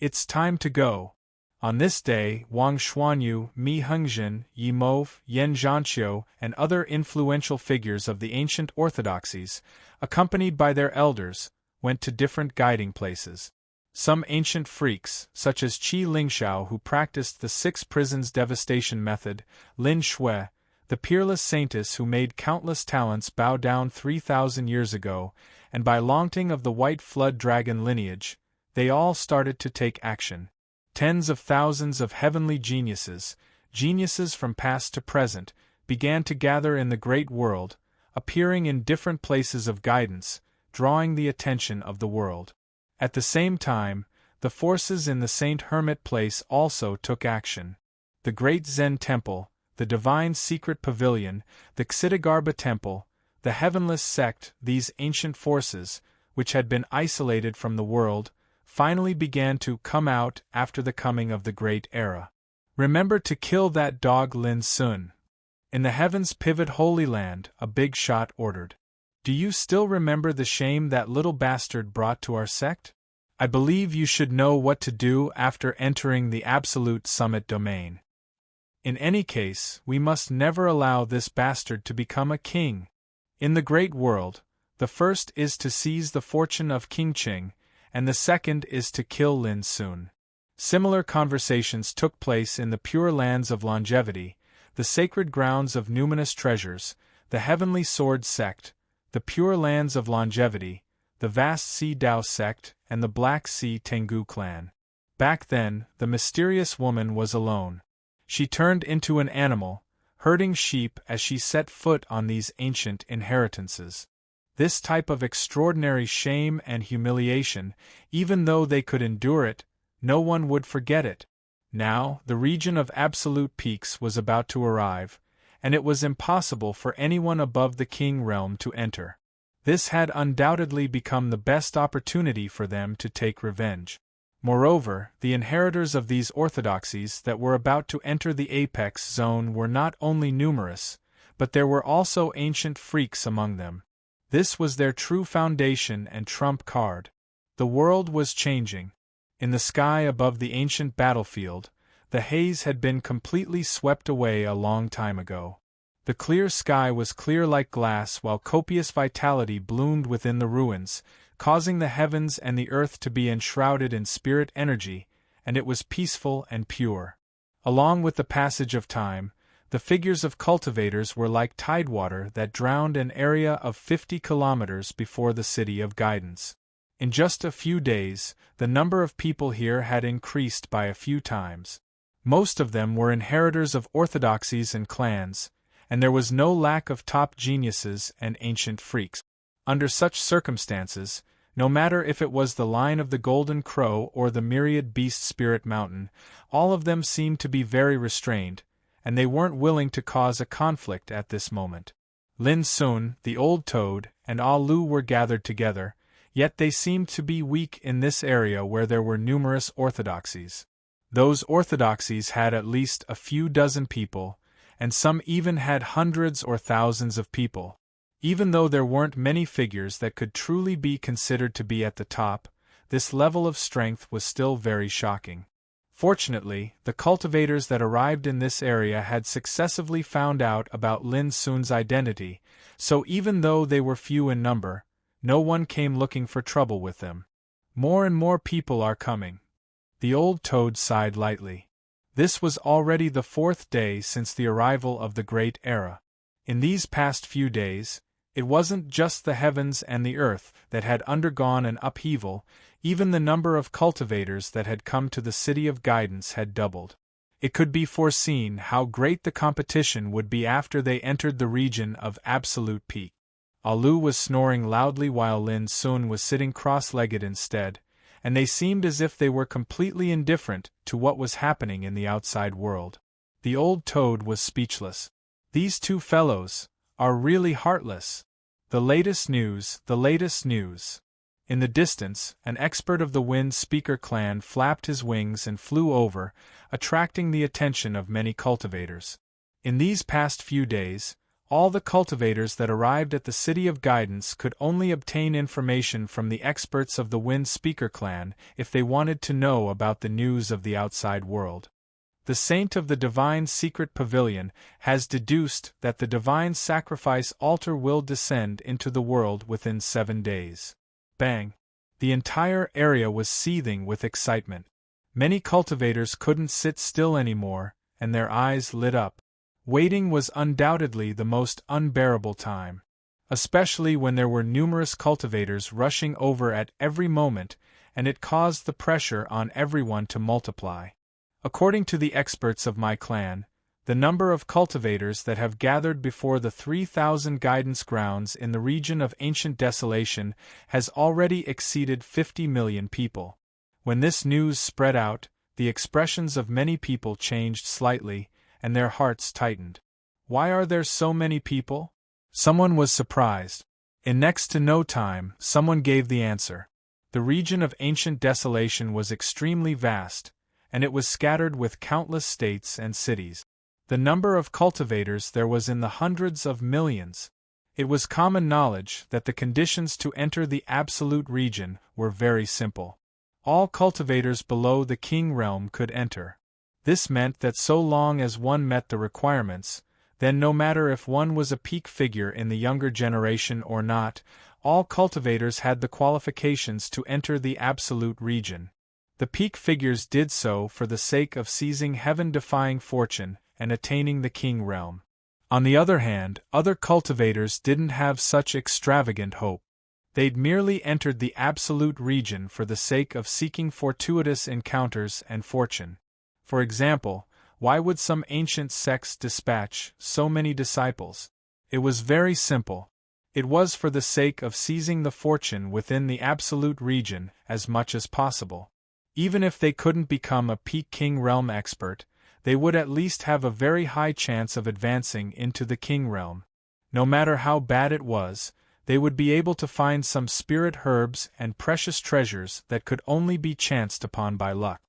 It's time to go. On this day, Wang Xuanyu, Mi Hengzhen, Yi Mouv, Yan Zhanqiu, and other influential figures of the ancient orthodoxies, accompanied by their elders, went to different guiding places. Some ancient freaks, such as Qi Lingshao who practiced the 6 prisons devastation method, Lin Shui, the peerless saintess who made countless talents bow down 3,000 years ago, and by Longting of the White Flood Dragon lineage, they all started to take action. Tens of thousands of heavenly geniuses from past to present, began to gather in the great world, appearing in different places of guidance, drawing the attention of the world. At the same time, the forces in the Saint Hermit Place also took action. The great Zen Temple, the Divine Secret Pavilion, the Ksitigarbha Temple, the Heavenless Sect, these ancient forces, which had been isolated from the world, finally began to come out after the coming of the great era. Remember to kill that dog Lin Sun. In the Heaven's Pivot Holy Land, a big shot ordered. Do you still remember the shame that little bastard brought to our sect? I believe you should know what to do after entering the absolute summit domain. In any case, we must never allow this bastard to become a king. In the great world, The first is to seize the fortune of King Qing, and the second is to kill Lin Sun. Similar conversations took place in the pure lands of longevity, the sacred grounds of numinous treasures, the heavenly sword sect, the pure lands of longevity, the vast Sea Dao sect, and the Black Sea Tengu clan. Back then, the mysterious woman was alone. She turned into an animal, herding sheep as she set foot on these ancient inheritances. This type of extraordinary shame and humiliation, even though they could endure it, no one would forget it. Now, the region of absolute peaks was about to arrive, and it was impossible for anyone above the King realm to enter. This had undoubtedly become the best opportunity for them to take revenge. Moreover, the inheritors of these orthodoxies that were about to enter the apex zone were not only numerous, but there were also ancient freaks among them. This was their true foundation and trump card. The world was changing. In the sky above the ancient battlefield, the haze had been completely swept away a long time ago. The clear sky was clear like glass while copious vitality bloomed within the ruins, causing the heavens and the earth to be enshrouded in spirit energy, and it was peaceful and pure. Along with the passage of time, the figures of cultivators were like tidewater that drowned an area of 50 kilometers before the city of guidance. In just a few days, the number of people here had increased by a few times. Most of them were inheritors of orthodoxies and clans, and there was no lack of top geniuses and ancient freaks. Under such circumstances, no matter if it was the line of the Golden Crow or the myriad beast Spirit Mountain, all of them seemed to be very restrained, and they weren't willing to cause a conflict at this moment. Lin Sun, the Old Toad, and Ah Lu were gathered together, yet they seemed to be weak in this area where there were numerous orthodoxies. Those orthodoxies had at least a few dozen people, and some even had hundreds or thousands of people. Even though there weren't many figures that could truly be considered to be at the top, this level of strength was still very shocking. Fortunately, the cultivators that arrived in this area had successively found out about Lin Sun's identity, so even though they were few in number, no one came looking for trouble with them. More and more people are coming. The Old Toad sighed lightly. This was already the 4th day since the arrival of the Great Era. In these past few days, it wasn't just the heavens and the earth that had undergone an upheaval, even the number of cultivators that had come to the City of Guidance had doubled. It could be foreseen how great the competition would be after they entered the region of absolute peak. Ah Lu was snoring loudly while Lin Sun was sitting cross-legged instead, and they seemed as if they were completely indifferent to what was happening in the outside world. The Old Toad was speechless. These two fellows are really heartless. The latest news, the latest news. In the distance, an expert of the Wind Speaker clan flapped his wings and flew over, attracting the attention of many cultivators. In these past few days, all the cultivators that arrived at the City of Guidance could only obtain information from the experts of the Wind Speaker clan if they wanted to know about the news of the outside world. The Saint of the Divine Secret Pavilion has deduced that the Divine Sacrifice Altar will descend into the world within 7 days. Bang! The entire area was seething with excitement. Many cultivators couldn't sit still anymore, and their eyes lit up. Waiting was undoubtedly the most unbearable time, especially when there were numerous cultivators rushing over at every moment, and it caused the pressure on everyone to multiply. According to the experts of my clan, the number of cultivators that have gathered before the 3,000 guidance grounds in the region of ancient desolation has already exceeded 50 million people. When this news spread out, the expressions of many people changed slightly, and their hearts tightened. Why are there so many people? Someone was surprised. In next to no time, someone gave the answer. The region of ancient desolation was extremely vast, and it was scattered with countless states and cities. The number of cultivators there was in the hundreds of millions. It was common knowledge that the conditions to enter the absolute region were very simple. All cultivators below the King realm could enter. This meant that so long as one met the requirements, Then no matter if one was a peak figure in the younger generation or not, all cultivators had the qualifications to enter the absolute region. The peak figures did so for the sake of seizing heaven-defying fortune and attaining the king realm. On the other hand, other cultivators didn't have such extravagant hope. They'd merely entered the absolute region for the sake of seeking fortuitous encounters and fortune. For example, why would some ancient sects dispatch so many disciples? It was very simple. It was for the sake of seizing the fortune within the absolute region as much as possible. Even if they couldn't become a peak king realm expert, they would at least have a very high chance of advancing into the king realm. No matter how bad it was, they would be able to find some spirit herbs and precious treasures that could only be chanced upon by luck.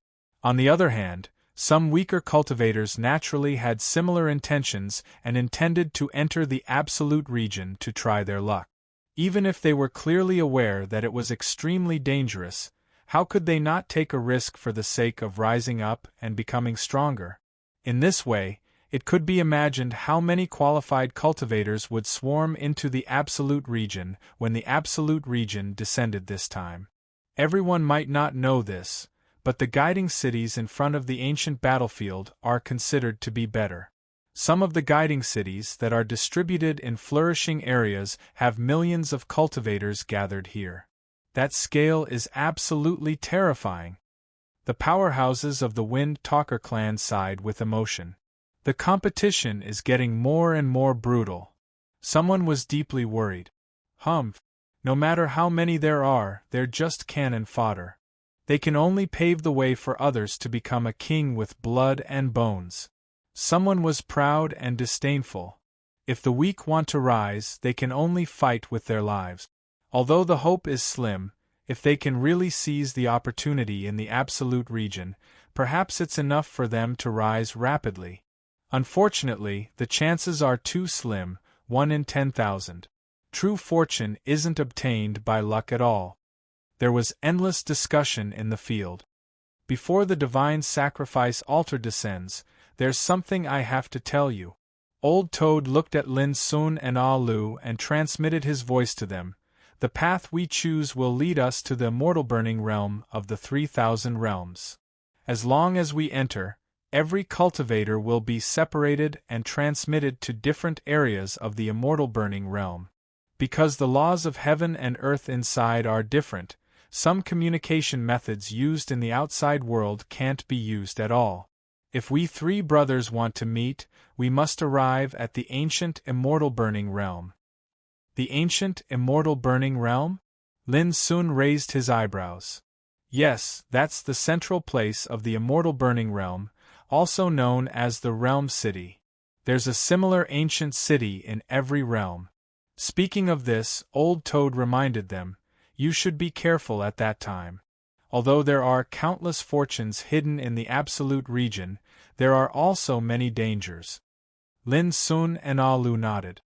On the other hand, some weaker cultivators naturally had similar intentions and intended to enter the absolute region to try their luck. Even if they were clearly aware that it was extremely dangerous, how could they not take a risk for the sake of rising up and becoming stronger? In this way, it could be imagined how many qualified cultivators would swarm into the absolute region when the absolute region descended this time. Everyone might not know this, but the guiding cities in front of the ancient battlefield are considered to be better. Some of the guiding cities that are distributed in flourishing areas have millions of cultivators gathered here. That scale is absolutely terrifying. The powerhouses of the Wind Talker clan sighed with emotion. The competition is getting more and more brutal. Someone was deeply worried. No matter how many there are, they're just cannon fodder. They can only pave the way for others to become a king with blood and bones. Someone was proud and disdainful. If the weak want to rise, they can only fight with their lives. Although the hope is slim, if they can really seize the opportunity in the absolute region, perhaps it's enough for them to rise rapidly. Unfortunately, the chances are too slim, 1 in 10,000. True fortune isn't obtained by luck at all. There was endless discussion in the field. Before the divine sacrifice altar descends, there's something I have to tell you. Old Toad looked at Lin Sun and Ah Lu and transmitted his voice to them. The path we choose will lead us to the immortal burning realm of the 3,000 realms. As long as we enter, every cultivator will be separated and transmitted to different areas of the immortal burning realm. Because the laws of heaven and earth inside are different, some communication methods used in the outside world can't be used at all. If we three brothers want to meet, we must arrive at the ancient immortal burning realm. The ancient immortal burning realm? Lin Sun raised his eyebrows. Yes, that's the central place of the immortal burning realm, also known as the Realm City. There's a similar ancient city in every realm. Speaking of this, Old Toad reminded them, you should be careful at that time. Although there are countless fortunes hidden in the absolute region, there are also many dangers. Lin Sun and Ah Lu nodded.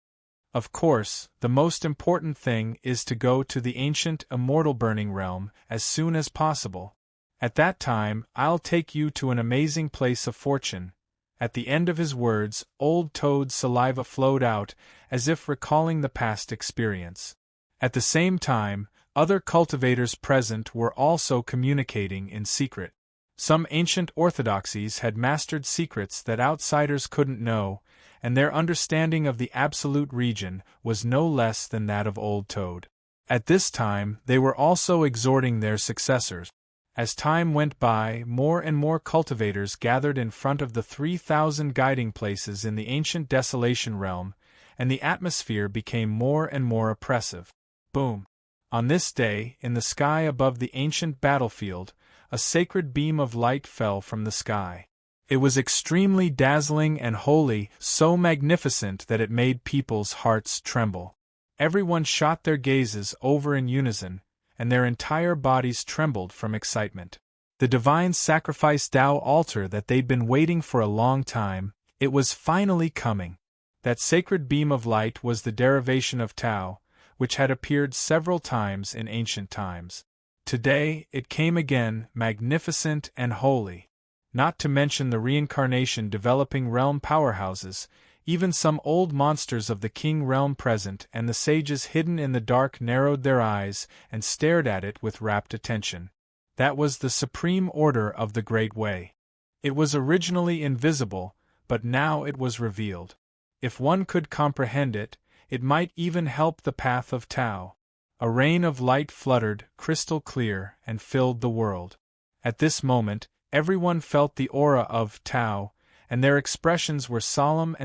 Of course, the most important thing is to go to the ancient immortal burning realm as soon as possible. At that time, I'll take you to an amazing place of fortune. At the end of his words, Old Toad's saliva flowed out, as if recalling the past experience. At the same time, other cultivators present were also communicating in secret. Some ancient orthodoxies had mastered secrets that outsiders couldn't know, and their understanding of the absolute region was no less than that of Old Toad. At this time, they were also exhorting their successors. As time went by, more and more cultivators gathered in front of the 3,000 guiding places in the ancient desolation realm, and the atmosphere became more and more oppressive. Boom! On this day, in the sky above the ancient battlefield, a sacred beam of light fell from the sky. It was extremely dazzling and holy, so magnificent that it made people's hearts tremble. Everyone shot their gazes over in unison, and their entire bodies trembled from excitement. The divine sacrifice Tao altar that they'd been waiting for a long time, it was finally coming. That sacred beam of light was the derivation of Tao, which had appeared several times in ancient times. Today, it came again, magnificent and holy. Not to mention the reincarnation developing realm powerhouses, even some old monsters of the king realm present and the sages hidden in the dark narrowed their eyes and stared at it with rapt attention. That was the supreme order of the Great Way. It was originally invisible, but now it was revealed. If one could comprehend it, it might even help the path of Tao. A rain of light fluttered, crystal clear, and filled the world. At this moment, everyone felt the aura of Tao, and their expressions were solemn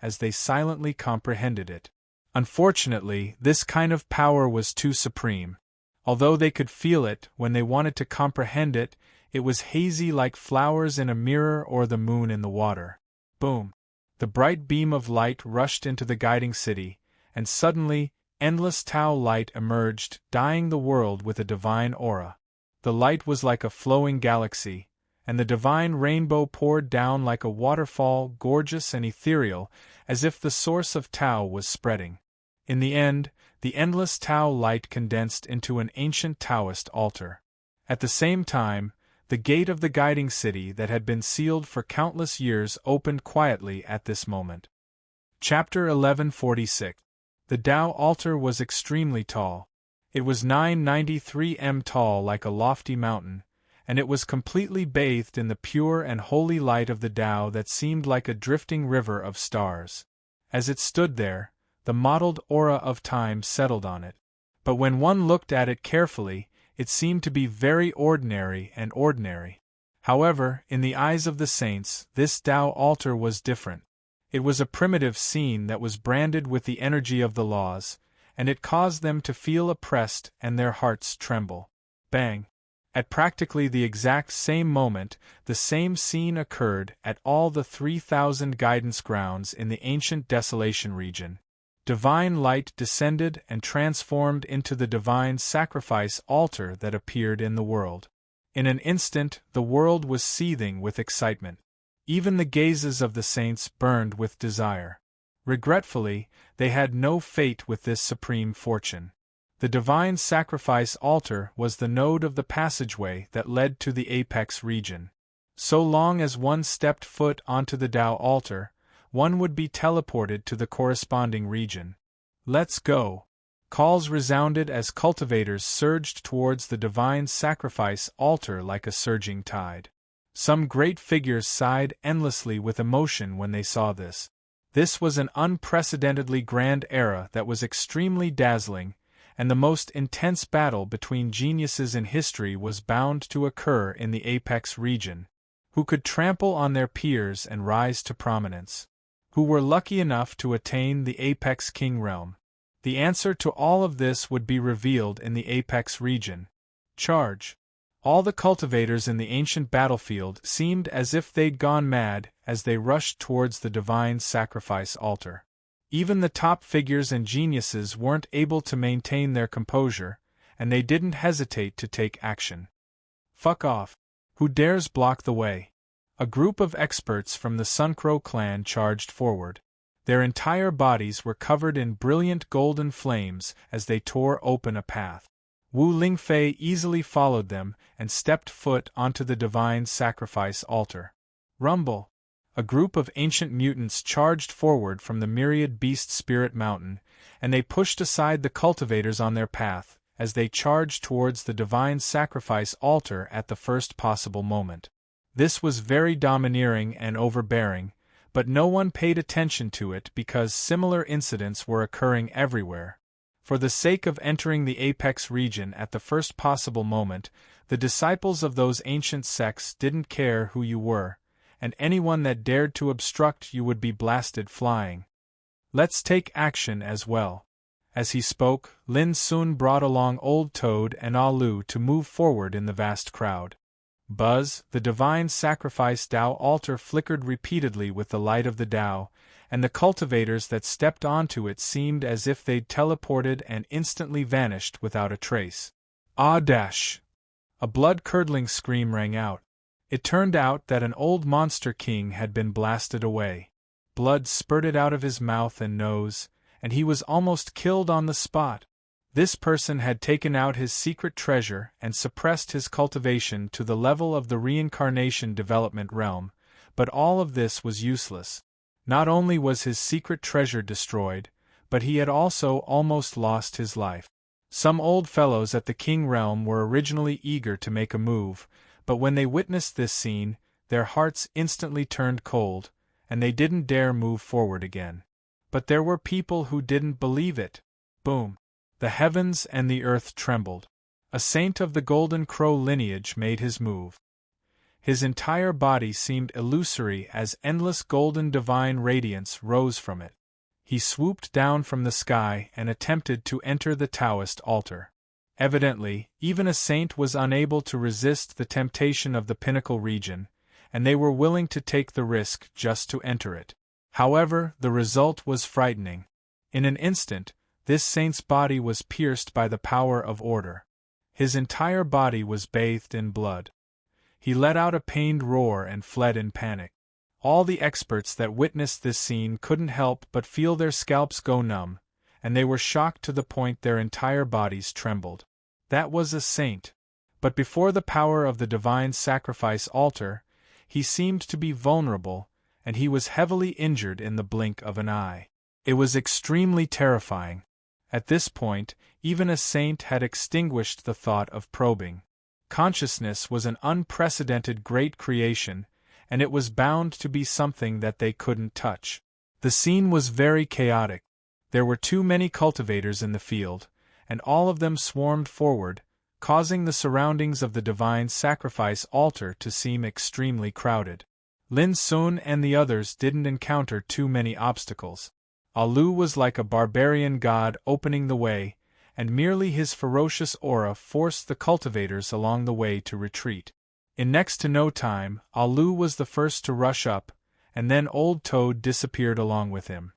as they silently comprehended it. Unfortunately, this kind of power was too supreme. Although they could feel it when they wanted to comprehend it, it was hazy like flowers in a mirror or the moon in the water. Boom! The bright beam of light rushed into the guiding city, and suddenly, endless Tao light emerged, dyeing the world with a divine aura. The light was like a flowing galaxy, and the divine rainbow poured down like a waterfall, gorgeous and ethereal, as if the source of Tao was spreading. In the end, the endless Tao light condensed into an ancient Taoist altar. At the same time, the gate of the guiding city that had been sealed for countless years opened quietly at this moment. Chapter 1146. The Tao altar was extremely tall. It was 993 m tall like a lofty mountain, and it was completely bathed in the pure and holy light of the Tao that seemed like a drifting river of stars. As it stood there, the mottled aura of time settled on it. But when one looked at it carefully, it seemed to be very ordinary. However, in the eyes of the saints, this Tao altar was different. It was a primitive scene that was branded with the energy of the laws, and it caused them to feel oppressed and their hearts tremble. Bang! At practically the exact same moment, the same scene occurred at all the 3,000 guidance grounds in the ancient Desolation region. Divine light descended and transformed into the divine sacrifice altar that appeared in the world. In an instant, the world was seething with excitement. Even the gazes of the saints burned with desire. Regretfully, they had no fate with this supreme fortune. The divine sacrifice altar was the node of the passageway that led to the apex region. So long as one stepped foot onto the Tao altar, one would be teleported to the corresponding region. Let's go! Calls resounded as cultivators surged towards the divine sacrifice altar like a surging tide. Some great figures sighed endlessly with emotion when they saw this. This was an unprecedentedly grand era that was extremely dazzling, and the most intense battle between geniuses in history was bound to occur in the apex region. Who could trample on their peers and rise to prominence? Who were lucky enough to attain the apex king realm? The answer to all of this would be revealed in the apex region. Charge! All the cultivators in the ancient battlefield seemed as if they'd gone mad as they rushed towards the divine sacrifice altar. Even the top figures and geniuses weren't able to maintain their composure, and they didn't hesitate to take action. Fuck off! Who dares block the way? A group of experts from the Suncrow clan charged forward. Their entire bodies were covered in brilliant golden flames as they tore open a path. Wu Lingfei easily followed them and stepped foot onto the divine sacrifice altar. Rumble! A group of ancient mutants charged forward from the myriad beast spirit mountain, and they pushed aside the cultivators on their path as they charged towards the divine sacrifice altar at the first possible moment. This was very domineering and overbearing, but no one paid attention to it because similar incidents were occurring everywhere. For the sake of entering the apex region at the first possible moment, the disciples of those ancient sects didn't care who you were, and anyone that dared to obstruct you would be blasted flying. Let's take action as well. As he spoke, Lin Sun brought along Old Toad and Alu to move forward in the vast crowd. Buzz, the divine sacrifice Tao altar flickered repeatedly with the light of the Tao, and the cultivators that stepped onto it seemed as if they'd teleported and instantly vanished without a trace. Ah dash! A blood-curdling scream rang out. It turned out that an old monster king had been blasted away. Blood spurted out of his mouth and nose, and he was almost killed on the spot. This person had taken out his secret treasure and suppressed his cultivation to the level of the reincarnation development realm, but all of this was useless. Not only was his secret treasure destroyed, but he had also almost lost his life. Some old fellows at the King realm were originally eager to make a move, but when they witnessed this scene, their hearts instantly turned cold, and they didn't dare move forward again. But there were people who didn't believe it. Boom! The heavens and the earth trembled. A saint of the Golden Crow lineage made his move. His entire body seemed illusory as endless golden divine radiance rose from it. He swooped down from the sky and attempted to enter the Taoist altar. Evidently, even a saint was unable to resist the temptation of the pinnacle region, and they were willing to take the risk just to enter it. However, the result was frightening. In an instant, this saint's body was pierced by the power of order. His entire body was bathed in blood. He let out a pained roar and fled in panic. All the experts that witnessed this scene couldn't help but feel their scalps go numb, and they were shocked to the point their entire bodies trembled. That was a saint. But before the power of the divine sacrifice altar, he seemed to be vulnerable, and he was heavily injured in the blink of an eye. It was extremely terrifying. At this point, even a saint had extinguished the thought of probing. Consciousness was an unprecedented great creation, and it was bound to be something that they couldn't touch. The scene was very chaotic. There were too many cultivators in the field, and all of them swarmed forward, causing the surroundings of the divine sacrifice altar to seem extremely crowded. Lin Sun and the others didn't encounter too many obstacles. Alu was like a barbarian god opening the way, and merely his ferocious aura forced the cultivators along the way to retreat. In next to no time, Alu was the first to rush up, and then Old Toad disappeared along with him.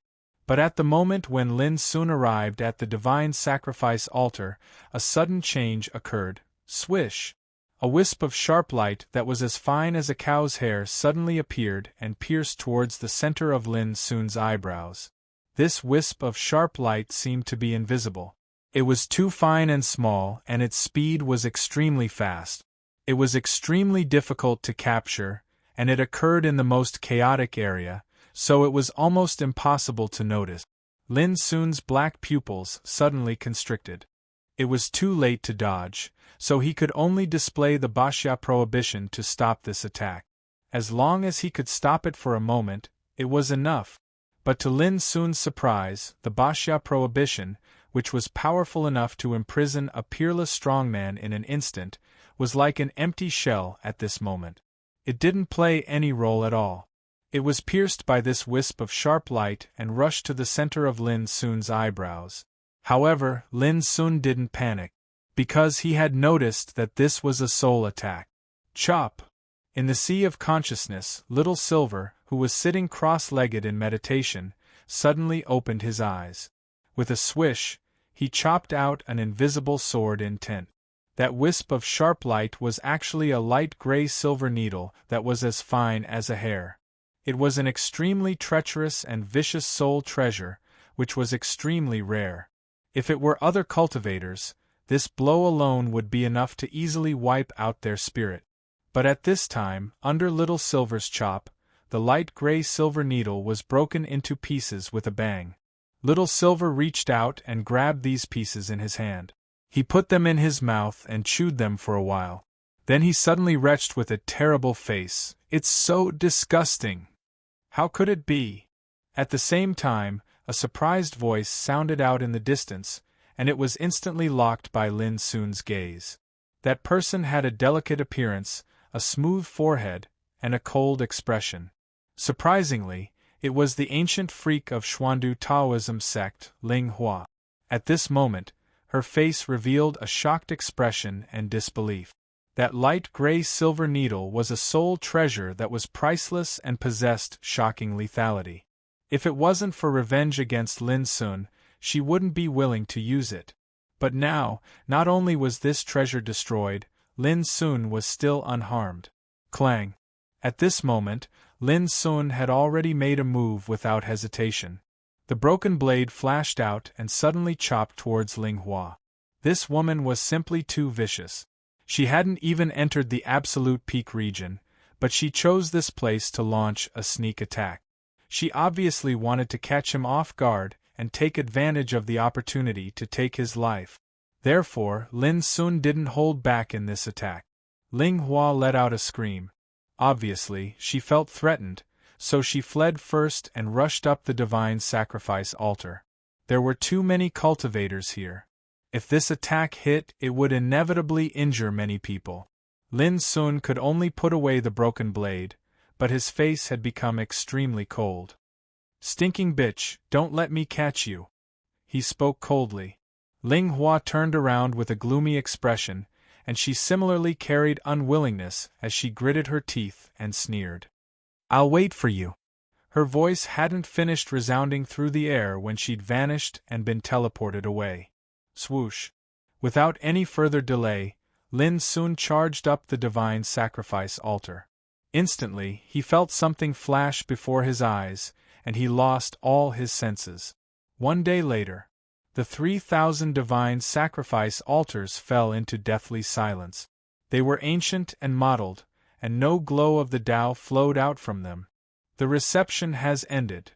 But at the moment when Lin Sun arrived at the divine sacrifice altar, a sudden change occurred. Swish! A wisp of sharp light that was as fine as a cow's hair suddenly appeared and pierced towards the center of Lin Sun's eyebrows. This wisp of sharp light seemed to be invisible. It was too fine and small, and its speed was extremely fast. It was extremely difficult to capture, and it occurred in the most chaotic area, so it was almost impossible to notice. Lin Sun's black pupils suddenly constricted. It was too late to dodge, so he could only display the Bashya prohibition to stop this attack. As long as he could stop it for a moment, it was enough. But to Lin Sun's surprise, the Bashya prohibition, which was powerful enough to imprison a peerless strongman in an instant, was like an empty shell at this moment. It didn't play any role at all. It was pierced by this wisp of sharp light and rushed to the center of Lin Sun's eyebrows. However, Lin Sun didn't panic, because he had noticed that this was a soul attack. Chop! In the sea of consciousness, Little Silver, who was sitting cross-legged in meditation, suddenly opened his eyes. With a swish, he chopped out an invisible sword intent. That wisp of sharp light was actually a light gray silver needle that was as fine as a hair. It was an extremely treacherous and vicious soul treasure, which was extremely rare. If it were other cultivators, this blow alone would be enough to easily wipe out their spirit. But at this time, under Little Silver's chop, the light gray silver needle was broken into pieces with a bang. Little Silver reached out and grabbed these pieces in his hand. He put them in his mouth and chewed them for a while. Then he suddenly retched with a terrible face. "It's so disgusting! How could it be?" At the same time, a surprised voice sounded out in the distance, and it was instantly locked by Lin Sun's gaze. That person had a delicate appearance, a smooth forehead, and a cold expression. Surprisingly, it was the ancient freak of Xuandu Taoism sect, Ling Hua. At this moment, her face revealed a shocked expression and disbelief. That light gray silver needle was a soul treasure that was priceless and possessed shocking lethality. If it wasn't for revenge against Lin Sun, she wouldn't be willing to use it. But now, not only was this treasure destroyed, Lin Sun was still unharmed. Clang! At this moment, Lin Sun had already made a move without hesitation. The broken blade flashed out and suddenly chopped towards Ling Hua. This woman was simply too vicious. She hadn't even entered the absolute peak region, but she chose this place to launch a sneak attack. She obviously wanted to catch him off guard and take advantage of the opportunity to take his life. Therefore, Lin Sun didn't hold back in this attack. Ling Hua let out a scream. Obviously, she felt threatened, so she fled first and rushed up the divine sacrifice altar. There were too many cultivators here. If this attack hit, it would inevitably injure many people. Lin Sun could only put away the broken blade, but his face had become extremely cold. "Stinking bitch, don't let me catch you," he spoke coldly. Ling Hua turned around with a gloomy expression, and she similarly carried unwillingness as she gritted her teeth and sneered. "I'll wait for you." Her voice hadn't finished resounding through the air when she'd vanished and been teleported away. Swoosh! Without any further delay, Lin Sun charged up the divine sacrifice altar. Instantly, he felt something flash before his eyes, and he lost all his senses. One day later, the 3,000 divine sacrifice altars fell into deathly silence. They were ancient and mottled, and no glow of the Tao flowed out from them. "The reception has ended."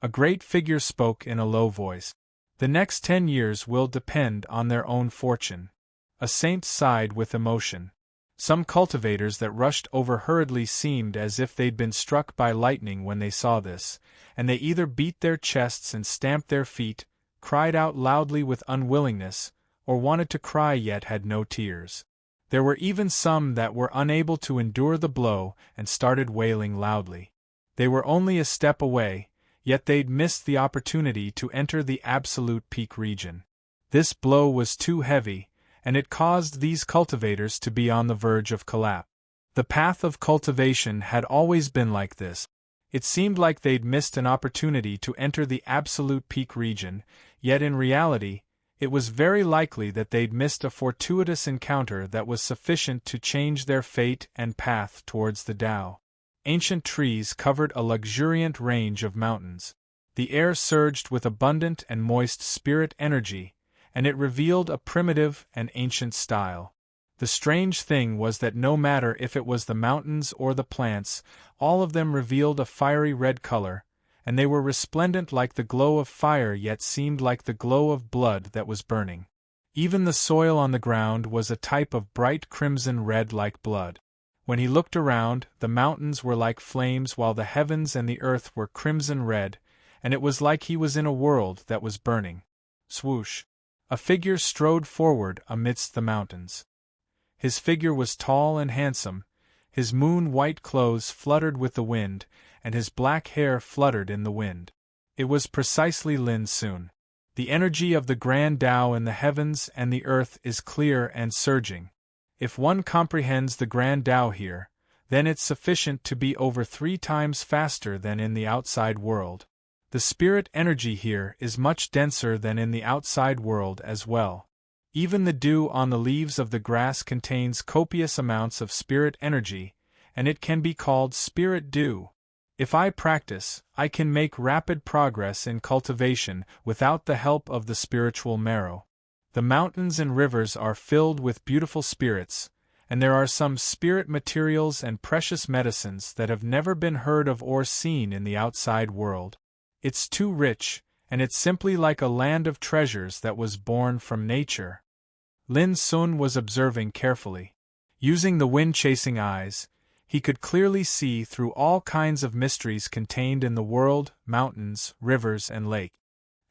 A great figure spoke in a low voice. "The next 10 years will depend on their own fortune." A saint sighed with emotion. Some cultivators that rushed over hurriedly seemed as if they'd been struck by lightning when they saw this, and they either beat their chests and stamped their feet, cried out loudly with unwillingness, or wanted to cry yet had no tears. There were even some that were unable to endure the blow and started wailing loudly. They were only a step away, yet they'd missed the opportunity to enter the absolute peak region. This blow was too heavy, and it caused these cultivators to be on the verge of collapse. The path of cultivation had always been like this. It seemed like they'd missed an opportunity to enter the absolute peak region, yet in reality, it was very likely that they'd missed a fortuitous encounter that was sufficient to change their fate and path towards the Tao. Ancient trees covered a luxuriant range of mountains. The air surged with abundant and moist spirit energy, and it revealed a primitive and ancient style. The strange thing was that no matter if it was the mountains or the plants, all of them revealed a fiery red color, and they were resplendent like the glow of fire yet seemed like the glow of blood that was burning. Even the soil on the ground was a type of bright crimson red like blood. When he looked around, the mountains were like flames while the heavens and the earth were crimson red, and it was like he was in a world that was burning. Swoosh! A figure strode forward amidst the mountains. His figure was tall and handsome, his moon-white clothes fluttered with the wind, and his black hair fluttered in the wind. It was precisely Lin Sun. The energy of the grand Tao in the heavens and the earth is clear and surging. If one comprehends the grand Tao here, then it's sufficient to be over 3 times faster than in the outside world. The spirit energy here is much denser than in the outside world as well. Even the dew on the leaves of the grass contains copious amounts of spirit energy, and it can be called spirit dew. If I practice, I can make rapid progress in cultivation without the help of the spiritual marrow. The mountains and rivers are filled with beautiful spirits, and there are some spirit materials and precious medicines that have never been heard of or seen in the outside world. It's too rich, and it's simply like a land of treasures that was born from nature. Lin Sun was observing carefully. Using the wind-chasing eyes, he could clearly see through all kinds of mysteries contained in the world, mountains, rivers, and lake.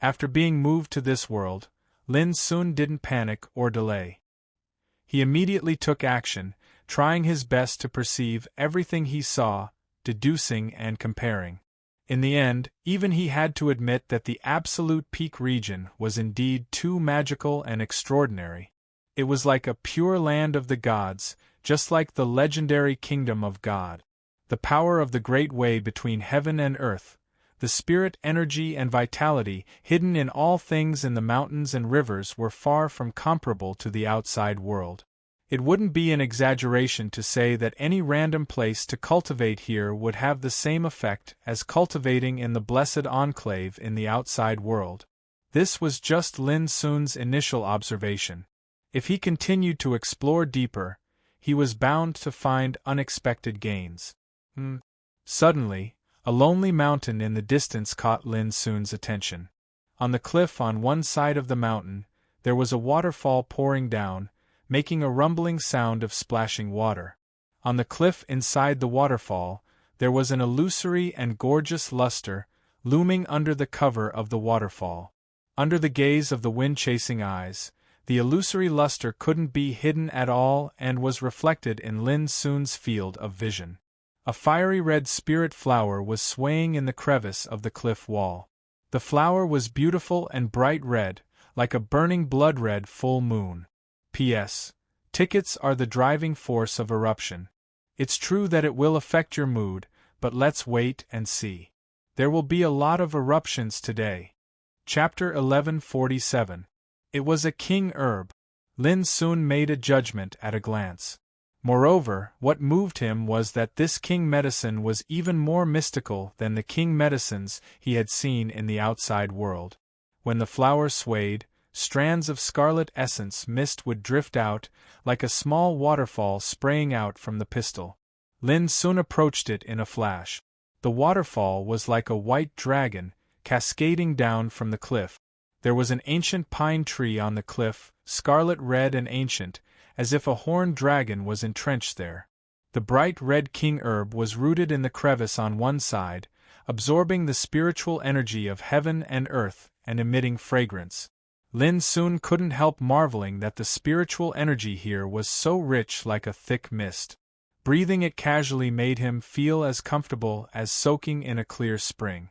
After being moved to this world, Lin Sun didn't panic or delay. He immediately took action, trying his best to perceive everything he saw, deducing and comparing. In the end, even he had to admit that the absolute peak region was indeed too magical and extraordinary. It was like a pure land of the gods, just like the legendary kingdom of God. The power of the great way between heaven and earth, the spirit energy and vitality hidden in all things in the mountains and rivers were far from comparable to the outside world. It wouldn't be an exaggeration to say that any random place to cultivate here would have the same effect as cultivating in the blessed enclave in the outside world. This was just Lin Sun's initial observation. If he continued to explore deeper, he was bound to find unexpected gains. Suddenly, A lonely mountain in the distance caught Lin Sun's attention. On the cliff on one side of the mountain, there was a waterfall pouring down, making a rumbling sound of splashing water. On the cliff inside the waterfall, there was an illusory and gorgeous luster, looming under the cover of the waterfall. Under the gaze of the wind-chasing eyes, the illusory luster couldn't be hidden at all and was reflected in Lin Sun's field of vision. A fiery red spirit flower was swaying in the crevice of the cliff wall. The flower was beautiful and bright red, like a burning blood-red full moon. P.S. Tickets are the driving force of eruption. It's true that it will affect your mood, but let's wait and see. There will be a lot of eruptions today. Chapter 1147. It was a king herb. Lin Sun made a judgment at a glance. Moreover, what moved him was that this king medicine was even more mystical than the king medicines he had seen in the outside world. When the flower swayed, strands of scarlet essence mist would drift out, like a small waterfall spraying out from the pistil. Lin Sun approached it in a flash. The waterfall was like a white dragon, cascading down from the cliff. There was an ancient pine tree on the cliff, scarlet red and ancient, as if a horned dragon was entrenched there. The bright red king herb was rooted in the crevice on one side, absorbing the spiritual energy of heaven and earth and emitting fragrance. Lin Sun couldn't help marveling that the spiritual energy here was so rich, like a thick mist. Breathing it casually made him feel as comfortable as soaking in a clear spring.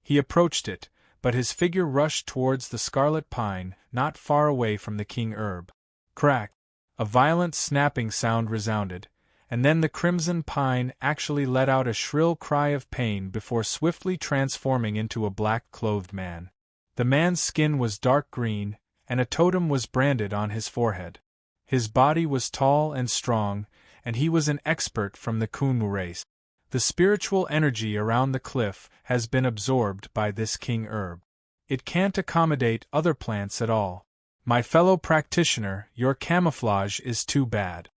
He approached it, but his figure rushed towards the scarlet pine, not far away from the king herb. Crack! A violent snapping sound resounded, and then the crimson pine actually let out a shrill cry of pain before swiftly transforming into a black-clothed man. The man's skin was dark green, and a totem was branded on his forehead. His body was tall and strong, and he was an expert from the Kunwu race. The spiritual energy around the cliff has been absorbed by this king herb. It can't accommodate other plants at all. My fellow practitioner, your camouflage is too bad.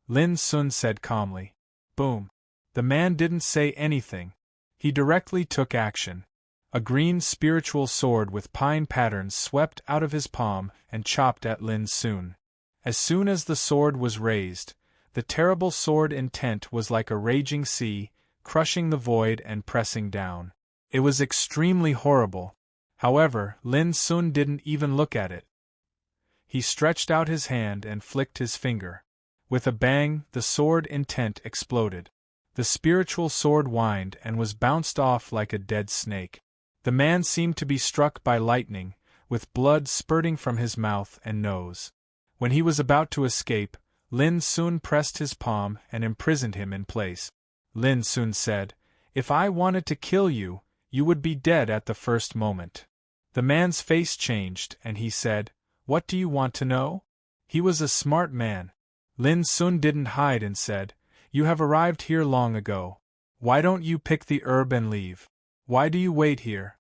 Lin Sun said calmly. Boom. The man didn't say anything. He directly took action. A green spiritual sword with pine patterns swept out of his palm and chopped at Lin Sun. As soon as the sword was raised, the terrible sword intent was like a raging sea, crushing the void and pressing down. It was extremely horrible. However, Lin Sun didn't even look at it. He stretched out his hand and flicked his finger. With a bang, the sword intent exploded. The spiritual sword whined and was bounced off like a dead snake. The man seemed to be struck by lightning, with blood spurting from his mouth and nose. When he was about to escape, Lin Sun pressed his palm and imprisoned him in place. Lin Sun said, "If I wanted to kill you, you would be dead at the first moment." The man's face changed, and he said, "What do you want to know?" He was a smart man. Lin Sun didn't hide and said, "You have arrived here long ago. Why don't you pick the herb and leave? Why do you wait here?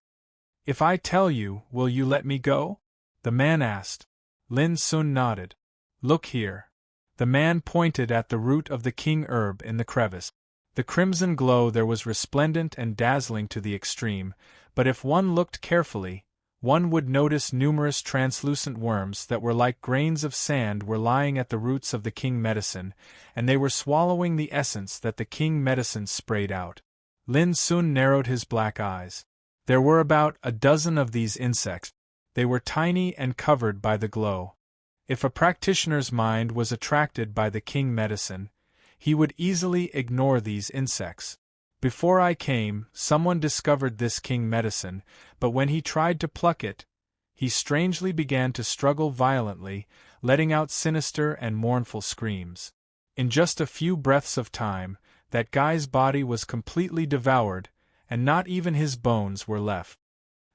If I tell you, will you let me go?" the man asked. Lin Sun nodded. "Look here." The man pointed at the root of the king herb in the crevice. The crimson glow there was resplendent and dazzling to the extreme, but if one looked carefully, one would notice numerous translucent worms that were like grains of sand were lying at the roots of the king medicine, and they were swallowing the essence that the king medicine sprayed out. Lin Sun narrowed his black eyes. There were about a dozen of these insects. They were tiny and covered by the glow. If a practitioner's mind was attracted by the king medicine, he would easily ignore these insects. Before I came, someone discovered this king medicine, but when he tried to pluck it, he strangely began to struggle violently, letting out sinister and mournful screams. In just a few breaths of time, that guy's body was completely devoured, and not even his bones were left.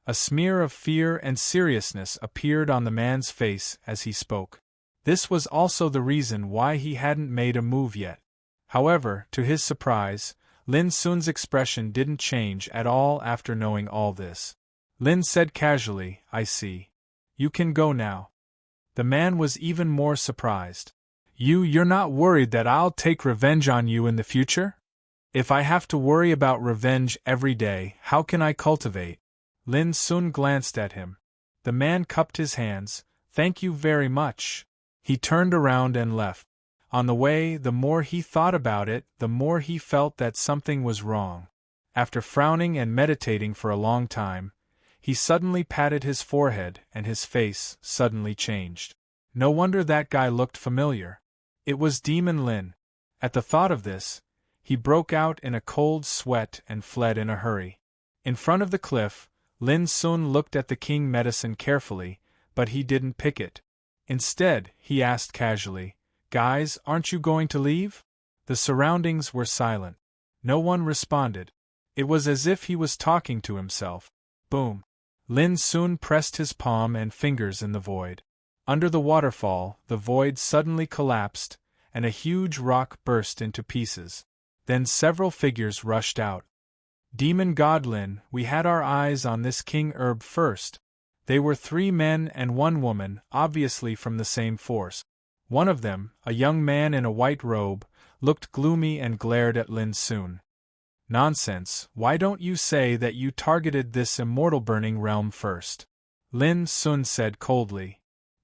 A smear of fear and seriousness appeared on the man's face as he spoke. This was also the reason why he hadn't made a move yet. However, to his surprise, Lin Sun's expression didn't change at all after knowing all this. Lin said casually, "I see. You can go now." The man was even more surprised. You're not worried that I'll take revenge on you in the future?" If I have to worry about revenge every day, how can I cultivate? Lin Sun glanced at him. The man cupped his hands. Thank you very much. He turned around and left. On the way, the more he thought about it, the more he felt that something was wrong. After frowning and meditating for a long time, he suddenly patted his forehead and his face suddenly changed. No wonder that guy looked familiar. It was Demon Lin. At the thought of this, he broke out in a cold sweat and fled in a hurry. In front of the cliff, Lin Sun looked at the king medicine carefully, but he didn't pick it. Instead, he asked casually, "Guys, aren't you going to leave?" The surroundings were silent. No one responded. It was as if he was talking to himself. Boom. Lin Sun pressed his palm and fingers in the void. Under the waterfall, the void suddenly collapsed, and a huge rock burst into pieces. Then several figures rushed out. Demon God Lin, we had our eyes on this king herb first. They were 3 men and 1 woman, obviously from the same force. One of them, a young man in a white robe, looked gloomy and glared at Lin Sun. Nonsense, why don't you say that you targeted this immortal burning realm first? Lin Sun said coldly.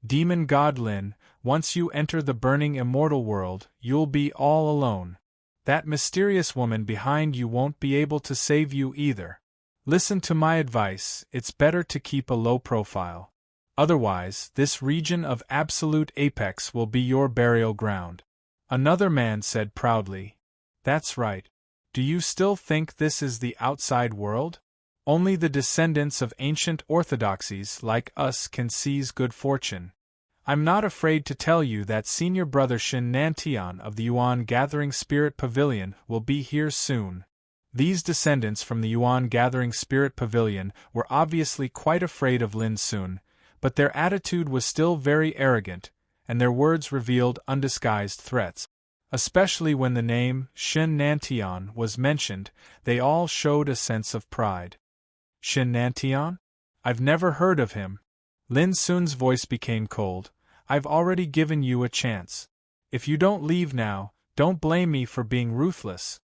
Demon God Lin, once you enter the burning immortal world, you'll be all alone. That mysterious woman behind you won't be able to save you either. Listen to my advice, it's better to keep a low profile. Otherwise, this region of absolute apex will be your burial ground. Another man said proudly. That's right. Do you still think this is the outside world? Only the descendants of ancient orthodoxies like us can seize good fortune. I'm not afraid to tell you that senior brother Shin Nantian of the Yuan Gathering Spirit Pavilion will be here soon. These descendants from the Yuan Gathering Spirit Pavilion were obviously quite afraid of Lin Sun, but their attitude was still very arrogant, and their words revealed undisguised threats. Especially when the name Shin Nantian was mentioned, they all showed a sense of pride. Shin Nantian? I've never heard of him. Lin Sun's voice became cold. I've already given you a chance. If you don't leave now, don't blame me for being ruthless.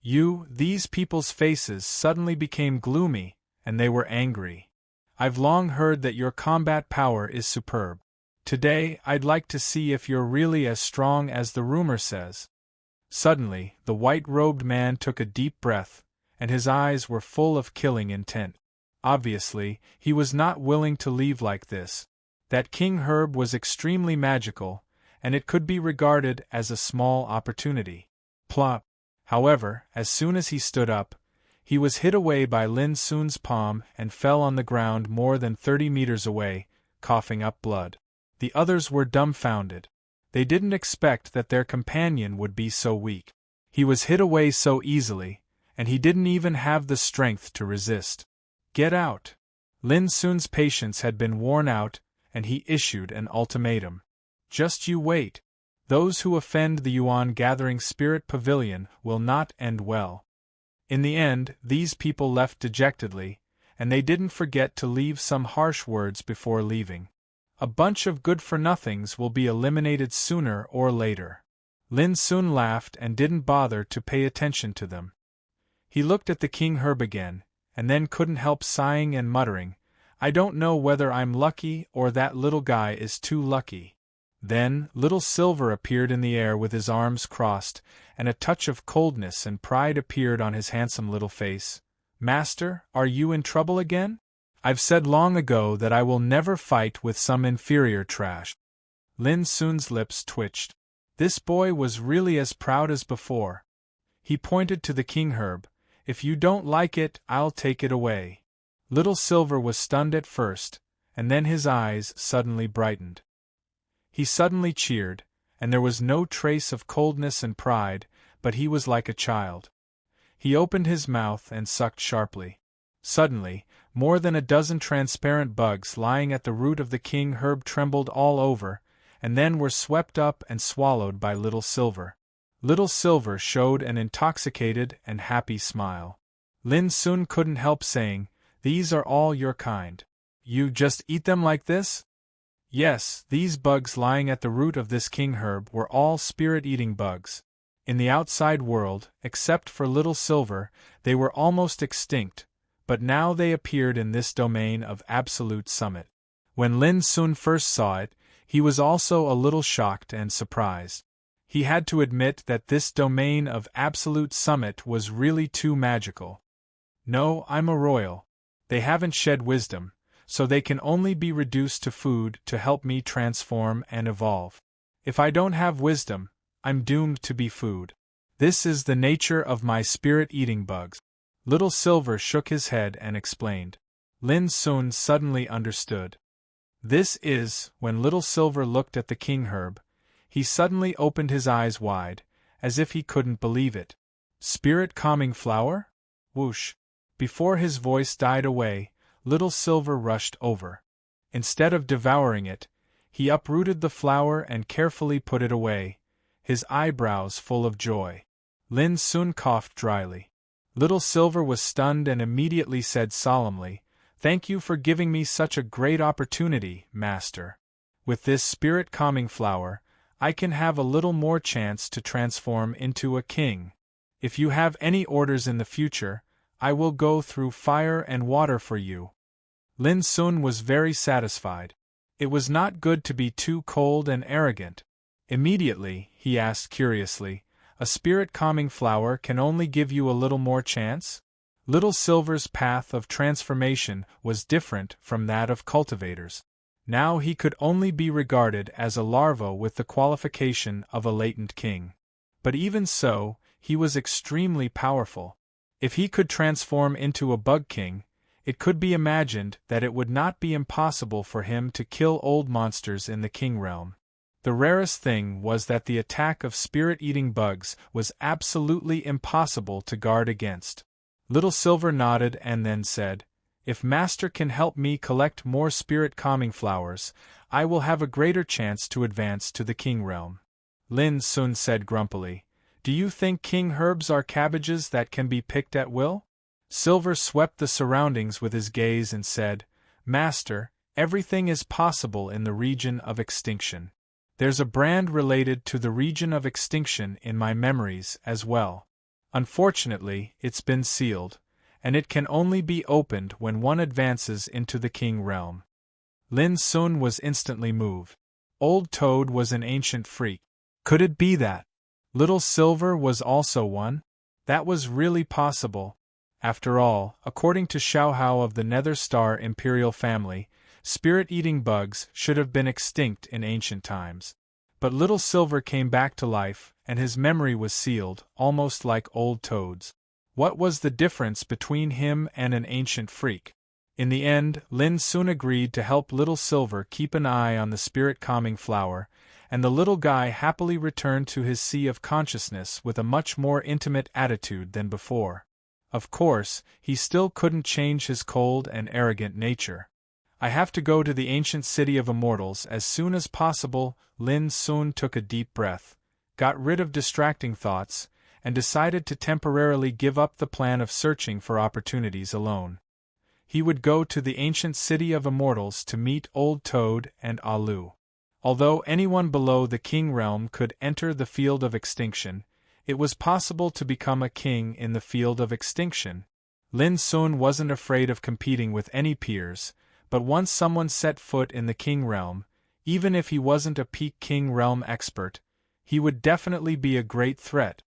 These people's faces suddenly became gloomy, and they were angry. I've long heard that your combat power is superb. Today, I'd like to see if you're really as strong as the rumor says. Suddenly, the white-robed man took a deep breath, and his eyes were full of killing intent. Obviously, he was not willing to leave like this. That king herb was extremely magical, and it could be regarded as a small opportunity. Plop! However, as soon as he stood up, he was hit away by Lin Sun's palm and fell on the ground more than 30 meters away, coughing up blood. The others were dumbfounded. They didn't expect that their companion would be so weak. He was hit away so easily, and he didn't even have the strength to resist. Get out! Lin Sun's patience had been worn out, and he issued an ultimatum. Just you wait. Those who offend the Yuan Gathering Spirit Pavilion will not end well. In the end, these people left dejectedly, and they didn't forget to leave some harsh words before leaving. A bunch of good-for-nothings will be eliminated sooner or later. Lin Sun laughed and didn't bother to pay attention to them. He looked at the king herb again, and then couldn't help sighing and muttering, I don't know whether I'm lucky or that little guy is too lucky. Then, Little Silver appeared in the air with his arms crossed, and a touch of coldness and pride appeared on his handsome little face. Master, are you in trouble again? I've said long ago that I will never fight with some inferior trash. Lin Sun's lips twitched. This boy was really as proud as before. He pointed to the king herb. If you don't like it, I'll take it away. Little Silver was stunned at first, and then his eyes suddenly brightened. He suddenly cheered, and there was no trace of coldness and pride, but he was like a child. He opened his mouth and sucked sharply. Suddenly, more than a dozen transparent bugs lying at the root of the king herb trembled all over, and then were swept up and swallowed by Little Silver. Little Silver showed an intoxicated and happy smile. Lin Sun couldn't help saying, These are all your kind. You just eat them like this? Yes, these bugs lying at the root of this king herb were all spirit-eating bugs. In the outside world, except for Little Silver, they were almost extinct, but now they appeared in this domain of absolute summit. When Lin Sun first saw it, he was also a little shocked and surprised. He had to admit that this domain of absolute summit was really too magical. No, I'm a royal. They haven't shed wisdom, so they can only be reduced to food to help me transform and evolve. If I don't have wisdom, I'm doomed to be food. This is the nature of my spirit-eating bugs. Little Silver shook his head and explained. Lin Sun suddenly understood. This is, when Little Silver looked at the king herb, he suddenly opened his eyes wide, as if he couldn't believe it. Spirit-calming flower? Whoosh! Before his voice died away, Little Silver rushed over. Instead of devouring it, he uprooted the flower and carefully put it away, his eyebrows full of joy. Lin Sun coughed dryly. Little Silver was stunned and immediately said solemnly, "Thank you for giving me such a great opportunity, Master. With this spirit-calming flower, I can have a little more chance to transform into a king. If you have any orders in the future, I will go through fire and water for you." Lin Sun was very satisfied. It was not good to be too cold and arrogant. Immediately, he asked curiously, "A spirit-calming flower can only give you a little more chance?" Little Silver's path of transformation was different from that of cultivators. Now he could only be regarded as a larva with the qualification of a latent king. But even so, he was extremely powerful. If he could transform into a bug king, it could be imagined that it would not be impossible for him to kill old monsters in the king realm. The rarest thing was that the attack of spirit-eating bugs was absolutely impossible to guard against. Little Silver nodded and then said, "If Master can help me collect more spirit-calming flowers, I will have a greater chance to advance to the king realm." Lin Sun said grumpily, "Do you think king herbs are cabbages that can be picked at will?" Silver swept the surroundings with his gaze and said, "Master, everything is possible in the region of extinction. There's a brand related to the region of extinction in my memories as well. Unfortunately, it's been sealed, and it can only be opened when one advances into the king realm." Lin Sun was instantly moved. Old Toad was an ancient freak. Could it be that Little Silver was also one? That was really possible. After all, according to Xiaohao of the Nether Star Imperial family, spirit-eating bugs should have been extinct in ancient times. But Little Silver came back to life, and his memory was sealed, almost like Old Toad's. What was the difference between him and an ancient freak? In the end, Lin Sun agreed to help Little Silver keep an eye on the spirit-calming flower, and the little guy happily returned to his sea of consciousness with a much more intimate attitude than before. Of course, he still couldn't change his cold and arrogant nature. "I have to go to the ancient city of immortals as soon as possible." Lin Sun took a deep breath, got rid of distracting thoughts, and decided to temporarily give up the plan of searching for opportunities alone. He would go to the ancient city of immortals to meet Old Toad and Alu. Although anyone below the king realm could enter the field of extinction, it was possible to become a king in the field of extinction. Lin Sun wasn't afraid of competing with any peers, but once someone set foot in the king realm, even if he wasn't a peak king realm expert, he would definitely be a great threat.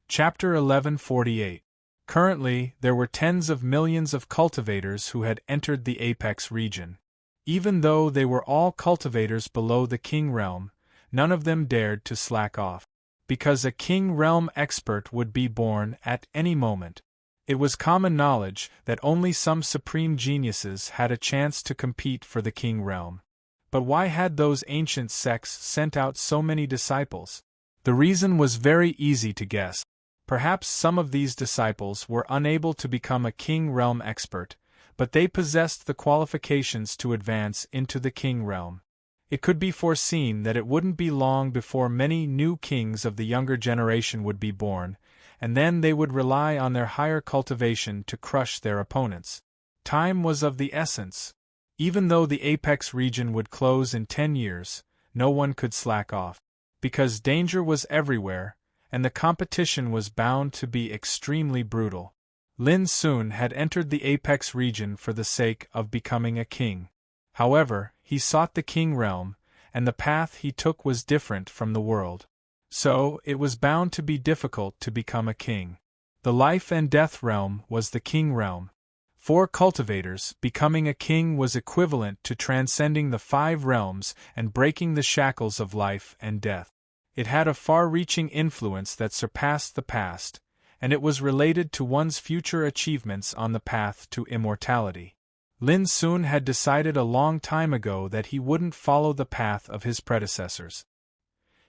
Chapter 1148. Currently, there were tens of millions of cultivators who had entered the apex region. Even though they were all cultivators below the king realm, none of them dared to slack off. Because a king realm expert would be born at any moment. It was common knowledge that only some supreme geniuses had a chance to compete for the king realm. But why had those ancient sects sent out so many disciples? The reason was very easy to guess. Perhaps some of these disciples were unable to become a king realm expert, but they possessed the qualifications to advance into the king realm. It could be foreseen that it wouldn't be long before many new kings of the younger generation would be born, and then they would rely on their higher cultivation to crush their opponents. Time was of the essence. Even though the apex region would close in 10 years, no one could slack off. Because danger was everywhere, and the competition was bound to be extremely brutal. Lin Sun had entered the apex region for the sake of becoming a king. However, he sought the king realm, and the path he took was different from the world. So, it was bound to be difficult to become a king. The life and death realm was the king realm. For cultivators, becoming a king was equivalent to transcending the 5 realms and breaking the shackles of life and death. It had a far-reaching influence that surpassed the past, and it was related to one's future achievements on the path to immortality. Lin Sun had decided a long time ago that he wouldn't follow the path of his predecessors.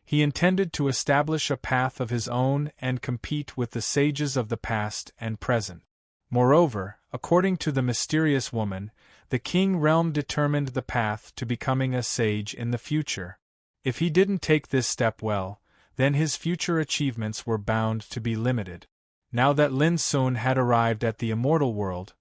He intended to establish a path of his own and compete with the sages of the past and present. Moreover, according to the mysterious woman, the king realm determined the path to becoming a sage in the future. If he didn't take this step well, then his future achievements were bound to be limited. Now that Lin Sun had arrived at the immortal world,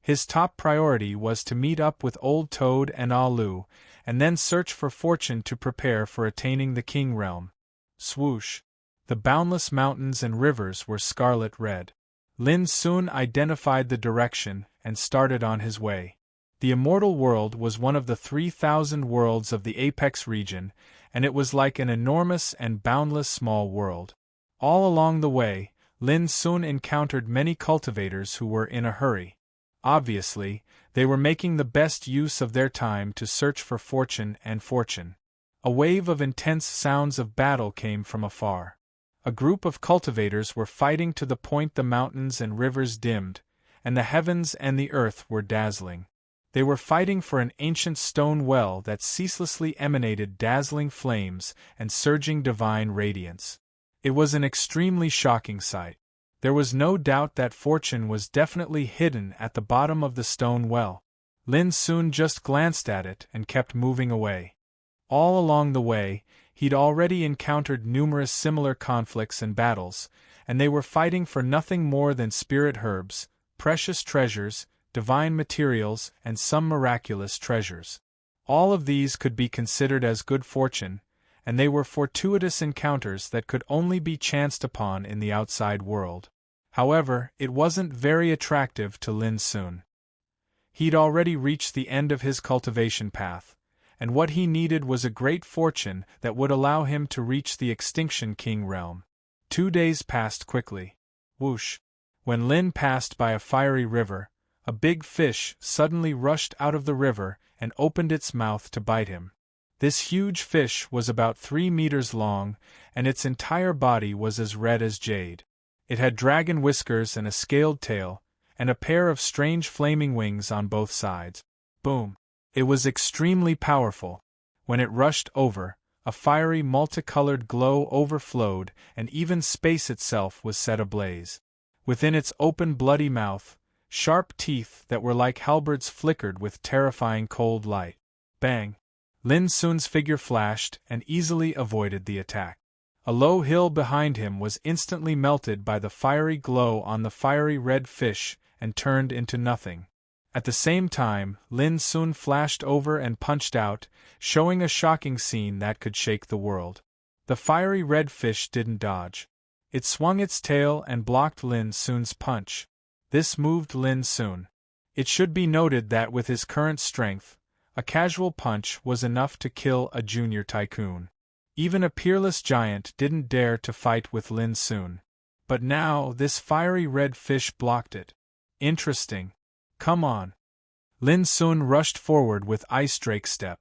his top priority was to meet up with Old Toad and Alu, and then search for fortune to prepare for attaining the king realm. Swoosh! The boundless mountains and rivers were scarlet red. Lin Sun identified the direction and started on his way. The immortal world was one of the 3,000 worlds of the apex region, and it was like an enormous and boundless small world. All along the way, Lin Sun encountered many cultivators who were in a hurry. Obviously, they were making the best use of their time to search for fortune and fortune. A wave of intense sounds of battle came from afar. A group of cultivators were fighting to the point the mountains and rivers dimmed, and the heavens and the earth were dazzling. They were fighting for an ancient stone well that ceaselessly emanated dazzling flames and surging divine radiance. It was an extremely shocking sight. There was no doubt that fortune was definitely hidden at the bottom of the stone well. Lin Sun just glanced at it and kept moving away. All along the way, he'd already encountered numerous similar conflicts and battles, and they were fighting for nothing more than spirit herbs, precious treasures, divine materials, and some miraculous treasures. All of these could be considered as good fortune, and they were fortuitous encounters that could only be chanced upon in the outside world. However, it wasn't very attractive to Lin Sun. He'd already reached the end of his cultivation path, and what he needed was a great fortune that would allow him to reach the Extinction King realm. 2 days passed quickly. Whoosh! When Lin passed by a fiery river, a big fish suddenly rushed out of the river and opened its mouth to bite him. This huge fish was about 3 meters long, and its entire body was as red as jade. It had dragon whiskers and a scaled tail, and a pair of strange flaming wings on both sides. Boom! It was extremely powerful. When it rushed over, a fiery multicolored glow overflowed, and even space itself was set ablaze. Within its open bloody mouth, sharp teeth that were like halberds flickered with terrifying cold light. Bang! Lin Sun's figure flashed and easily avoided the attack. A low hill behind him was instantly melted by the fiery glow on the fiery red fish and turned into nothing. At the same time, Lin Sun flashed over and punched out, showing a shocking scene that could shake the world. The fiery red fish didn't dodge. It swung its tail and blocked Lin Sun's punch. This moved Lin Sun. It should be noted that with his current strength, a casual punch was enough to kill a junior tycoon. Even a peerless giant didn't dare to fight with Lin Sun. But now this fiery red fish blocked it. Interesting. Come on. Lin Sun rushed forward with ice drake step.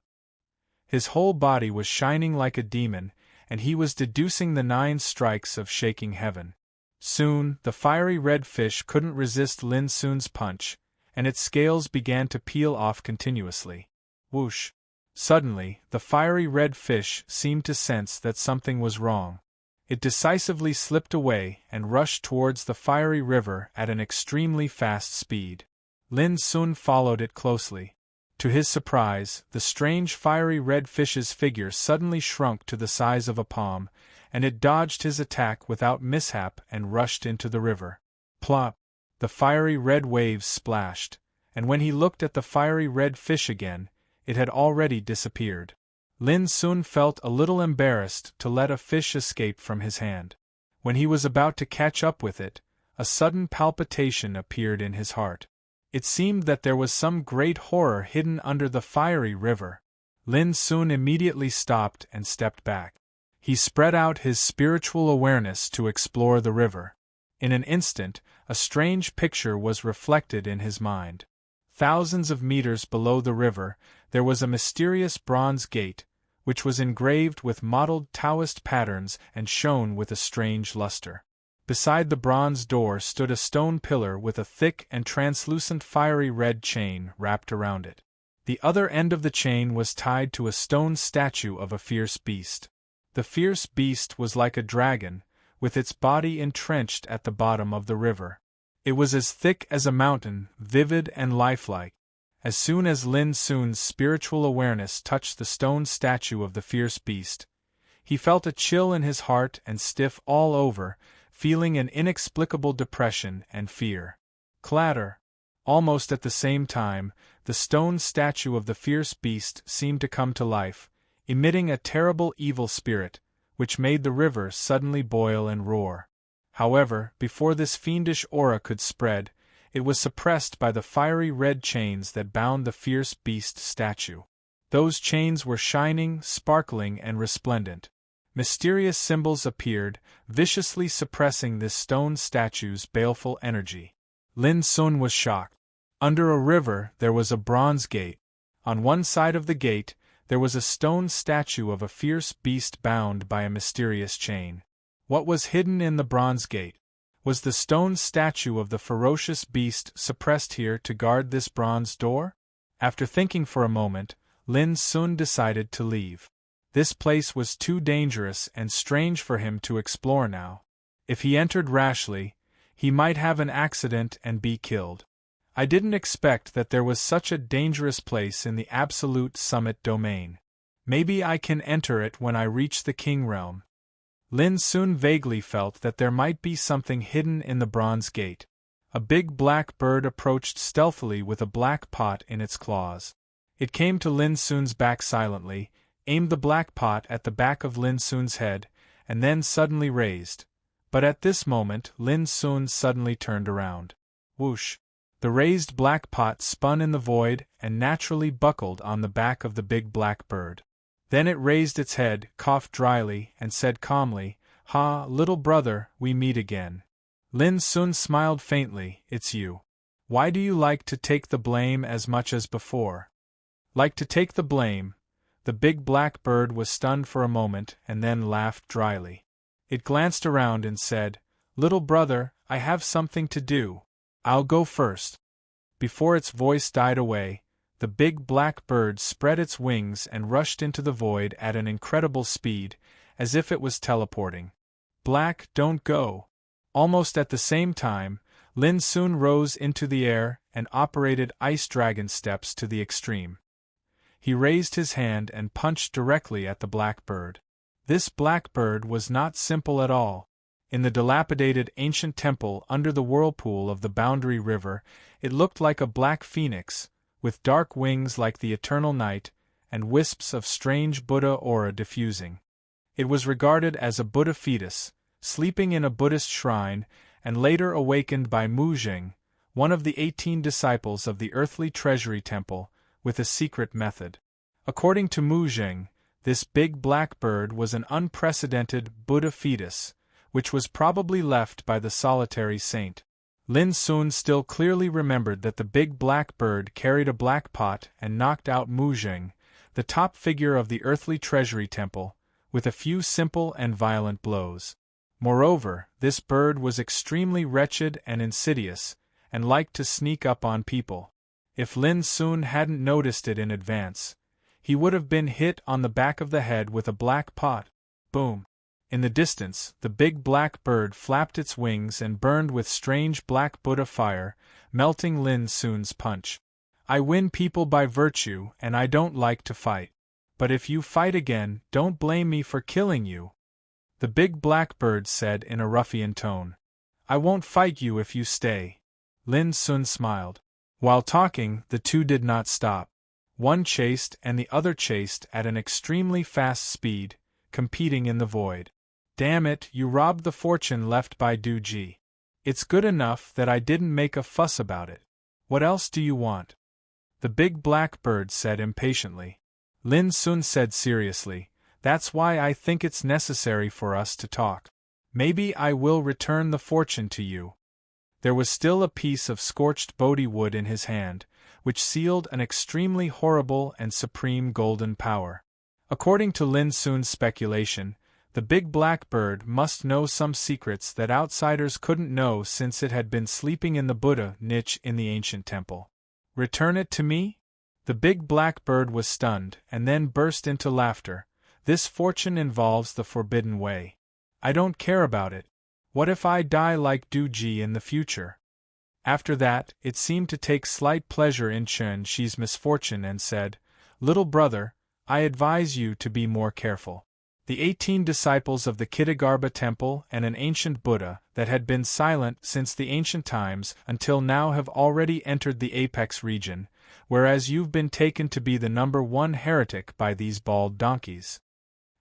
His whole body was shining like a demon, and he was deducing the 9 strikes of shaking heaven. Soon, the fiery red fish couldn't resist Lin Sun's punch, and its scales began to peel off continuously. Whoosh! Suddenly, the fiery red fish seemed to sense that something was wrong. It decisively slipped away and rushed towards the fiery river at an extremely fast speed. Lin Sun followed it closely. To his surprise, the strange fiery red fish's figure suddenly shrunk to the size of a palm, and it dodged his attack without mishap and rushed into the river. Plop! The fiery red waves splashed, and when he looked at the fiery red fish again, it had already disappeared. Lin Sun felt a little embarrassed to let a fish escape from his hand. When he was about to catch up with it, a sudden palpitation appeared in his heart. It seemed that there was some great horror hidden under the fiery river. Lin Sun immediately stopped and stepped back. He spread out his spiritual awareness to explore the river. In an instant, a strange picture was reflected in his mind. Thousands of meters below the river, there was a mysterious bronze gate, which was engraved with mottled Taoist patterns and shone with a strange luster. Beside the bronze door stood a stone pillar with a thick and translucent fiery red chain wrapped around it. The other end of the chain was tied to a stone statue of a fierce beast. The fierce beast was like a dragon, with its body entrenched at the bottom of the river. It was as thick as a mountain, vivid and lifelike. As soon as Lin Sun's spiritual awareness touched the stone statue of the fierce beast, he felt a chill in his heart and stiff all over, feeling an inexplicable depression and fear. Clatter! Almost at the same time, the stone statue of the fierce beast seemed to come to life, emitting a terrible evil spirit, which made the river suddenly boil and roar. However, before this fiendish aura could spread, it was suppressed by the fiery red chains that bound the fierce beast statue. Those chains were shining, sparkling, and resplendent. Mysterious symbols appeared, viciously suppressing this stone statue's baleful energy. Lin Sun was shocked. Under a river there was a bronze gate. On one side of the gate, there was a stone statue of a fierce beast bound by a mysterious chain. What was hidden in the bronze gate? Was the stone statue of the ferocious beast suppressed here to guard this bronze door? After thinking for a moment, Lin Sun decided to leave. This place was too dangerous and strange for him to explore now. If he entered rashly, he might have an accident and be killed. I didn't expect that there was such a dangerous place in the absolute summit domain. Maybe I can enter it when I reach the king realm. Lin Sun vaguely felt that there might be something hidden in the bronze gate. A big black bird approached stealthily with a black pot in its claws. It came to Lin Sun's back silently, aimed the black pot at the back of Lin Sun's head, and then suddenly raised. But at this moment Lin Sun suddenly turned around. Whoosh! The raised black pot spun in the void and naturally buckled on the back of the big black bird. Then it raised its head, coughed dryly, and said calmly, "Ha, little brother, we meet again." Lin Sun smiled faintly, "It's you. Why do you like to take the blame as much as before?" Like to take the blame? The big black bird was stunned for a moment and then laughed dryly. It glanced around and said, "Little brother, I have something to do. I'll go first." Before its voice died away, the big black bird spread its wings and rushed into the void at an incredible speed, as if it was teleporting. "Black, don't go." Almost at the same time, Lin Sun rose into the air and operated ice dragon steps to the extreme. He raised his hand and punched directly at the black bird. This black bird was not simple at all. In the dilapidated ancient temple under the whirlpool of the Boundary River, it looked like a black phoenix, with dark wings like the eternal night, and wisps of strange Buddha aura diffusing. It was regarded as a Buddha fetus, sleeping in a Buddhist shrine, and later awakened by Muzheng, one of the 18 disciples of the earthly treasury temple, with a secret method. According to Muzheng, this big black bird was an unprecedented Buddha fetus, which was probably left by the solitary saint. Lin Sun still clearly remembered that the big black bird carried a black pot and knocked out Muzheng, the top figure of the earthly treasury temple, with a few simple and violent blows. Moreover, this bird was extremely wretched and insidious, and liked to sneak up on people. If Lin Sun hadn't noticed it in advance, he would have been hit on the back of the head with a black pot. Boom! In the distance, the big black bird flapped its wings and burned with strange black Buddha fire, melting Lin Sun's punch. "I win people by virtue, and I don't like to fight. But if you fight again, don't blame me for killing you," the big black bird said in a ruffian tone. "I won't fight you if you stay." Lin Sun smiled. While talking, the two did not stop. One chased and the other chased at an extremely fast speed, competing in the void. Damn it, you robbed the fortune left by Duji. It's good enough that I didn't make a fuss about it. What else do you want? The big black bird said impatiently. Lin Sun said seriously, that's why I think it's necessary for us to talk. Maybe I will return the fortune to you. There was still a piece of scorched Bodhi wood in his hand, which sealed an extremely horrible and supreme golden power. According to Lin Sun's speculation, the big black bird must know some secrets that outsiders couldn't know since it had been sleeping in the Buddha niche in the ancient temple. Return it to me? The big black bird was stunned and then burst into laughter. This fortune involves the forbidden way. I don't care about it. What if I die like Duji in the future? After that, it seemed to take slight pleasure in Chen Shi's misfortune and said, Little brother, I advise you to be more careful. The 18 disciples of the Kitagarbha temple and an ancient Buddha that had been silent since the ancient times until now have already entered the apex region, whereas you've been taken to be the number 1 heretic by these bald donkeys.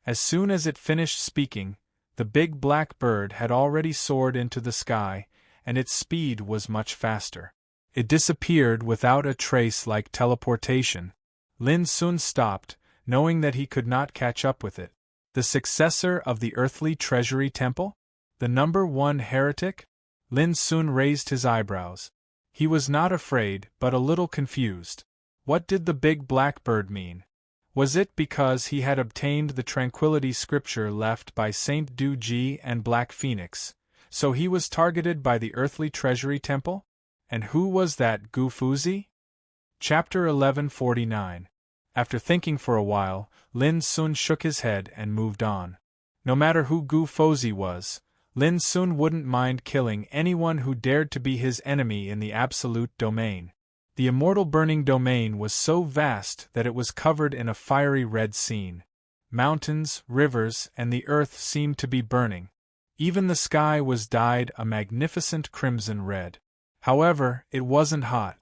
As soon as it finished speaking, the big black bird had already soared into the sky, and its speed was much faster. It disappeared without a trace like teleportation. Lin Sun stopped, knowing that he could not catch up with it. The successor of the earthly treasury temple? The number 1 heretic? Lin Sun raised his eyebrows. He was not afraid, but a little confused. What did the big black bird mean? Was it because he had obtained the tranquility scripture left by Saint Du Ji and Black Phoenix, so he was targeted by the earthly treasury temple? And who was that Gu Fuzi? Chapter 1149. After thinking for a while, Lin Sun shook his head and moved on. No matter who Gu Fuzi was, Lin Sun wouldn't mind killing anyone who dared to be his enemy in the absolute domain. The immortal burning domain was so vast that it was covered in a fiery red scene. Mountains, rivers, and the earth seemed to be burning. Even the sky was dyed a magnificent crimson red. However, it wasn't hot.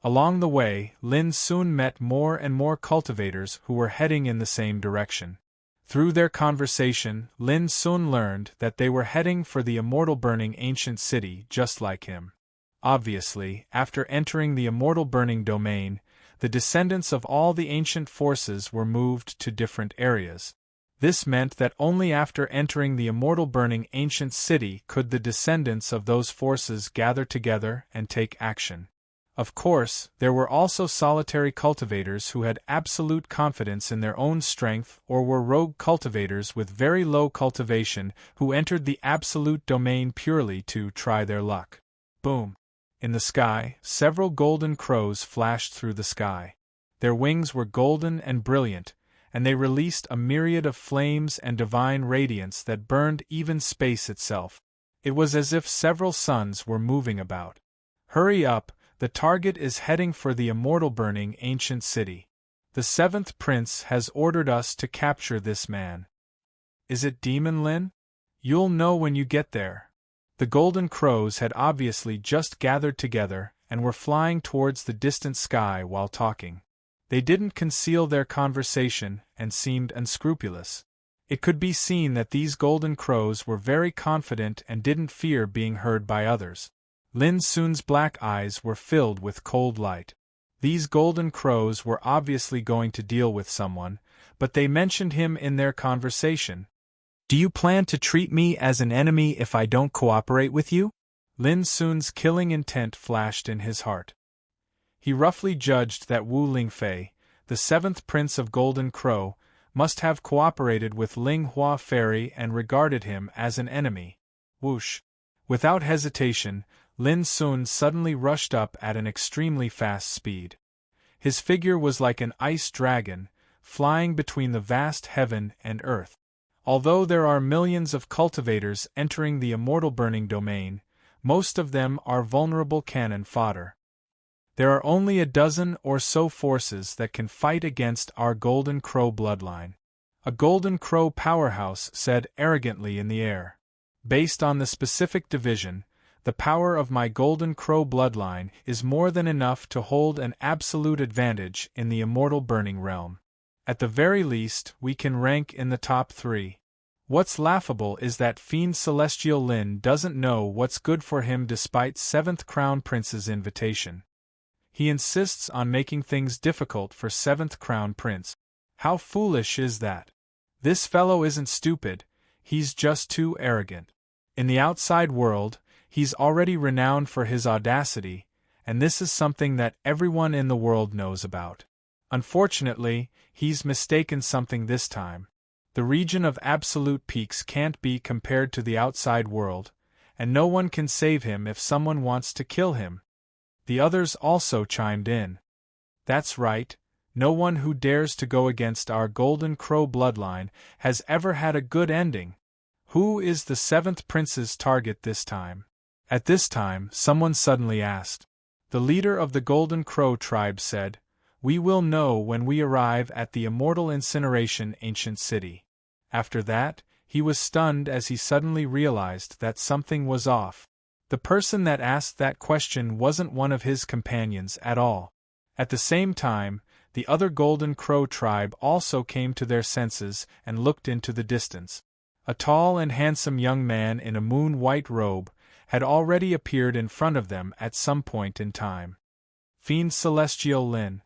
Along the way, Lin Sun met more and more cultivators who were heading in the same direction. Through their conversation, Lin Sun learned that they were heading for the immortal burning ancient city just like him. Obviously, after entering the immortal burning domain, the descendants of all the ancient forces were moved to different areas. This meant that only after entering the immortal burning ancient city could the descendants of those forces gather together and take action. Of course, there were also solitary cultivators who had absolute confidence in their own strength or were rogue cultivators with very low cultivation who entered the absolute domain purely to try their luck. Boom! In the sky, several golden crows flashed through the sky. Their wings were golden and brilliant, and they released a myriad of flames and divine radiance that burned even space itself. It was as if several suns were moving about. Hurry up! The target is heading for the immortal burning ancient city. The 7th prince has ordered us to capture this man. Is it Demon Lin? You'll know when you get there. The golden crows had obviously just gathered together and were flying towards the distant sky while talking. They didn't conceal their conversation and seemed unscrupulous. It could be seen that these golden crows were very confident and didn't fear being heard by others. Lin Sun's black eyes were filled with cold light. These golden crows were obviously going to deal with someone, but they mentioned him in their conversation. Do you plan to treat me as an enemy if I don't cooperate with you? Lin Sun's killing intent flashed in his heart. He roughly judged that Wu Lingfei, the 7th prince of Golden Crow, must have cooperated with Ling Hua Fairy and regarded him as an enemy. Whoosh! Without hesitation, Lin Sun suddenly rushed up at an extremely fast speed. His figure was like an ice dragon, flying between the vast heaven and earth. Although there are millions of cultivators entering the immortal burning domain, most of them are vulnerable cannon fodder. There are only a dozen or so forces that can fight against our Golden Crow bloodline. A Golden Crow powerhouse said arrogantly in the air. Based on the specific division, the power of my Golden Crow bloodline is more than enough to hold an absolute advantage in the immortal burning realm. At the very least, we can rank in the top 3. What's laughable is that fiend Celestial Lin doesn't know what's good for him despite 7th Crown Prince's invitation. He insists on making things difficult for 7th Crown Prince. How foolish is that? This fellow isn't stupid, he's just too arrogant. In the outside world, he's already renowned for his audacity, and this is something that everyone in the world knows about. Unfortunately, he's mistaken something this time. The region of absolute peaks can't be compared to the outside world, and no one can save him if someone wants to kill him. The others also chimed in. That's right, no one who dares to go against our Golden Crow bloodline has ever had a good ending. Who is the 7th Prince's target this time? At this time, someone suddenly asked. The leader of the Golden Crow tribe said, "We will know when we arrive at the immortal incineration ancient city." After that, he was stunned as he suddenly realized that something was off. The person that asked that question wasn't one of his companions at all. At the same time, the other Golden Crow tribe also came to their senses and looked into the distance. A tall and handsome young man in a moon-white robe had already appeared in front of them at some point in time. Fiend Celestial Lin.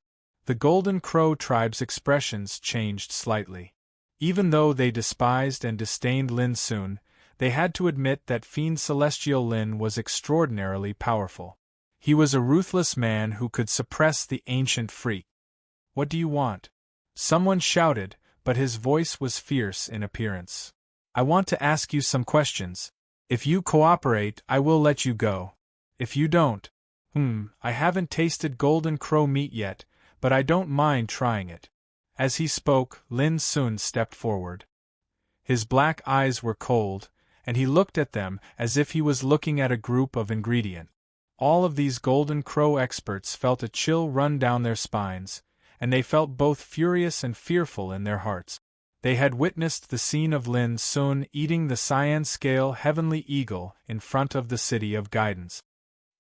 The Golden Crow tribe's expressions changed slightly. Even though they despised and disdained Lin Sun, they had to admit that Fiend Celestial Lin was extraordinarily powerful. He was a ruthless man who could suppress the ancient freak. "What do you want?" Someone shouted, but his voice was fierce in appearance. "I want to ask you some questions. If you cooperate, I will let you go. If you don't, I haven't tasted Golden Crow meat yet, but I don't mind trying it." As he spoke, Lin Sun stepped forward. His black eyes were cold, and he looked at them as if he was looking at a group of ingredients. All of these Golden Crow experts felt a chill run down their spines, and they felt both furious and fearful in their hearts. They had witnessed the scene of Lin Sun eating the cyan-scale heavenly eagle in front of the City of Guidance.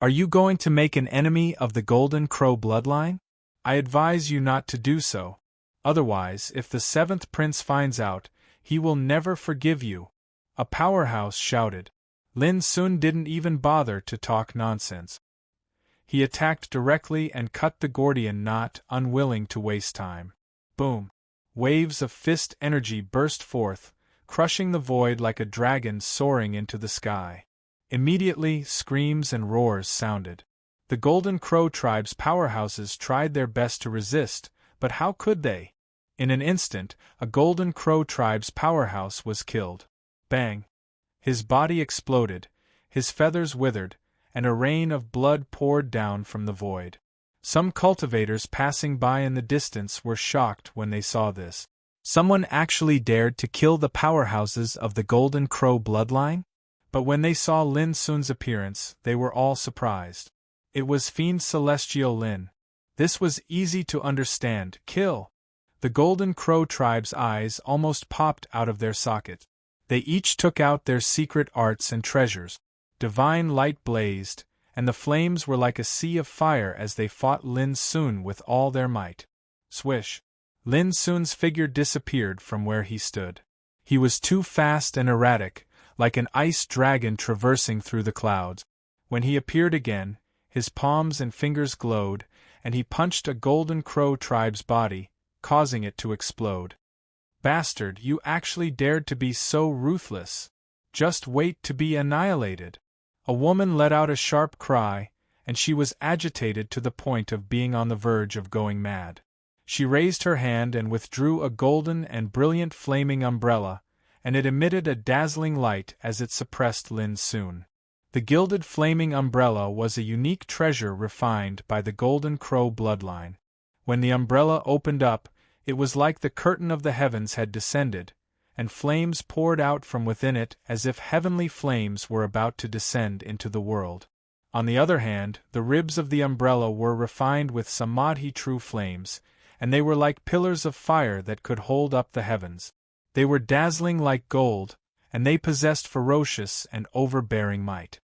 "Are you going to make an enemy of the Golden Crow bloodline? I advise you not to do so. Otherwise, if the 7th Prince finds out, he will never forgive you," a powerhouse shouted. Lin Sun didn't even bother to talk nonsense. He attacked directly and cut the Gordian knot, unwilling to waste time. Boom! Waves of fist energy burst forth, crushing the void like a dragon soaring into the sky. Immediately, screams and roars sounded. The Golden Crow tribe's powerhouses tried their best to resist, but how could they? In an instant, a Golden Crow tribe's powerhouse was killed. Bang! His body exploded, his feathers withered, and a rain of blood poured down from the void. Some cultivators passing by in the distance were shocked when they saw this. Someone actually dared to kill the powerhouses of the Golden Crow bloodline? But when they saw Lin Sun's appearance, they were all surprised. It was Fiend Celestial Lin. This was easy to understand. Kill! The Golden Crow tribe's eyes almost popped out of their sockets. They each took out their secret arts and treasures. Divine light blazed, and the flames were like a sea of fire as they fought Lin Sun with all their might. Swish! Lin Sun's figure disappeared from where he stood. He was too fast and erratic, like an ice dragon traversing through the clouds. When he appeared again, his palms and fingers glowed, and he punched a Golden Crow tribe's body, causing it to explode. "Bastard, you actually dared to be so ruthless. Just wait to be annihilated." A woman let out a sharp cry, and she was agitated to the point of being on the verge of going mad. She raised her hand and withdrew a golden and brilliant flaming umbrella, and it emitted a dazzling light as it suppressed Lin Sun. The gilded flaming umbrella was a unique treasure refined by the Golden Crow bloodline. When the umbrella opened up, it was like the curtain of the heavens had descended, and flames poured out from within it as if heavenly flames were about to descend into the world. On the other hand, the ribs of the umbrella were refined with samadhi true flames, and they were like pillars of fire that could hold up the heavens. They were dazzling like gold, and they possessed ferocious and overbearing might.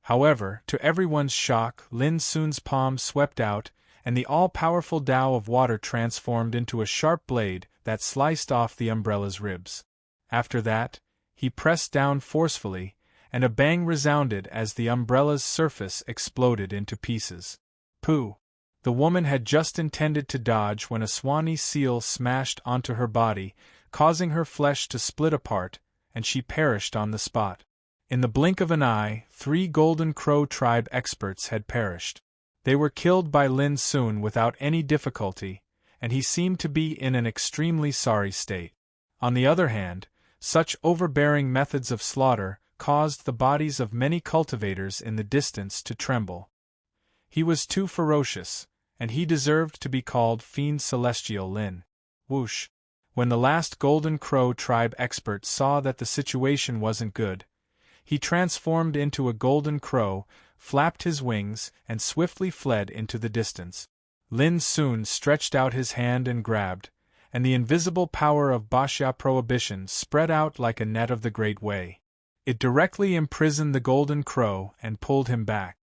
However, to everyone's shock, Lin Sun's palm swept out, and the all-powerful Tao of water transformed into a sharp blade that sliced off the umbrella's ribs. After that, He pressed down forcefully, and a bang resounded as the umbrella's surface exploded into pieces. Pooh! The woman had just intended to dodge when a swany seal smashed onto her body, causing her flesh to split apart, and she perished on the spot. In the blink of an eye, 3 Golden Crow tribe experts had perished. They were killed by Lin Sun without any difficulty, and he seemed to be in an extremely sorry state. On the other hand, such overbearing methods of slaughter caused the bodies of many cultivators in the distance to tremble. He was too ferocious, and he deserved to be called Fiend Celestial Lin. Whoosh! When the last Golden Crow tribe expert saw that the situation wasn't good, he transformed into a golden crow, flapped his wings, and swiftly fled into the distance. Lin Sun stretched out his hand and grabbed, and the invisible power of Basha prohibition spread out like a net of the Great Way. It directly imprisoned the Golden Crow and pulled him back.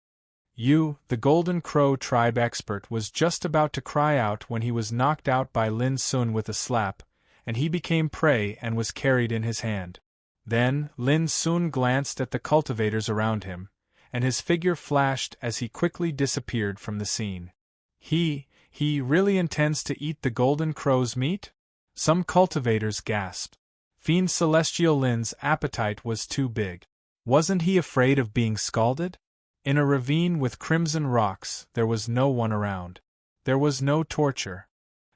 The Golden Crow tribe expert was just about to cry out when he was knocked out by Lin Sun with a slap, and he became prey and was carried in his hand. Then, Lin Sun glanced at the cultivators around him, and his figure flashed as he quickly disappeared from the scene. He really intends to eat the Golden Crow's meat? Some cultivators gasped. Fiend Celestial Lin's appetite was too big. Wasn't he afraid of being scalded? In a ravine with crimson rocks, there was no one around. There was no torture.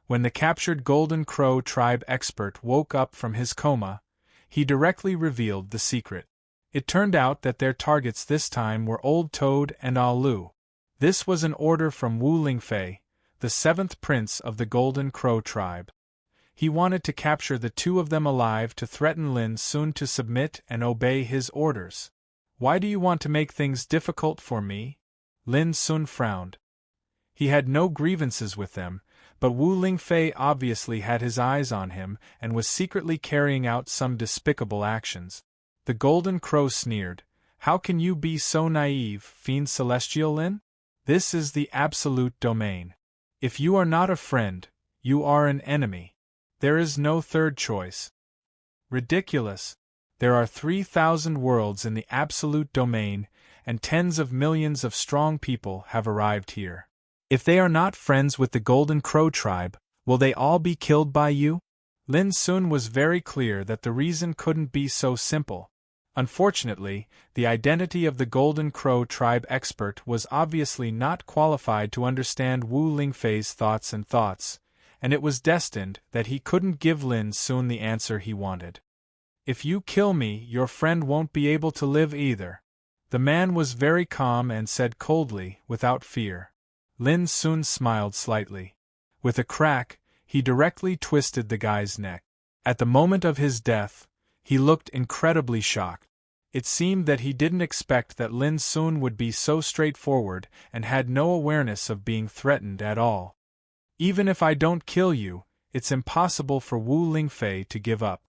When the captured Golden Crow tribe expert woke up from his coma, he directly revealed the secret. It turned out that their targets this time were Old Toad and Ah Lu. This was an order from Wu Lingfei, the 7th prince of the Golden Crow tribe. He wanted to capture the 2 of them alive to threaten Lin Sun to submit and obey his orders. Why do you want to make things difficult for me? Lin Sun frowned. He had no grievances with them, but Wu Lingfei obviously had his eyes on him and was secretly carrying out some despicable actions. The Golden Crow sneered. How can you be so naive, Fiend Celestial Lin? This is the absolute domain. If you are not a friend, you are an enemy. There is no third choice. Ridiculous. There are 3,000 worlds in the absolute domain, and tens of millions of strong people have arrived here. If they are not friends with the Golden Crow tribe, will they all be killed by you? Lin Sun was very clear that the reason couldn't be so simple. Unfortunately, the identity of the Golden Crow tribe expert was obviously not qualified to understand Wu Lingfei's thoughts, and it was destined that he couldn't give Lin Sun the answer he wanted. If you kill me, your friend won't be able to live either. The man was very calm and said coldly, without fear. Lin Sun smiled slightly. With a crack, he directly twisted the guy's neck. At the moment of his death, he looked incredibly shocked. It seemed that he didn't expect that Lin Sun would be so straightforward and had no awareness of being threatened at all. Even if I don't kill you, it's impossible for Wu Lingfei to give up.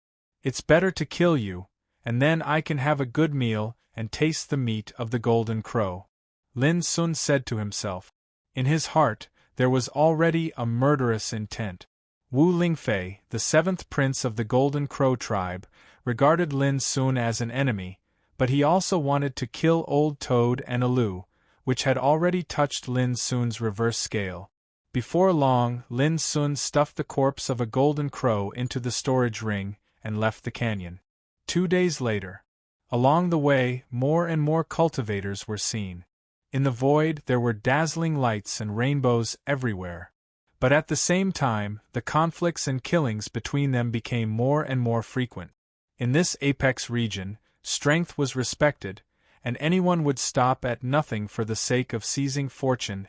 It's better to kill you, and then I can have a good meal and taste the meat of the Golden Crow. Lin Sun said to himself. In his heart, there was already a murderous intent. Wu Lingfei, the 7th prince of the Golden Crow tribe, regarded Lin Sun as an enemy, but he also wanted to kill Old Toad and Alu, which had already touched Lin Sun's reverse scale. Before long, Lin Sun stuffed the corpse of a golden crow into the storage ring and left the canyon. 2 days later. Along the way, more and more cultivators were seen. In the void there were dazzling lights and rainbows everywhere. But at the same time, the conflicts and killings between them became more and more frequent. In this apex region, strength was respected, and anyone would stop at nothing for the sake of seizing fortune.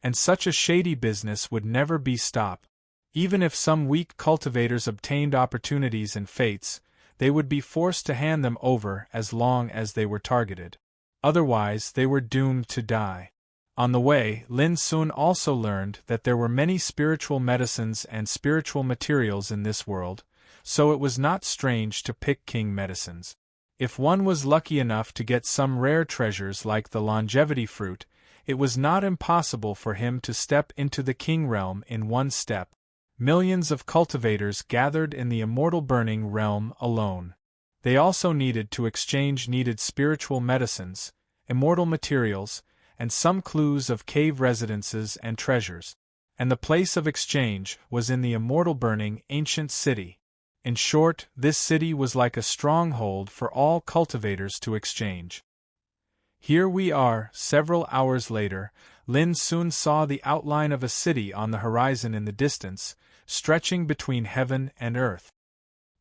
And such a shady business would never be stopped. Even if some weak cultivators obtained opportunities and fates, they would be forced to hand them over as long as they were targeted. Otherwise, they were doomed to die. On the way, Lin Sun also learned that there were many spiritual medicines and spiritual materials in this world, so it was not strange to pick king medicines. If one was lucky enough to get some rare treasures like the longevity fruit, it was not impossible for him to step into the king realm in one step. Millions of cultivators gathered in the immortal burning realm alone. They also needed to exchange needed spiritual medicines, immortal materials, and some clues of cave residences and treasures. And the place of exchange was in the immortal burning ancient city. In short, this city was like a stronghold for all cultivators to exchange. Here we are, several hours later. Lin soon saw the outline of a city on the horizon in the distance, stretching between heaven and earth.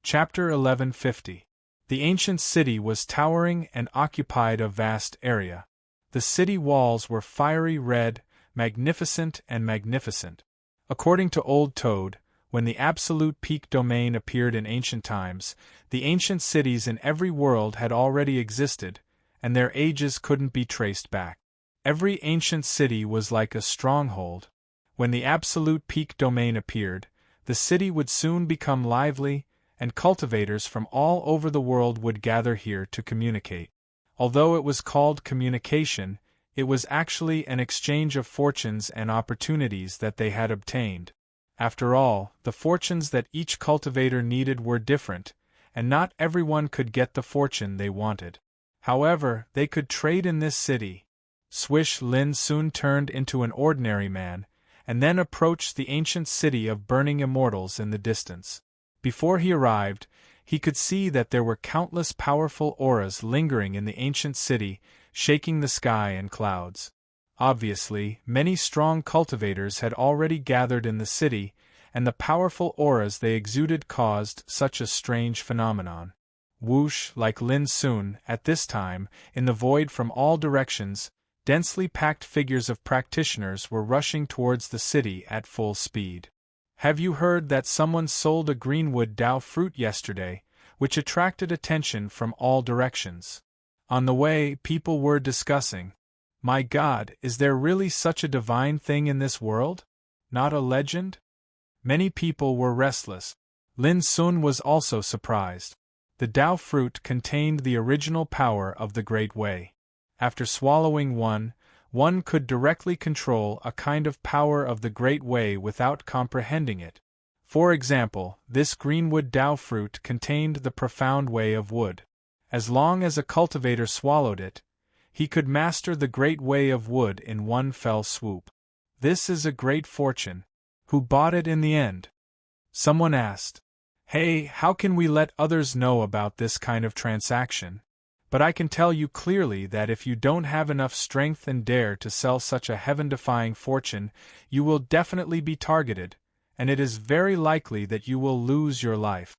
Chapter 1150. The ancient city was towering and occupied a vast area. The city walls were fiery red, magnificent and magnificent. According to Old Toad, when the absolute peak domain appeared in ancient times, the ancient cities in every world had already existed, and their ages couldn't be traced back. Every ancient city was like a stronghold. When the absolute peak domain appeared, the city would soon become lively, and cultivators from all over the world would gather here to communicate. Although it was called communication, it was actually an exchange of fortunes and opportunities that they had obtained. After all, the fortunes that each cultivator needed were different, and not everyone could get the fortune they wanted. However, they could trade in this city. Swish Lin soon turned into an ordinary man, and then approached the ancient city of burning immortals in the distance. Before he arrived, he could see that there were countless powerful auras lingering in the ancient city, shaking the sky and clouds. Obviously, many strong cultivators had already gathered in the city, and the powerful auras they exuded caused such a strange phenomenon. Whoosh, like Lin Sun, at this time, in the void from all directions, densely packed figures of practitioners were rushing towards the city at full speed. Have you heard that someone sold a greenwood Dao fruit yesterday, which attracted attention from all directions? On the way, people were discussing, "My God, is there really such a divine thing in this world? Not a legend?" Many people were restless. Lin Sun was also surprised. The Dao fruit contained the original power of the Great Way. After swallowing one could directly control a kind of power of the Great Way without comprehending it. For example, this greenwood Dao fruit contained the profound way of wood. As long as a cultivator swallowed it, he could master the Great Way of wood in one fell swoop. This is a great fortune. Who bought it in the end? Someone asked. Hey, how can we let others know about this kind of transaction? But I can tell you clearly that if you don't have enough strength and dare to sell such a heaven-defying fortune, you will definitely be targeted, and it is very likely that you will lose your life.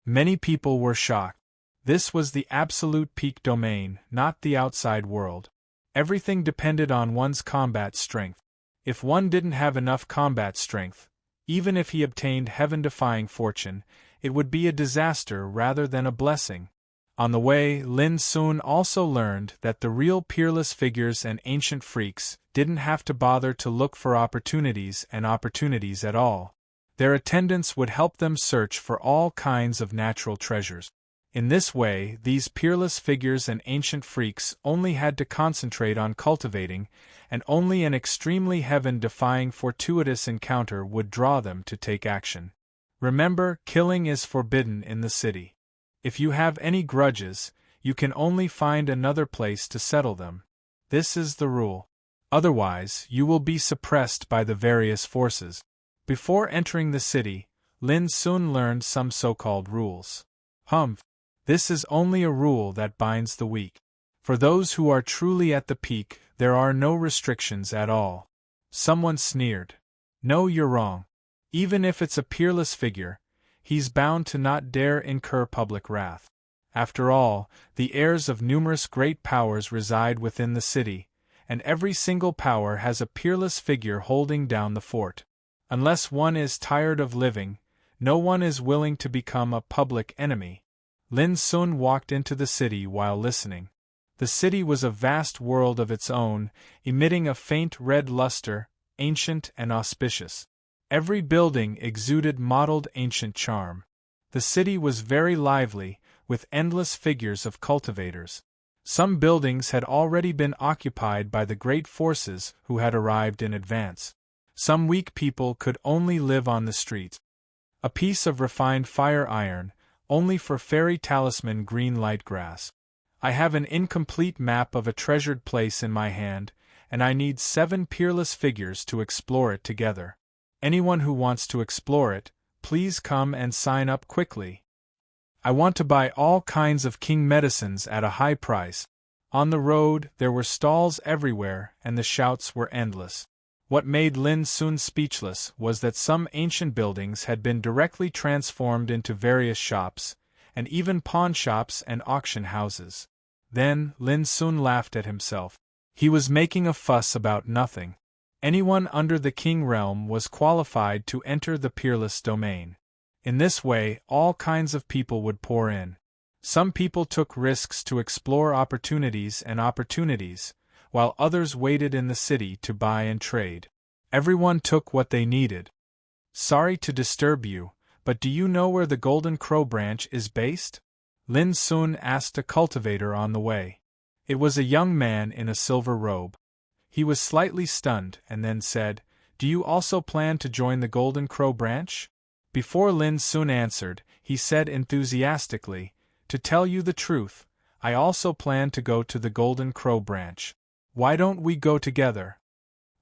Many people were shocked. This was the absolute peak domain, not the outside world. Everything depended on one's combat strength. If one didn't have enough combat strength, even if he obtained heaven-defying fortune, it would be a disaster rather than a blessing. On the way, Lin Sun also learned that the real peerless figures and ancient freaks didn't have to bother to look for opportunities at all. Their attendants would help them search for all kinds of natural treasures. In this way, these peerless figures and ancient freaks only had to concentrate on cultivating, and only an extremely heaven-defying fortuitous encounter would draw them to take action. Remember, killing is forbidden in the city. If you have any grudges, you can only find another place to settle them. This is the rule. Otherwise, you will be suppressed by the various forces. Before entering the city, Lin Sun learned some so-called rules. This is only a rule that binds the weak. For those who are truly at the peak, there are no restrictions at all. Someone sneered. No, you're wrong. Even if it's a peerless figure, he's bound to not dare incur public wrath. After all, the heirs of numerous great powers reside within the city, and every single power has a peerless figure holding down the fort. Unless one is tired of living, no one is willing to become a public enemy. Lin Sun walked into the city while listening. The city was a vast world of its own, emitting a faint red luster, ancient and auspicious. Every building exuded mottled ancient charm. The city was very lively, with endless figures of cultivators. Some buildings had already been occupied by the great forces who had arrived in advance. Some weak people could only live on the streets. A piece of refined fire iron, only for fairy talisman green light grass. I have an incomplete map of a treasured place in my hand, and I need 7 peerless figures to explore it together. Anyone who wants to explore it, please come and sign up quickly. I want to buy all kinds of king medicines at a high price. On the road, there were stalls everywhere, and the shouts were endless. What made Lin Sun speechless was that some ancient buildings had been directly transformed into various shops, and even pawn shops and auction houses. Then, Lin Sun laughed at himself. He was making a fuss about nothing. Anyone under the king realm was qualified to enter the peerless domain. In this way, all kinds of people would pour in. Some people took risks to explore opportunities, while others waited in the city to buy and trade. Everyone took what they needed. Sorry to disturb you, but do you know where the Golden Crow branch is based? Lin Sun asked a cultivator on the way. It was a young man in a silver robe. He was slightly stunned and then said, "Do you also plan to join the Golden Crow branch?" Before Lin Sun answered, he said enthusiastically, "To tell you the truth, I also plan to go to the Golden Crow branch. Why don't we go together?"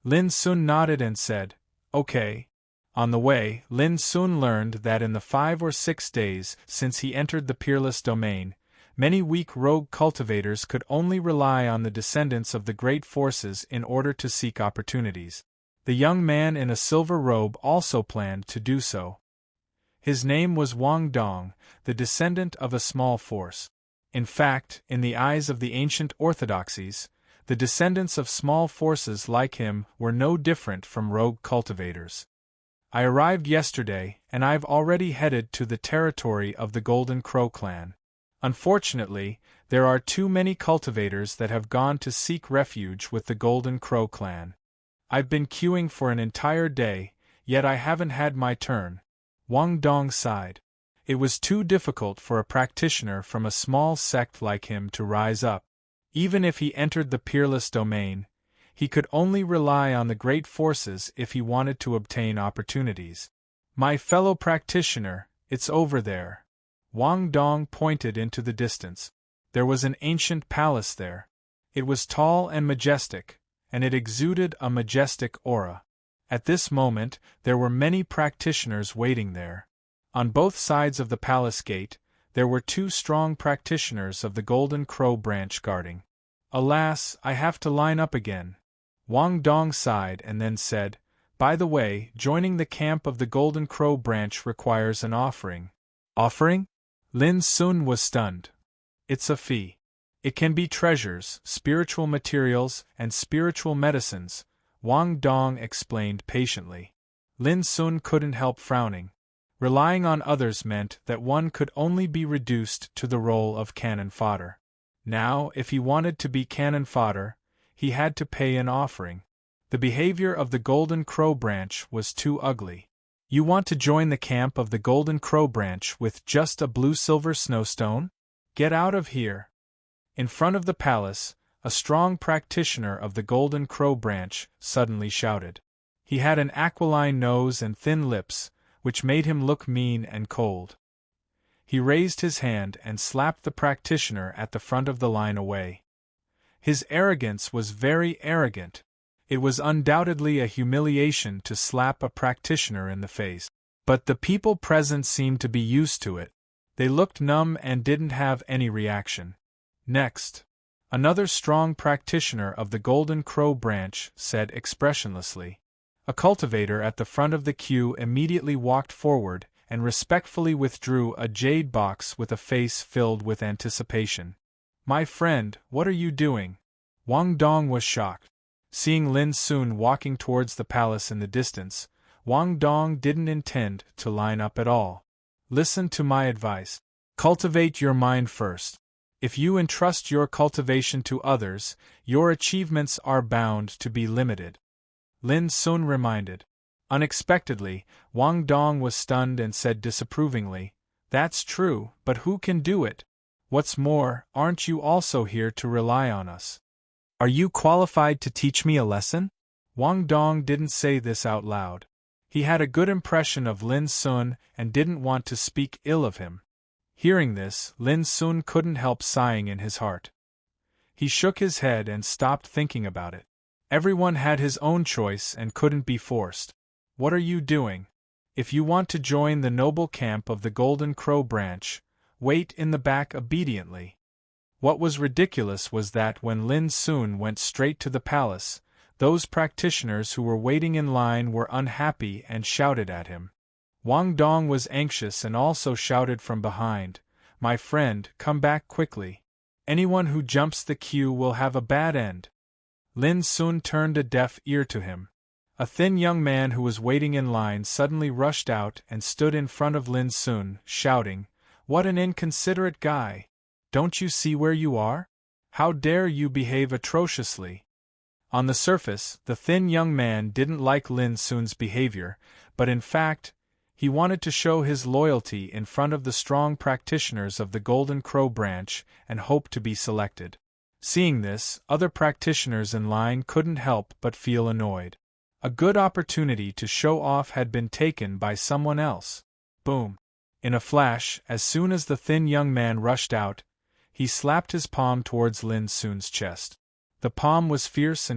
Lin Sun nodded and said, "Okay." On the way, Lin Sun learned that in the 5 or 6 days since he entered the peerless domain, many weak rogue cultivators could only rely on the descendants of the great forces in order to seek opportunities. The young man in a silver robe also planned to do so. His name was Wang Dong, the descendant of a small force. In fact, in the eyes of the ancient orthodoxies, the descendants of small forces like him were no different from rogue cultivators. I arrived yesterday, and I've already headed to the territory of the Golden Crow clan. Unfortunately, there are too many cultivators that have gone to seek refuge with the Golden Crow clan. I've been queuing for an entire day, yet I haven't had my turn. Wang Dong sighed. It was too difficult for a practitioner from a small sect like him to rise up. Even if he entered the peerless domain, he could only rely on the great forces if he wanted to obtain opportunities. "My fellow practitioner, it's over there." Wang Dong pointed into the distance. There was an ancient palace there. It was tall and majestic, and it exuded a majestic aura. At this moment, there were many practitioners waiting there. On both sides of the palace gate, there were 2 strong practitioners of the Golden Crow branch guarding. "Alas, I have to line up again." Wang Dong sighed and then said, "By the way, joining the camp of the Golden Crow branch requires an offering." "Offering?" Lin Sun was stunned. "It's a fee. It can be treasures, spiritual materials, and spiritual medicines," Wang Dong explained patiently. Lin Sun couldn't help frowning. Relying on others meant that one could only be reduced to the role of cannon fodder. Now, if he wanted to be cannon fodder, he had to pay an offering. The behavior of the Golden Crow branch was too ugly. "You want to join the camp of the Golden Crow branch with just a blue-silver snowstone? Get out of here." In front of the palace, a strong practitioner of the Golden Crow branch suddenly shouted. He had an aquiline nose and thin lips, which made him look mean and cold. He raised his hand and slapped the practitioner at the front of the line away. His arrogance was very arrogant. It was undoubtedly a humiliation to slap a practitioner in the face. But the people present seemed to be used to it. They looked numb and didn't have any reaction. Next, another strong practitioner of the Golden Crow branch said expressionlessly. A cultivator at the front of the queue immediately walked forward and respectfully withdrew a jade box with a face filled with anticipation. "My friend, what are you doing?" Wang Dong was shocked. Seeing Lin Sun walking towards the palace in the distance, Wang Dong didn't intend to line up at all. "Listen to my advice. Cultivate your mind first. If you entrust your cultivation to others, your achievements are bound to be limited," Lin Sun reminded. Unexpectedly, Wang Dong was stunned and said disapprovingly, "That's true, but who can do it? What's more, aren't you also here to rely on us? Are you qualified to teach me a lesson?" Wang Dong didn't say this out loud. He had a good impression of Lin Sun and didn't want to speak ill of him. Hearing this, Lin Sun couldn't help sighing in his heart. He shook his head and stopped thinking about it. Everyone had his own choice and couldn't be forced. What are you doing? If you want to join the noble camp of the Golden Crow branch, wait in the back obediently. What was ridiculous was that when Lin Sun went straight to the palace, those practitioners who were waiting in line were unhappy and shouted at him. Wang Dong was anxious and also shouted from behind, "My friend, come back quickly. Anyone who jumps the queue will have a bad end." Lin Sun turned a deaf ear to him. A thin young man who was waiting in line suddenly rushed out and stood in front of Lin Sun, shouting, "What an inconsiderate guy! Don't you see where you are? How dare you behave atrociously?" On the surface, the thin young man didn't like Lin Sun's behavior, but in fact, he wanted to show his loyalty in front of the strong practitioners of the Golden Crow branch and hoped to be selected. Seeing this, other practitioners in line couldn't help but feel annoyed. A good opportunity to show off had been taken by someone else. Boom! In a flash, as soon as the thin young man rushed out, he slapped his palm towards Lin Sun's chest. The palm was fierce,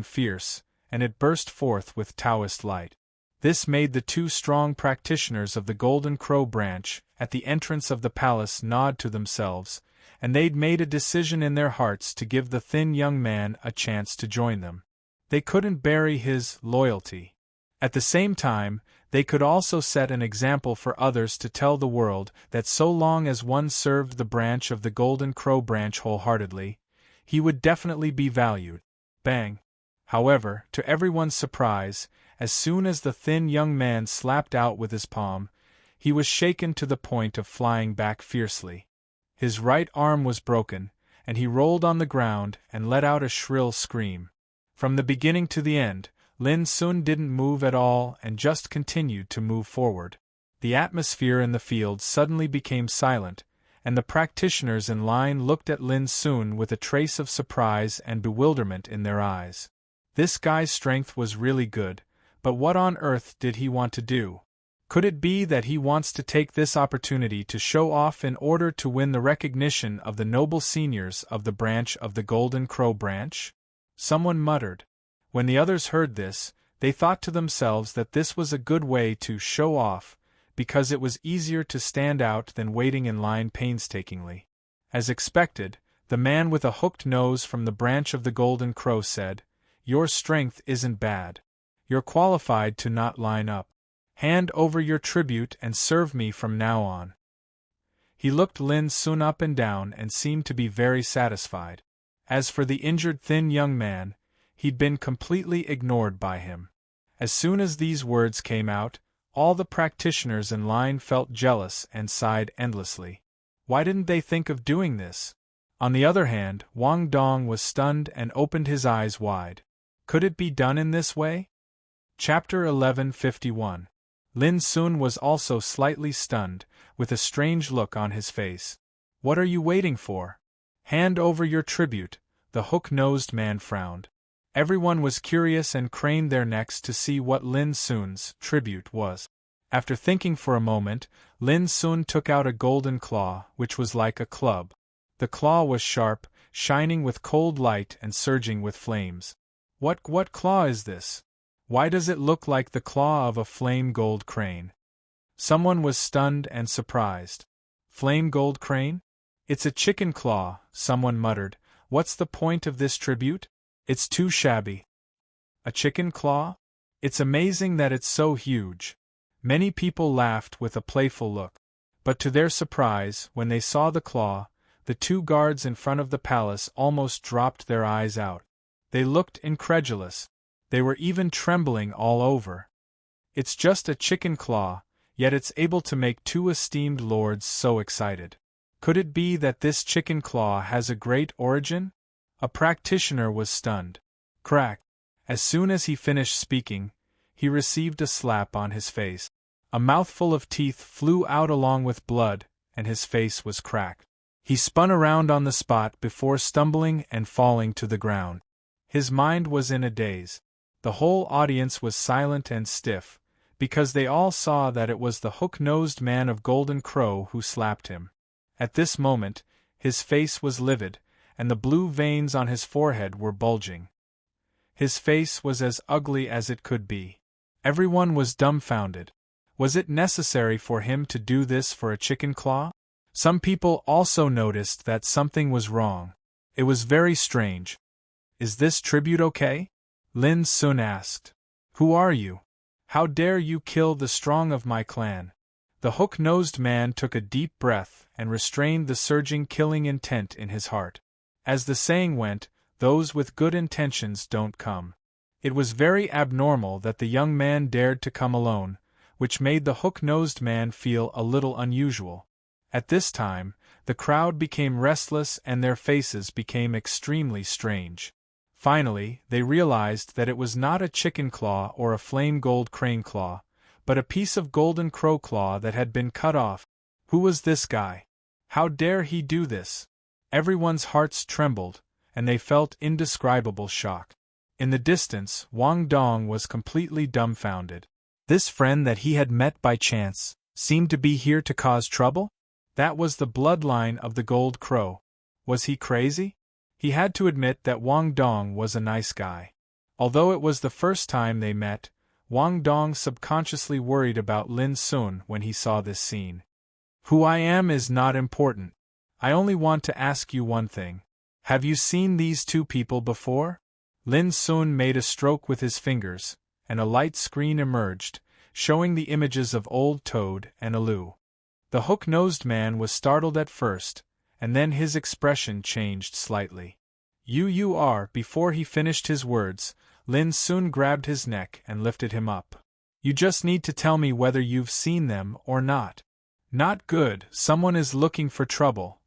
and it burst forth with Taoist light. This made the two strong practitioners of the Golden Crow branch at the entrance of the palace nod to themselves, and they'd made a decision in their hearts to give the thin young man a chance to join them. They couldn't bury his loyalty. At the same time, they could also set an example for others to tell the world that so long as one served the branch of the Golden Crow branch wholeheartedly, he would definitely be valued. Bang! However, to everyone's surprise, as soon as the thin young man slapped out with his palm, he was shaken to the point of flying back fiercely. His right arm was broken, and he rolled on the ground and let out a shrill scream. From the beginning to the end, Lin Sun didn't move at all and just continued to move forward. The atmosphere in the field suddenly became silent, and the practitioners in line looked at Lin Sun with a trace of surprise and bewilderment in their eyes. This guy's strength was really good, but what on earth did he want to do? Could it be that he wants to take this opportunity to show off in order to win the recognition of the noble seniors of the branch of the Golden Crow branch? Someone muttered. When the others heard this, they thought to themselves that this was a good way to show off, because it was easier to stand out than waiting in line painstakingly. As expected, the man with a hooked nose from the branch of the Golden Crow said, "Your strength isn't bad. You're qualified to not line up. Hand over your tribute and serve me from now on." He looked Lin Sun up and down and seemed to be very satisfied. As for the injured thin young man, he'd been completely ignored by him. As soon as these words came out, all the practitioners in line felt jealous and sighed endlessly. Why didn't they think of doing this? On the other hand, Wang Dong was stunned and opened his eyes wide. Could it be done in this way? Chapter 1151. Lin Sun was also slightly stunned, with a strange look on his face. "What are you waiting for? Hand over your tribute," the hook-nosed man frowned. Everyone was curious and craned their necks to see what Lin Sun's tribute was. After thinking for a moment, Lin Sun took out a golden claw, which was like a club. The claw was sharp, shining with cold light and surging with flames. What claw is this? Why does it look like the claw of a flame gold crane?" Someone was stunned and surprised. "Flame gold crane? It's a chicken claw," someone muttered. "What's the point of this tribute? It's too shabby." "A chicken claw? It's amazing that it's so huge." Many people laughed with a playful look. But to their surprise, when they saw the claw, the two guards in front of the palace almost dropped their eyes out. They looked incredulous. They were even trembling all over. It's just a chicken claw, yet it's able to make two esteemed lords so excited. Could it be that this chicken claw has a great origin? A practitioner was stunned. Crack! As soon as he finished speaking, he received a slap on his face. A mouthful of teeth flew out along with blood, and his face was cracked. He spun around on the spot before stumbling and falling to the ground. His mind was in a daze. The whole audience was silent and stiff, because they all saw that it was the hook-nosed man of Golden Crow who slapped him. At this moment, his face was livid, and the blue veins on his forehead were bulging. His face was as ugly as it could be. Everyone was dumbfounded. Was it necessary for him to do this for a chicken claw? Some people also noticed that something was wrong. It was very strange. Is this tribute okay? Lin Sun asked. Who are you? How dare you kill the strong of my clan? The hook-nosed man took a deep breath and restrained the surging killing intent in his heart. As the saying went, those with good intentions don't come. It was very abnormal that the young man dared to come alone, which made the hook-nosed man feel a little unusual. At this time, the crowd became restless and their faces became extremely strange. Finally, they realized that it was not a chicken claw or a flame gold crane claw, but a piece of golden crow claw that had been cut off. Who was this guy? How dare he do this? Everyone's hearts trembled, and they felt indescribable shock. In the distance, Wang Dong was completely dumbfounded. This friend that he had met by chance seemed to be here to cause trouble? That was the bloodline of the gold crow. Was he crazy? He had to admit that Wang Dong was a nice guy. Although it was the first time they met, Wang Dong subconsciously worried about Lin Sun when he saw this scene. Who I am is not important. I only want to ask you one thing. Have you seen these two people before? Lin Sun made a stroke with his fingers, and a light screen emerged, showing the images of Old Toad and Alu. The hook-nosed man was startled at first, and then his expression changed slightly. You are. Before he finished his words, Lin Sun grabbed his neck and lifted him up. You just need to tell me whether you've seen them or not. Not good, someone is looking for trouble.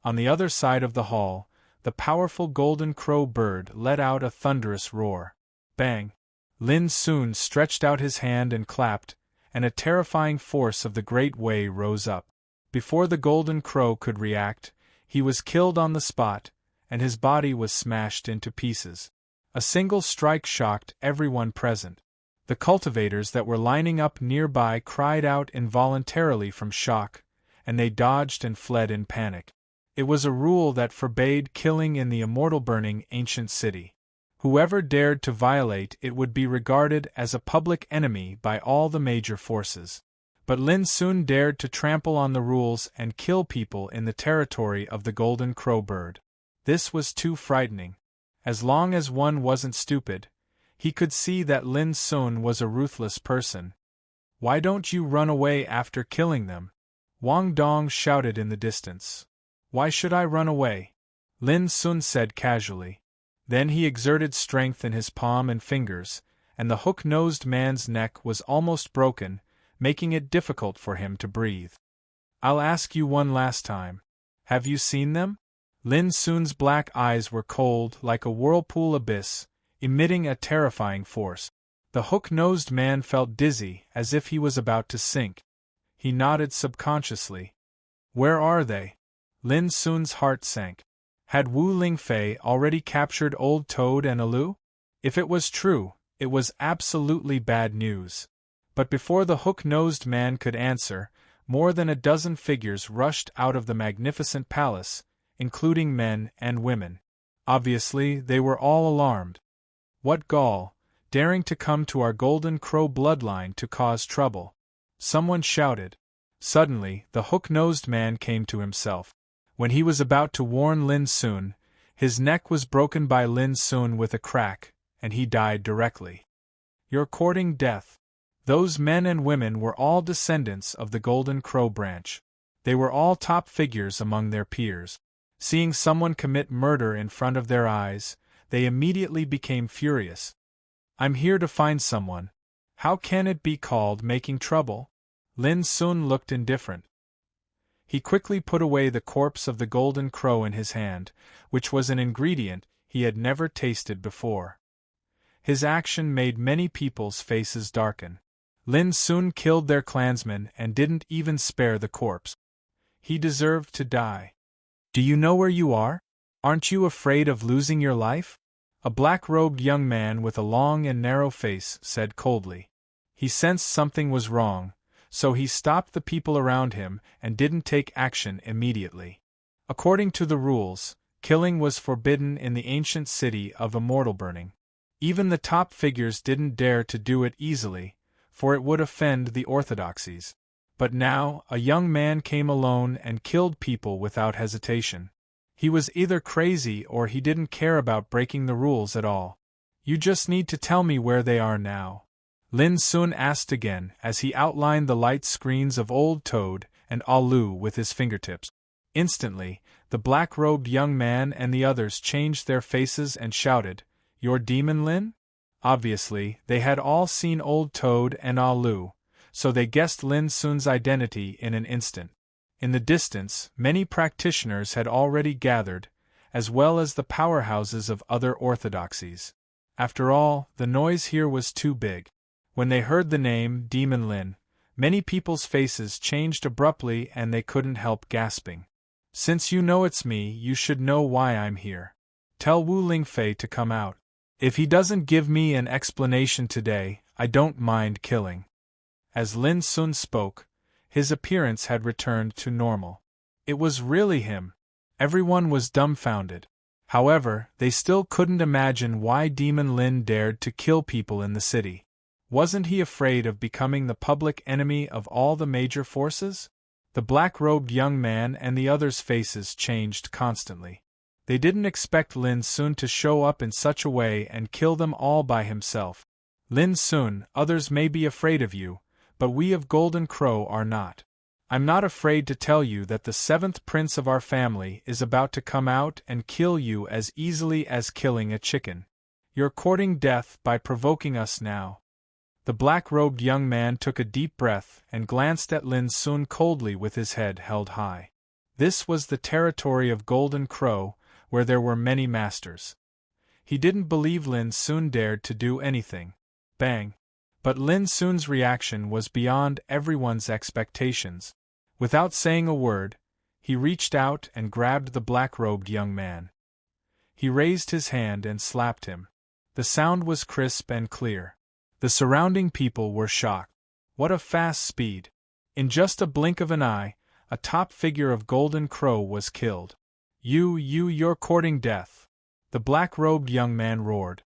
On the other side of the hall, the powerful golden crow bird let out a thunderous roar. Bang! Lin Sun stretched out his hand and clapped, and a terrifying force of the great way rose up. Before the golden crow could react, he was killed on the spot, and his body was smashed into pieces. A single strike shocked everyone present. The cultivators that were lining up nearby cried out involuntarily from shock, and they dodged and fled in panic. It was a rule that forbade killing in the immortal burning ancient city. Whoever dared to violate it would be regarded as a public enemy by all the major forces. But Lin Sun dared to trample on the rules and kill people in the territory of the golden crow bird. This was too frightening. As long as one wasn't stupid, he could see that Lin Sun was a ruthless person. Why don't you run away after killing them? Wang Dong shouted in the distance. Why should I run away? Lin Sun said casually. Then he exerted strength in his palm and fingers, and the hook-nosed man's neck was almost broken, making it difficult for him to breathe. I'll ask you one last time. Have you seen them? Lin Sun's black eyes were cold like a whirlpool abyss, emitting a terrifying force. The hook-nosed man felt dizzy as if he was about to sink. He nodded subconsciously. Where are they? Lin Sun's heart sank. Had Wu Lingfei already captured Old Toad and Alu? If it was true, it was absolutely bad news. But before the hook-nosed man could answer, more than a dozen figures rushed out of the magnificent palace, including men and women. Obviously, they were all alarmed. What gall, daring to come to our golden crow bloodline to cause trouble? Someone shouted. Suddenly, the hook-nosed man came to himself. When he was about to warn Lin Sun, his neck was broken by Lin Sun with a crack, and he died directly. You're courting death. Those men and women were all descendants of the Golden Crow branch. They were all top figures among their peers. Seeing someone commit murder in front of their eyes, they immediately became furious. I'm here to find someone. How can it be called making trouble? Lin Sun looked indifferent. He quickly put away the corpse of the golden crow in his hand, which was an ingredient he had never tasted before. His action made many people's faces darken. Lin Sun killed their clansmen and didn't even spare the corpse. He deserved to die. Do you know where you are? Aren't you afraid of losing your life? A black-robed young man with a long and narrow face said coldly. He sensed something was wrong, so he stopped the people around him and didn't take action immediately. According to the rules, killing was forbidden in the ancient city of immortal burning. Even the top figures didn't dare to do it easily, for it would offend the orthodoxies. But now, a young man came alone and killed people without hesitation. He was either crazy or he didn't care about breaking the rules at all. You just need to tell me where they are now. Lin Sun asked again as he outlined the light screens of Old Toad and Alu with his fingertips. Instantly, the black-robed young man and the others changed their faces and shouted, "Your demon, Lin?" Obviously, they had all seen Old Toad and Alu, so they guessed Lin Sun's identity in an instant. In the distance, many practitioners had already gathered, as well as the powerhouses of other orthodoxies. After all, the noise here was too big. When they heard the name Demon Lin, many people's faces changed abruptly and they couldn't help gasping. "Since you know it's me, you should know why I'm here. Tell Wu Lingfei to come out. If he doesn't give me an explanation today, I don't mind killing." As Lin Sun spoke, his appearance had returned to normal. It was really him. Everyone was dumbfounded. However, they still couldn't imagine why Demon Lin dared to kill people in the city. Wasn't he afraid of becoming the public enemy of all the major forces? The black-robed young man and the others' faces changed constantly. They didn't expect Lin Sun to show up in such a way and kill them all by himself. "Lin Sun, others may be afraid of you, but we of Golden Crow are not. I'm not afraid to tell you that the seventh prince of our family is about to come out and kill you as easily as killing a chicken. You're courting death by provoking us now." The black-robed young man took a deep breath and glanced at Lin Sun coldly with his head held high. This was the territory of Golden Crow, where there were many masters. He didn't believe Lin Sun dared to do anything. Bang! But Lin Sun's reaction was beyond everyone's expectations. Without saying a word, he reached out and grabbed the black-robed young man. He raised his hand and slapped him. The sound was crisp and clear. The surrounding people were shocked. What a fast speed! In just a blink of an eye, a top figure of Golden Crow was killed. You're courting death," the black-robed young man roared.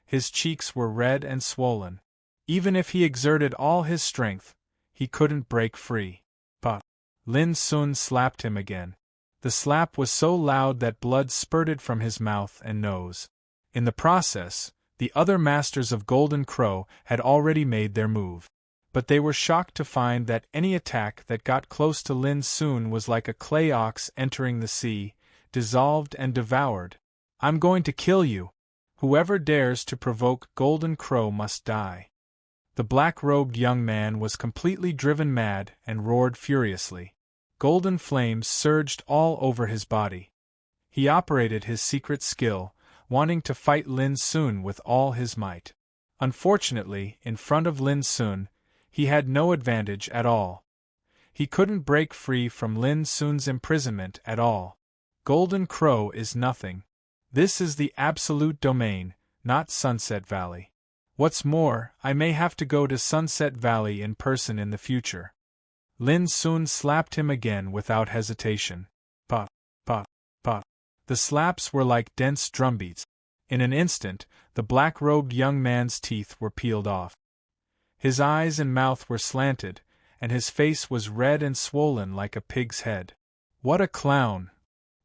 His cheeks were red and swollen. Even if he exerted all his strength, he couldn't break free. But Lin Sun slapped him again. The slap was so loud that blood spurted from his mouth and nose. In the process, the other masters of Golden Crow had already made their move. But they were shocked to find that any attack that got close to Lin Sun was like a clay ox entering the sea, dissolved and devoured. "I'm going to kill you. Whoever dares to provoke Golden Crow must die." The black-robed young man was completely driven mad and roared furiously. Golden flames surged all over his body. He operated his secret skill, wanting to fight Lin Sun with all his might. Unfortunately, in front of Lin Sun, he had no advantage at all. He couldn't break free from Lin Sun's imprisonment at all. Golden Crow is nothing. This is the absolute domain, not Sunset Valley. What's more, I may have to go to Sunset Valley in person in the future. Lin Sun slapped him again without hesitation. Pa, pa, pa. The slaps were like dense drumbeats. In an instant, the black-robed young man's teeth were peeled off. His eyes and mouth were slanted, and his face was red and swollen like a pig's head. "What a clown!"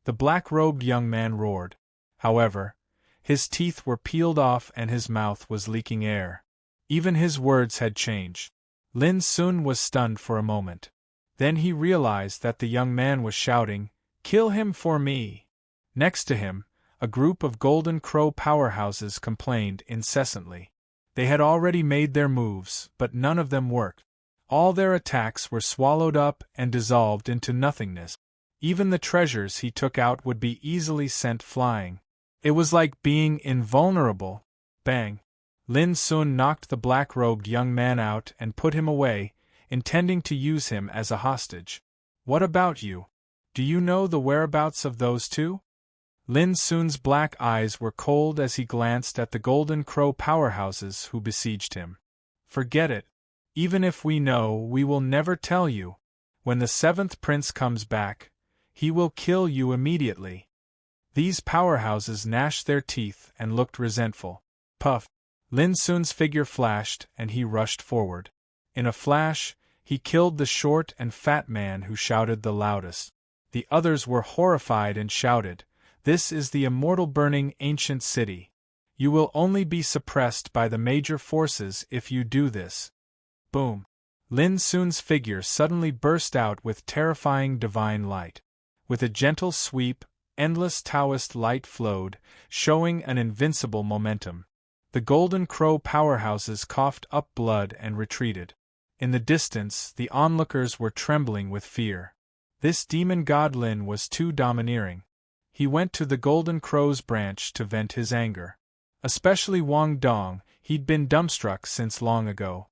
the black-robed young man roared. However, his teeth were peeled off and his mouth was leaking air. Even his words had changed. Lin Sun was stunned for a moment. Then he realized that the young man was shouting, "Kill him for me!" Next to him, a group of Golden Crow powerhouses complained incessantly. They had already made their moves, but none of them worked. All their attacks were swallowed up and dissolved into nothingness. Even the treasures he took out would be easily sent flying. It was like being invulnerable. Bang! Lin Sun knocked the black-robed young man out and put him away, intending to use him as a hostage. "What about you? Do you know the whereabouts of those two?" Lin Sun's black eyes were cold as he glanced at the Golden Crow powerhouses who besieged him. "Forget it. Even if we know, we will never tell you. When the seventh prince comes back, he will kill you immediately." These powerhouses gnashed their teeth and looked resentful. Puff! Lin Sun's figure flashed and he rushed forward. In a flash, he killed the short and fat man who shouted the loudest. The others were horrified and shouted, "This is the immortal burning ancient city. You will only be suppressed by the major forces if you do this." Boom! Lin Sun's figure suddenly burst out with terrifying divine light. With a gentle sweep, endless Taoist light flowed, showing an invincible momentum. The Golden Crow powerhouses coughed up blood and retreated. In the distance, the onlookers were trembling with fear. This demon god Lin was too domineering. He went to the Golden Crow's branch to vent his anger. Especially Wang Dong, he'd been dumbstruck since long ago.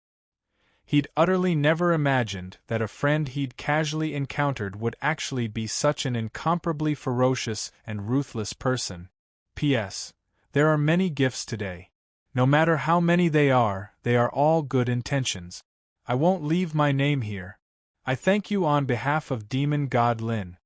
He'd utterly never imagined that a friend he'd casually encountered would actually be such an incomparably ferocious and ruthless person. P.S. There are many gifts today. No matter how many they are all good intentions. I won't leave my name here. I thank you on behalf of Demon God Lin.